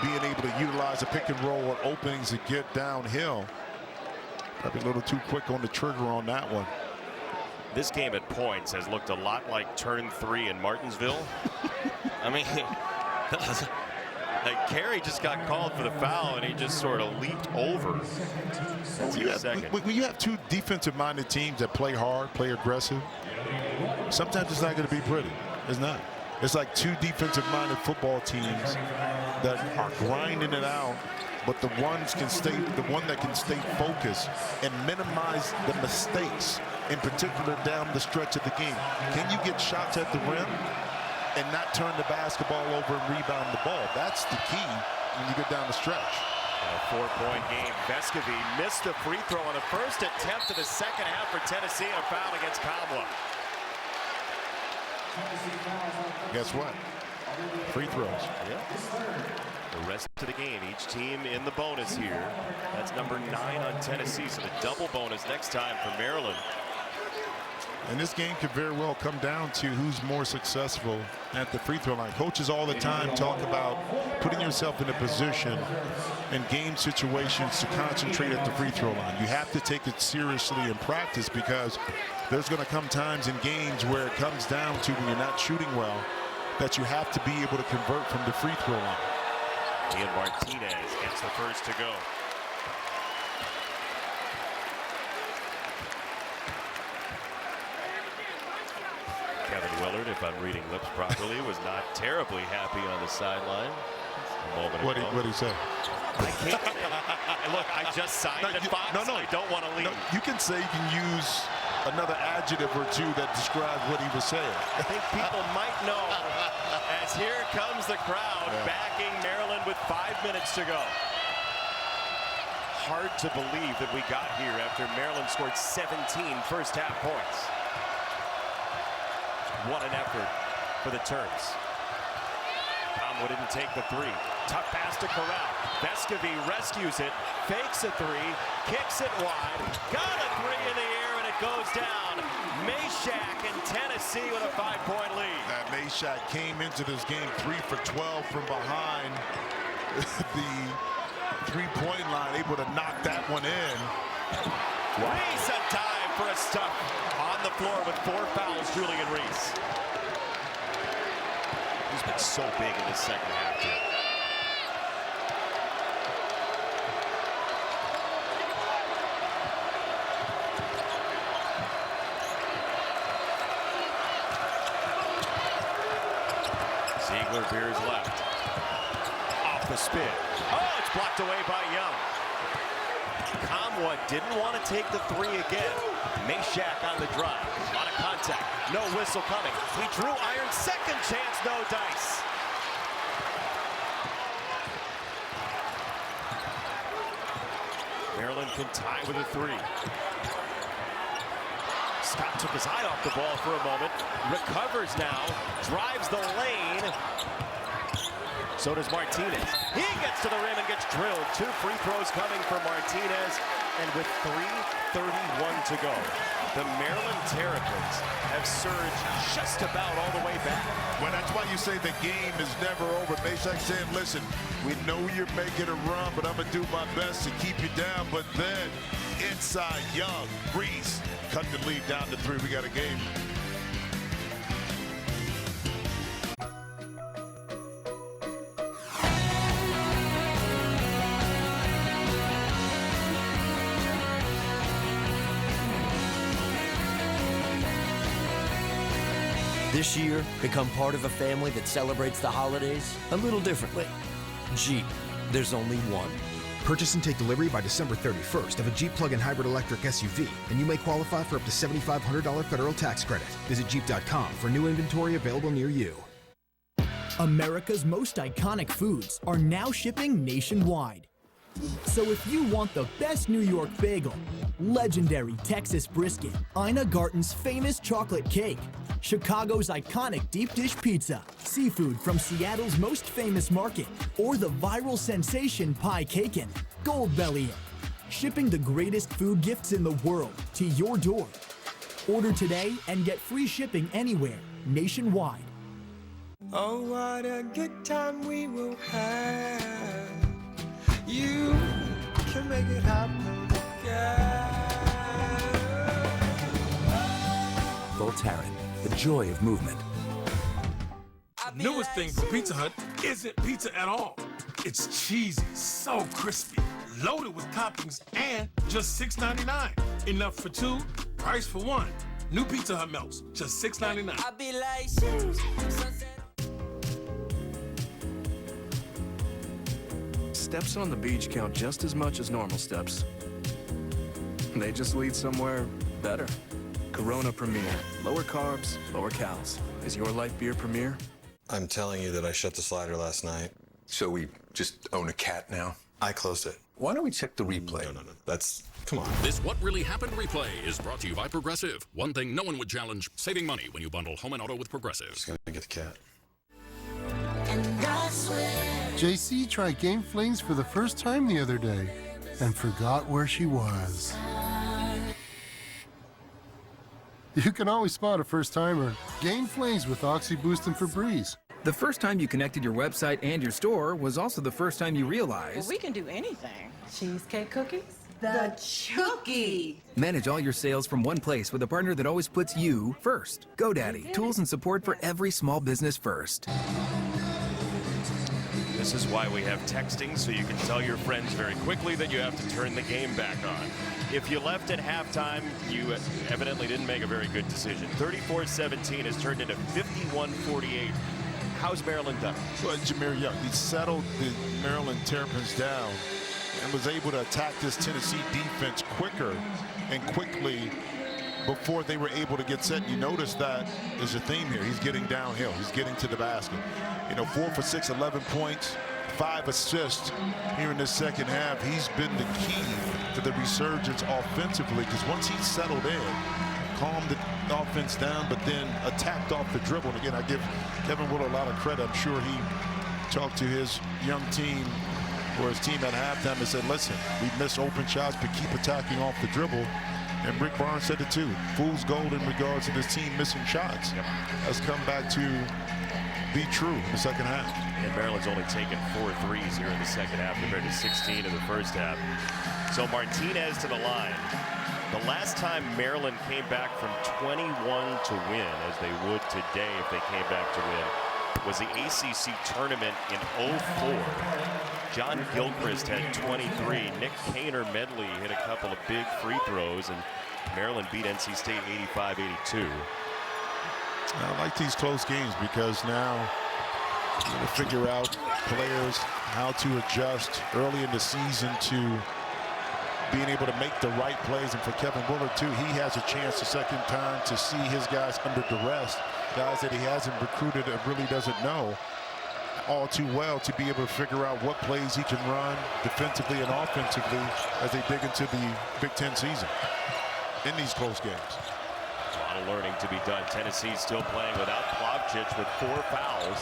Speaker 2: being able to utilize a pick and roll or openings to get downhill. Probably a little too quick on the trigger on that one.
Speaker 1: This game at points has looked a lot like turn 3 in Martinsville. I mean, like Carey just got called for the foul, and he just sort of leaped over.
Speaker 2: When you have 2 defensive-minded teams that play hard, play aggressive, sometimes it's not going to be pretty. It's not. It's like 2 defensive-minded football teams that are grinding it out, but the one that can stay focused and minimize the mistakes, in particular down the stretch of the game. Can you get shots at the rim and not turn the basketball over and rebound the ball? That's the key when you get down the stretch.
Speaker 1: A 4-point game. Vescovy missed the free throw on the first attempt of the second half for Tennessee, and a foul against Kamwa.
Speaker 2: Guess what? Free throws.
Speaker 1: Yeah. The rest of the game, each team in the bonus here. That's number 9 on Tennessee, so the double bonus next time for Maryland.
Speaker 2: And this game could very well come down to who's more successful at the free throw line. Coaches all the time talk about putting yourself in a position in game situations to concentrate at the free throw line. You have to take it seriously in practice because there's going to come times in games where it comes down to when you're not shooting well that you have to be able to convert from the free throw line.
Speaker 1: Ian Martinez gets the first to go. Kevin Willard, if I'm reading lips properly, was not terribly happy on the sideline. a moment
Speaker 2: What
Speaker 1: ago.
Speaker 2: did he say?
Speaker 1: I can't. Look, I just signed at Fox.
Speaker 2: No,
Speaker 1: I don't want to leave.
Speaker 2: No, you can say, you can use another adjective or two that describes what he was saying.
Speaker 1: I think people might know as here comes the crowd backing Maryland with 5 minutes to go. Hard to believe that we got here after Maryland scored 17 first half points. What an effort for the Terps. Combo didn't take the three. Tough pass to Corral. Vescovy rescues it, fakes a three, kicks it wide, got a three in the air, and it goes down. Meshack in Tennessee with a 5-point lead.
Speaker 2: Meshack came into this game 3 for 12 from behind the three-point line, able to knock that one in.
Speaker 1: Reese on time for a stuff on the floor with 4 fouls, Julian Reese. He's been so big in this second half, too. Ziegler veers left. Off the spin. Oh, it's blocked away by Young. Kamwa didn't want to take the three again. Meshack on the drive. A lot of contact. No whistle coming. He drew iron. Second chance, no dice. Maryland can tie with a three. Scott took his eye off the ball for a moment. Recovers now. Drives the lane. So does Martinez. He gets to the rim and gets drilled. 2 free throws coming for Martinez. And with 3:31 to go, the Maryland Terrapins have surged just about all the way back.
Speaker 2: Well, that's why you say the game is never over. Meshack saying, listen, we know you're making a run, but I'm going to do my best to keep you down. But then inside, Young, Reese cut the lead down to 3. We got a game.
Speaker 6: This year, become part of a family that celebrates the holidays a little differently. Jeep, there's only one.
Speaker 7: Purchase and take delivery by December 31st of a Jeep plug-in hybrid electric SUV, and you may qualify for up to $7,500 federal tax credit. Visit Jeep.com for new inventory available near you.
Speaker 9: America's most iconic foods are now shipping nationwide. So if you want the best New York bagel, legendary Texas brisket, Ina Garten's famous chocolate cake, Chicago's iconic deep dish pizza, seafood from Seattle's most famous market, or the viral sensation pie cakin', Gold Belly Inn, shipping the greatest food gifts in the world to your door. Order today and get free shipping anywhere, nationwide.
Speaker 31: Oh, what a good time we will have. You can make it happen again.
Speaker 14: Voltaren, the joy of movement.
Speaker 15: The newest thing from Pizza Hut isn't pizza at all. It's cheesy, so crispy, loaded with toppings, and just $6.99. Enough for 2, price for 1. New Pizza Hut melts, just $6.99.
Speaker 31: I be like,
Speaker 17: Steps on the beach count just as much as normal steps. They just lead somewhere better. Corona Premier. Lower carbs, lower calories. Is your light beer Premier?
Speaker 18: I'm telling you that I shut the slider last night. So we just own a cat now? I closed it. Why don't we check the replay? No. That's, come on.
Speaker 19: This What Really Happened replay is brought to you by Progressive. One thing no one would challenge, saving money when you bundle home and auto with Progressive.
Speaker 18: Just gonna get the cat.
Speaker 25: JC tried Game Flings for the first time the other day and forgot where she was. You can always spot a first-timer. Game Flings with Oxy Boost and Febreze.
Speaker 26: The first time you connected your website and your store was also the first time you realized...
Speaker 29: Well, we can do anything. Cheesecake cookies?
Speaker 31: The Chookie.
Speaker 26: Manage all your sales from one place with a partner that always puts you first. GoDaddy, tools and support for every small business first.
Speaker 1: This is why we have texting, so you can tell your friends very quickly that you have to turn the game back on. If you left at halftime, you evidently didn't make a very good decision. 34-17 has turned into 51-48 how's Maryland done?
Speaker 2: Well, Jahmir Young, he settled the Maryland Terrapins down and was able to attack this Tennessee defense quicker and quickly before they were able to get set. You notice that there's a theme here. He's getting downhill. He's getting to the basket. 4 for 6, 11 points, 5 assists here in this second half. He's been the key to the resurgence offensively, because once he settled in, calmed the offense down, but then attacked off the dribble. And again, I give Kevin Willard a lot of credit. I'm sure he talked to his young team or his team at halftime and said, listen, we miss open shots, but keep attacking off the dribble. And Rick Barnes said it too. Fool's gold in regards to this team missing shots has come back to be true in the second half.
Speaker 1: And Maryland's only taken 4 threes here in the second half compared to 16 in the first half. So Martinez to the line. The last time Maryland came back from 21 to win, as they would today if they came back to win, was the ACC tournament in 04. John Gilchrist had 23. Nick Kaner Medley hit a couple of big free throws, and Maryland beat NC State 85-82.
Speaker 2: I like these close games because now you're going to figure out players how to adjust early in the season to being able to make the right plays. And for Kevin Willard too, he has a chance the second time to see his guys under duress, guys that he hasn't recruited and really doesn't know all too well, to be able to figure out what plays he can run defensively and offensively as they dig into the Big Ten season in these close games.
Speaker 1: A lot of learning to be done. Tennessee still playing without Plavsic with 4 fouls.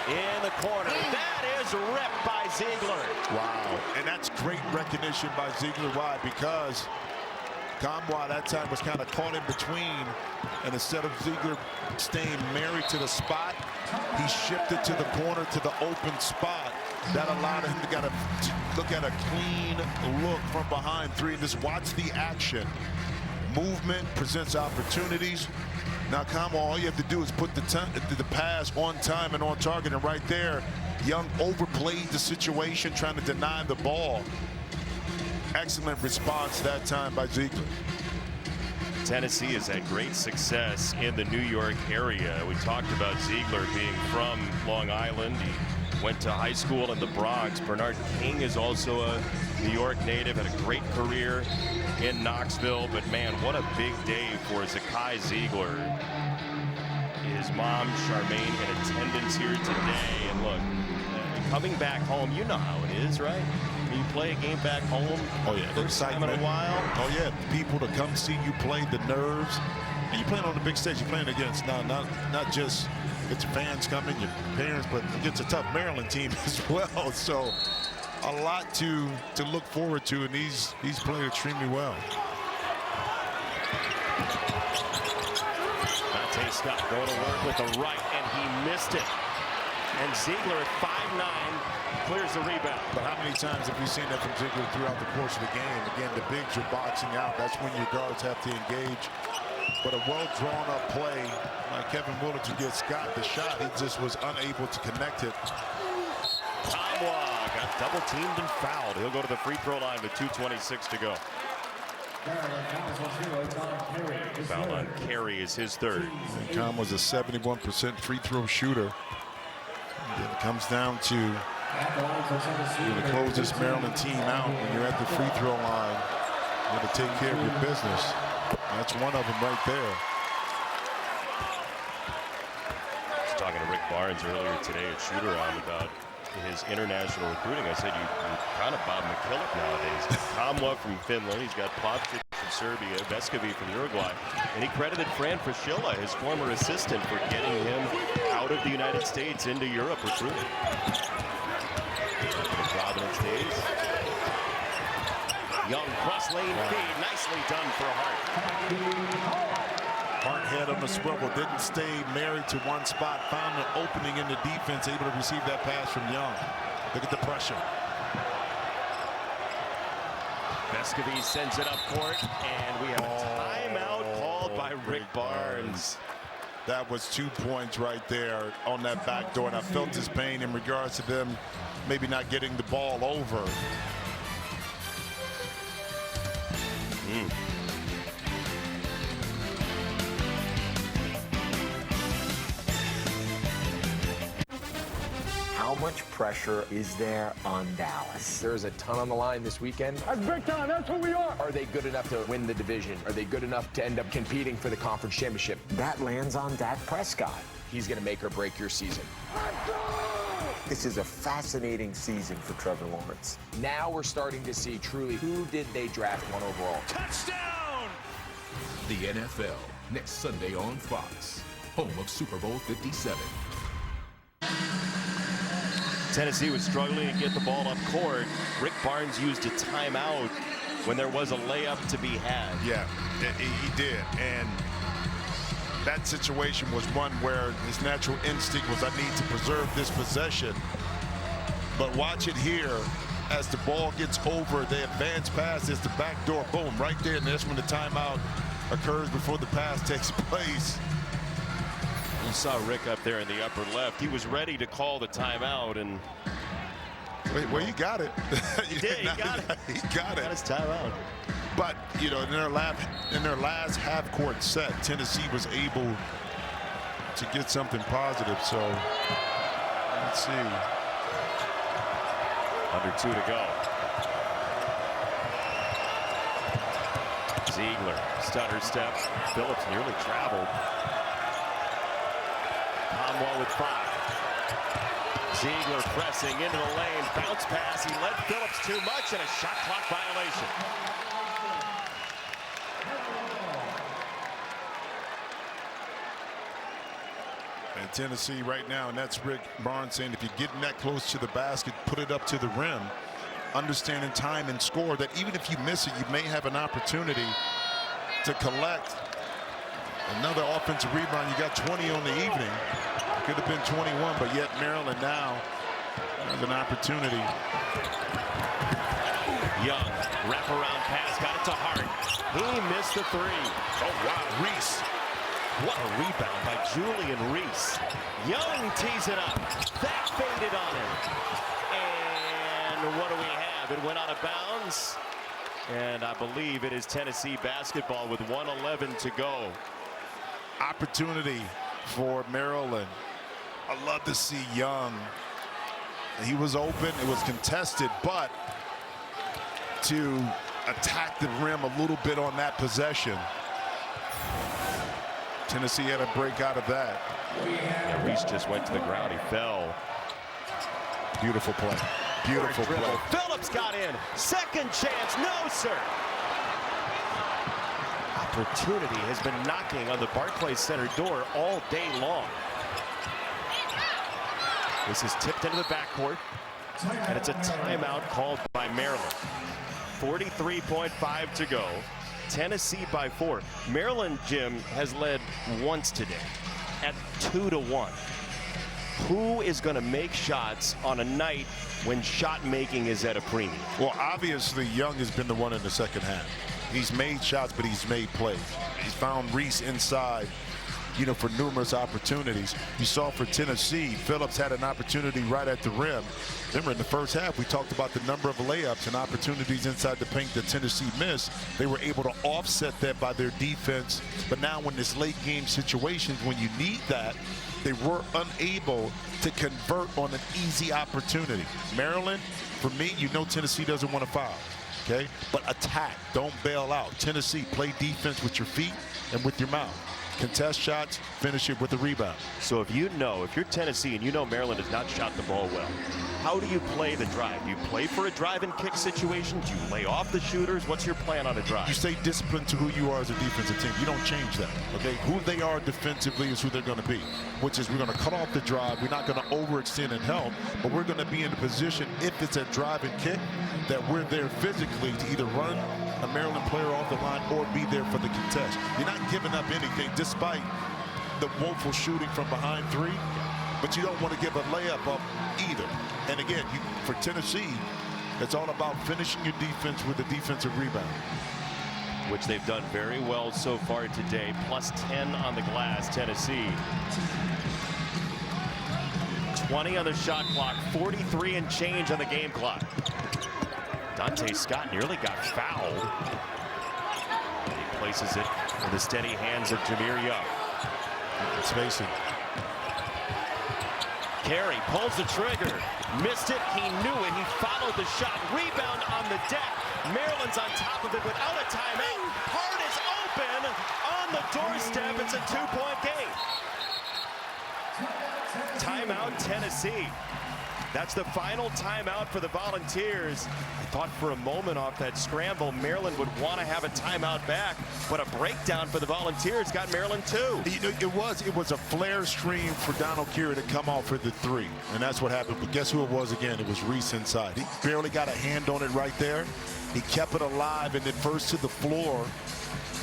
Speaker 1: In the corner, that is ripped by Ziegler.
Speaker 2: Wow, and that's great recognition by Ziegler. Why? Because Kamwa that time was kind of caught in between, and instead of Ziegler staying married to the spot, he shifted to the corner to the open spot. That allowed him to look at a clean look from behind 3 and just watch the action. Movement presents opportunities. Now, Kamwa, all you have to do is put the pass on time and on target, and right there, Young overplayed the situation, trying to deny the ball. Excellent response that time by Ziegler.
Speaker 1: Tennessee has had great success in the New York area. We talked about Ziegler being from Long Island. He went to high school in the Bronx. Bernard King is also a New York native, had a great career in Knoxville. But man, what a big day for Zakai Ziegler. His mom, Charmaine, in attendance here today. And look, coming back home, you know how it is, right? You play a game back home.
Speaker 2: Oh yeah,
Speaker 1: first time in a while.
Speaker 2: Oh yeah, people to come see you play, the nerves. And you're playing on the big stage. You're playing against not just it's your fans coming, your parents, but against a tough Maryland team as well. So a lot to look forward to, and these played extremely well.
Speaker 1: Dante Scott going to work with the right, and he missed it. And Ziegler at 5'9" clears the rebound.
Speaker 2: But how many times have we seen that from Ziegler throughout the course of the game? Again, the bigs are boxing out. That's when your guards have to engage. But a well-drawn-up play like Kevin Willard to get Scott the shot. He just was unable to connect it.
Speaker 1: Kamwa got double-teamed and fouled. He'll go to the free throw line with 2:26 to go. Foul on Carey is his third.
Speaker 2: And Tom was a 71% free throw shooter. And it comes down to you're going to close this Maryland team out when you're at the free throw line. You're going to take care of your business. That's one of them right there.
Speaker 1: I was talking to Rick Barnes earlier today at Shoot-Around about his international recruiting. I said, you're kind of Bob McKillop nowadays. Kamwa from Finland. He's got Plavsic from Serbia, Vescovi from Uruguay. And he credited Fran Fraschilla, his former assistant, for getting him out of the United States into Europe recruiting. The Providence days. Young cross-lane feed. Nicely done for Hart.
Speaker 2: Hart head on the swivel, didn't stay married to one spot, found an opening in the defense, able to receive that pass from Young. Look at the pressure.
Speaker 1: Vescovi sends it up court, and we have a timeout called by Rick Barnes.
Speaker 2: That was 2 points right there on that back door, and I felt his pain in regards to them maybe not getting the ball over.
Speaker 1: Mm.
Speaker 3: much pressure is there on Dallas?
Speaker 5: There's a ton on the line this weekend.
Speaker 8: That's big time. That's who we are.
Speaker 5: Are they good enough to win the division? Are they good enough to end up competing for the conference championship?
Speaker 3: That lands on Dak Prescott.
Speaker 5: He's going to make or break your season.
Speaker 3: This is a fascinating season for Trevor Lawrence.
Speaker 5: Now we're starting to see truly who did they draft 1 overall.
Speaker 1: Touchdown!
Speaker 10: The NFL, next Sunday on Fox, home of Super Bowl 57.
Speaker 1: Tennessee was struggling to get the ball up court. Rick Barnes used a timeout when there was a layup to be had.
Speaker 2: Yeah, he did. And that situation was one where his natural instinct was, I need to preserve this possession. But watch it here as the ball gets over, the advance pass is the back door, boom, right there. And that's when the timeout occurs before the pass takes place.
Speaker 1: You saw Rick up there in the upper left. He was ready to call the timeout, and
Speaker 2: well, he got it.
Speaker 1: He did. He got it.
Speaker 2: He got it.
Speaker 1: Got his timeout.
Speaker 2: But you know, in their last half-court set, Tennessee was able to get something positive. So let's see.
Speaker 1: Under 2 to go. Ziegler, stutter step. Phillips nearly traveled. Conwell with 5. Ziegler pressing into the lane. Bounce pass. He led Phillips too much, and a shot clock violation.
Speaker 2: And Tennessee right now, and that's Rick Barnes saying, if you're getting that close to the basket, put it up to the rim. Understanding time and score, that even if you miss it, you may have an opportunity to collect another offensive rebound. You got 20 on the evening. Could have been 21, but yet Maryland now has an opportunity.
Speaker 1: Young, wraparound pass, got it to Hart. He missed the 3. Oh, wow, Reese. What a rebound by Julian Reese. Young tees it up. That faded on him. And what do we have? It went out of bounds. And I believe it is Tennessee basketball with 1:11 to go.
Speaker 2: Opportunity for Maryland. I love to see Young. He was open. It was contested, but to attack the rim a little bit on that possession. Tennessee had a break out of that.
Speaker 1: Yeah, Reese just went to the ground. He fell.
Speaker 2: Beautiful play. Beautiful play.
Speaker 1: Phillips got in. Second chance. No, sir. Opportunity has been knocking on the Barclays Center door all day long. This is tipped into the backcourt, and it's a timeout called by Maryland. 43.5 to go. Tennessee by 4. Maryland, Jim, has led once today at 2-1. Who is going to make shots on a night when shot making is at a premium?
Speaker 2: Well, obviously, Young has been the one in the second half. He's made shots, but he's made plays. He's found Reese inside, you know, for numerous opportunities. You saw for Tennessee, Phillips had an opportunity right at the rim. Remember, in the first half, we talked about the number of layups and opportunities inside the paint that Tennessee missed. They were able to offset that by their defense. But now in this late game situations, when you need that, they were unable to convert on an easy opportunity. Maryland, for me, you know Tennessee doesn't want to foul, okay? But attack, don't bail out. Tennessee, play defense with your feet and with your mouth. Contest shots, finish it with a rebound.
Speaker 1: So if you're Tennessee and you know Maryland has not shot the ball well, how do you play the drive? Do you play for a drive and kick situation? Do you lay off the shooters? What's your plan on a drive?
Speaker 2: You stay disciplined to who you are as a defensive team. You don't change that, okay? Who they are defensively is who they're going to be, which is we're going to cut off the drive. We're not going to overextend and help, but we're going to be in a position, if it's a drive and kick, that we're there physically to either run a Maryland player off the line or be there for the contest. You're not giving up anything despite the woeful shooting from behind 3, but you don't want to give a layup up either. And again, for Tennessee, it's all about finishing your defense with a defensive rebound.
Speaker 1: Which they've done very well so far today. Plus 10 on the glass, Tennessee. 20 on the shot clock, 43 and change on the game clock. Dante Scott nearly got fouled. He places it in the steady hands of Jahmir Young.
Speaker 2: Let's face it.
Speaker 1: Carey pulls the trigger. Missed it. He knew it. He followed the shot. Rebound on the deck. Maryland's on top of it without a timeout. Hart is open on the doorstep. It's a 2-point game. Timeout, Tennessee. That's the final timeout for the Volunteers. I thought for a moment off that scramble, Maryland would want to have a timeout back, but a breakdown for the Volunteers got Maryland too.
Speaker 2: You know, it was a flare stream for Donald Carey to come off for the three, and that's what happened. But guess who it was again? It was Reese inside. He barely got a hand on it right there. He kept it alive and then first to the floor.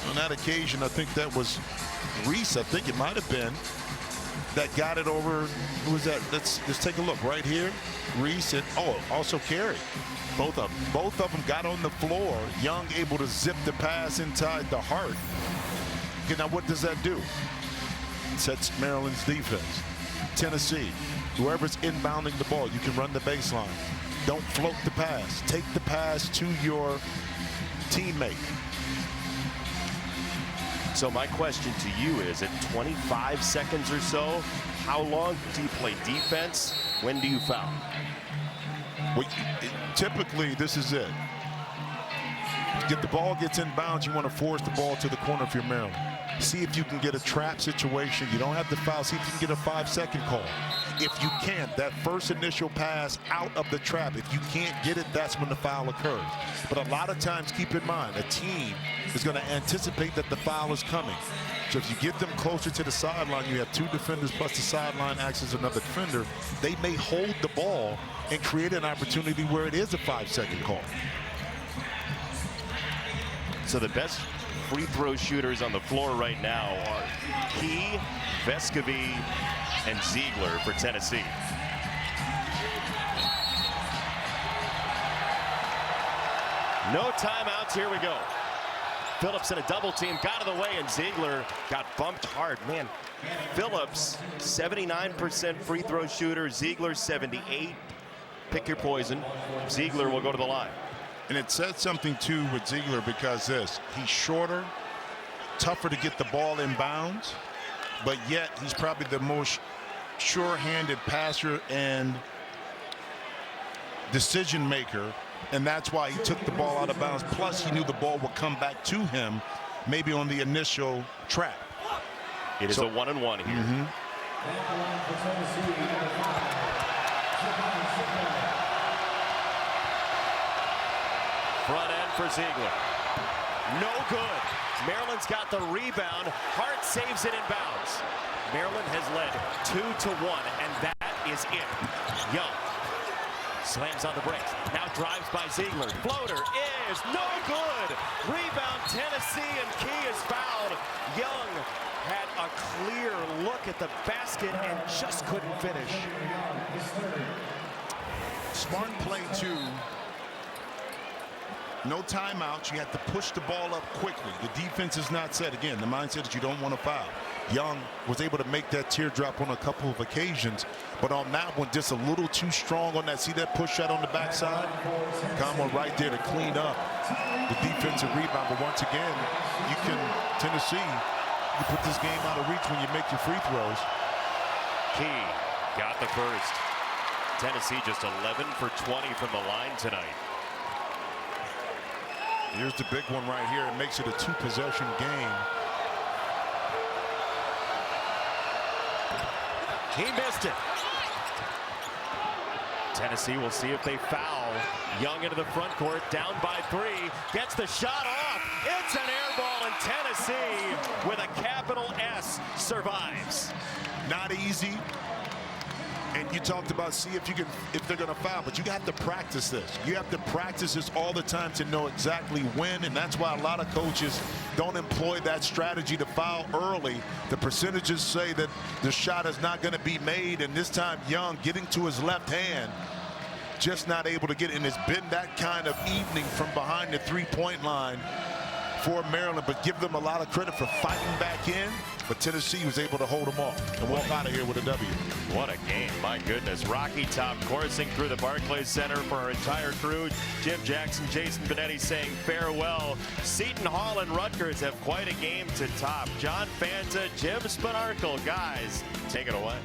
Speaker 2: On that occasion, I think that was Reese, I think it might have been, that got it over. Who was that? Let's take a look right here. Reese and also Carey. Both of them got on the floor. Young able to zip the pass inside the Hart. Okay, now what does that do? It sets Maryland's defense. Tennessee, whoever's inbounding the ball, you can run the baseline. Don't float the pass. Take the pass to your teammate.
Speaker 1: So my question to you is, at 25 seconds or so, how long do you play defense? When do you foul?
Speaker 2: Well, typically, this is it. If the ball gets inbounds, you want to force the ball to the corner if you're Maryland. See if you can get a trap situation. You don't have to foul. See if you can get a 5-second call. If you can't, that first initial pass out of the trap, if you can't get it, that's when the foul occurs. But a lot of times, keep in mind, a team is going to anticipate that the foul is coming. So if you get them closer to the sideline, you have two defenders plus the sideline acts as another defender. They may hold the ball and create an opportunity where it is a 5-second call.
Speaker 1: So the best free throw shooters on the floor right now are Key, Vescovi, and Ziegler for Tennessee. No timeouts, here we go. Phillips in a double team, got out of the way, and Ziegler got bumped hard. Man, Phillips, 79% free throw shooter, Ziegler 78. Pick your poison. Ziegler will go to the line.
Speaker 2: And it said something too with Ziegler because he's shorter, tougher to get the ball in bounds, but yet he's probably the most sure-handed passer and decision maker, and that's why he took the ball out of bounds. Plus, he knew the ball would come back to him, maybe on the initial trap.
Speaker 1: It is a 1-and-1 here. Front end for Ziegler. No good. Maryland's got the rebound. Hart saves it in bounds. Maryland has led 2-1, and that is it. Young slams on the brakes. Now drives by Ziegler. Floater is no good. Rebound Tennessee, and Key is fouled. Young had a clear look at the basket and just couldn't finish.
Speaker 2: Smart play too. No timeouts. You have to push the ball up quickly. The defense is not set. Again, the mindset is you don't want to foul. Young was able to make that teardrop on a couple of occasions, but on that one, just a little too strong on that. See that push shot on the backside? Conway right there to clean up the defensive rebound. But once again, Tennessee, you put this game out of reach when you make your free throws.
Speaker 1: Key got the first. Tennessee just 11 for 20 from the line tonight.
Speaker 2: Here's the big one right here. It makes it a 2-possession game.
Speaker 1: He missed it. Tennessee will see if they foul. Young into the front court, down by 3. Gets the shot off. It's an air ball, and Tennessee, with a capital S, survives.
Speaker 2: Not easy. And you talked about if they're going to foul, but you have to practice this. You have to practice this all the time to know exactly when, and that's why a lot of coaches don't employ that strategy to foul early. The percentages say that the shot is not going to be made, and this time Young getting to his left hand, just not able to get it. And it's been that kind of evening from behind the three-point line for Maryland, but give them a lot of credit for fighting back in. But Tennessee was able to hold them off and walk out of here with a W.
Speaker 1: What a game, my goodness. Rocky Top coursing through the Barclays Center for our entire crew. Jim Jackson, Jason Benetti saying farewell. Seton Hall and Rutgers have quite a game to top. John Fanta, Jim Spanarkel. Guys, take it away.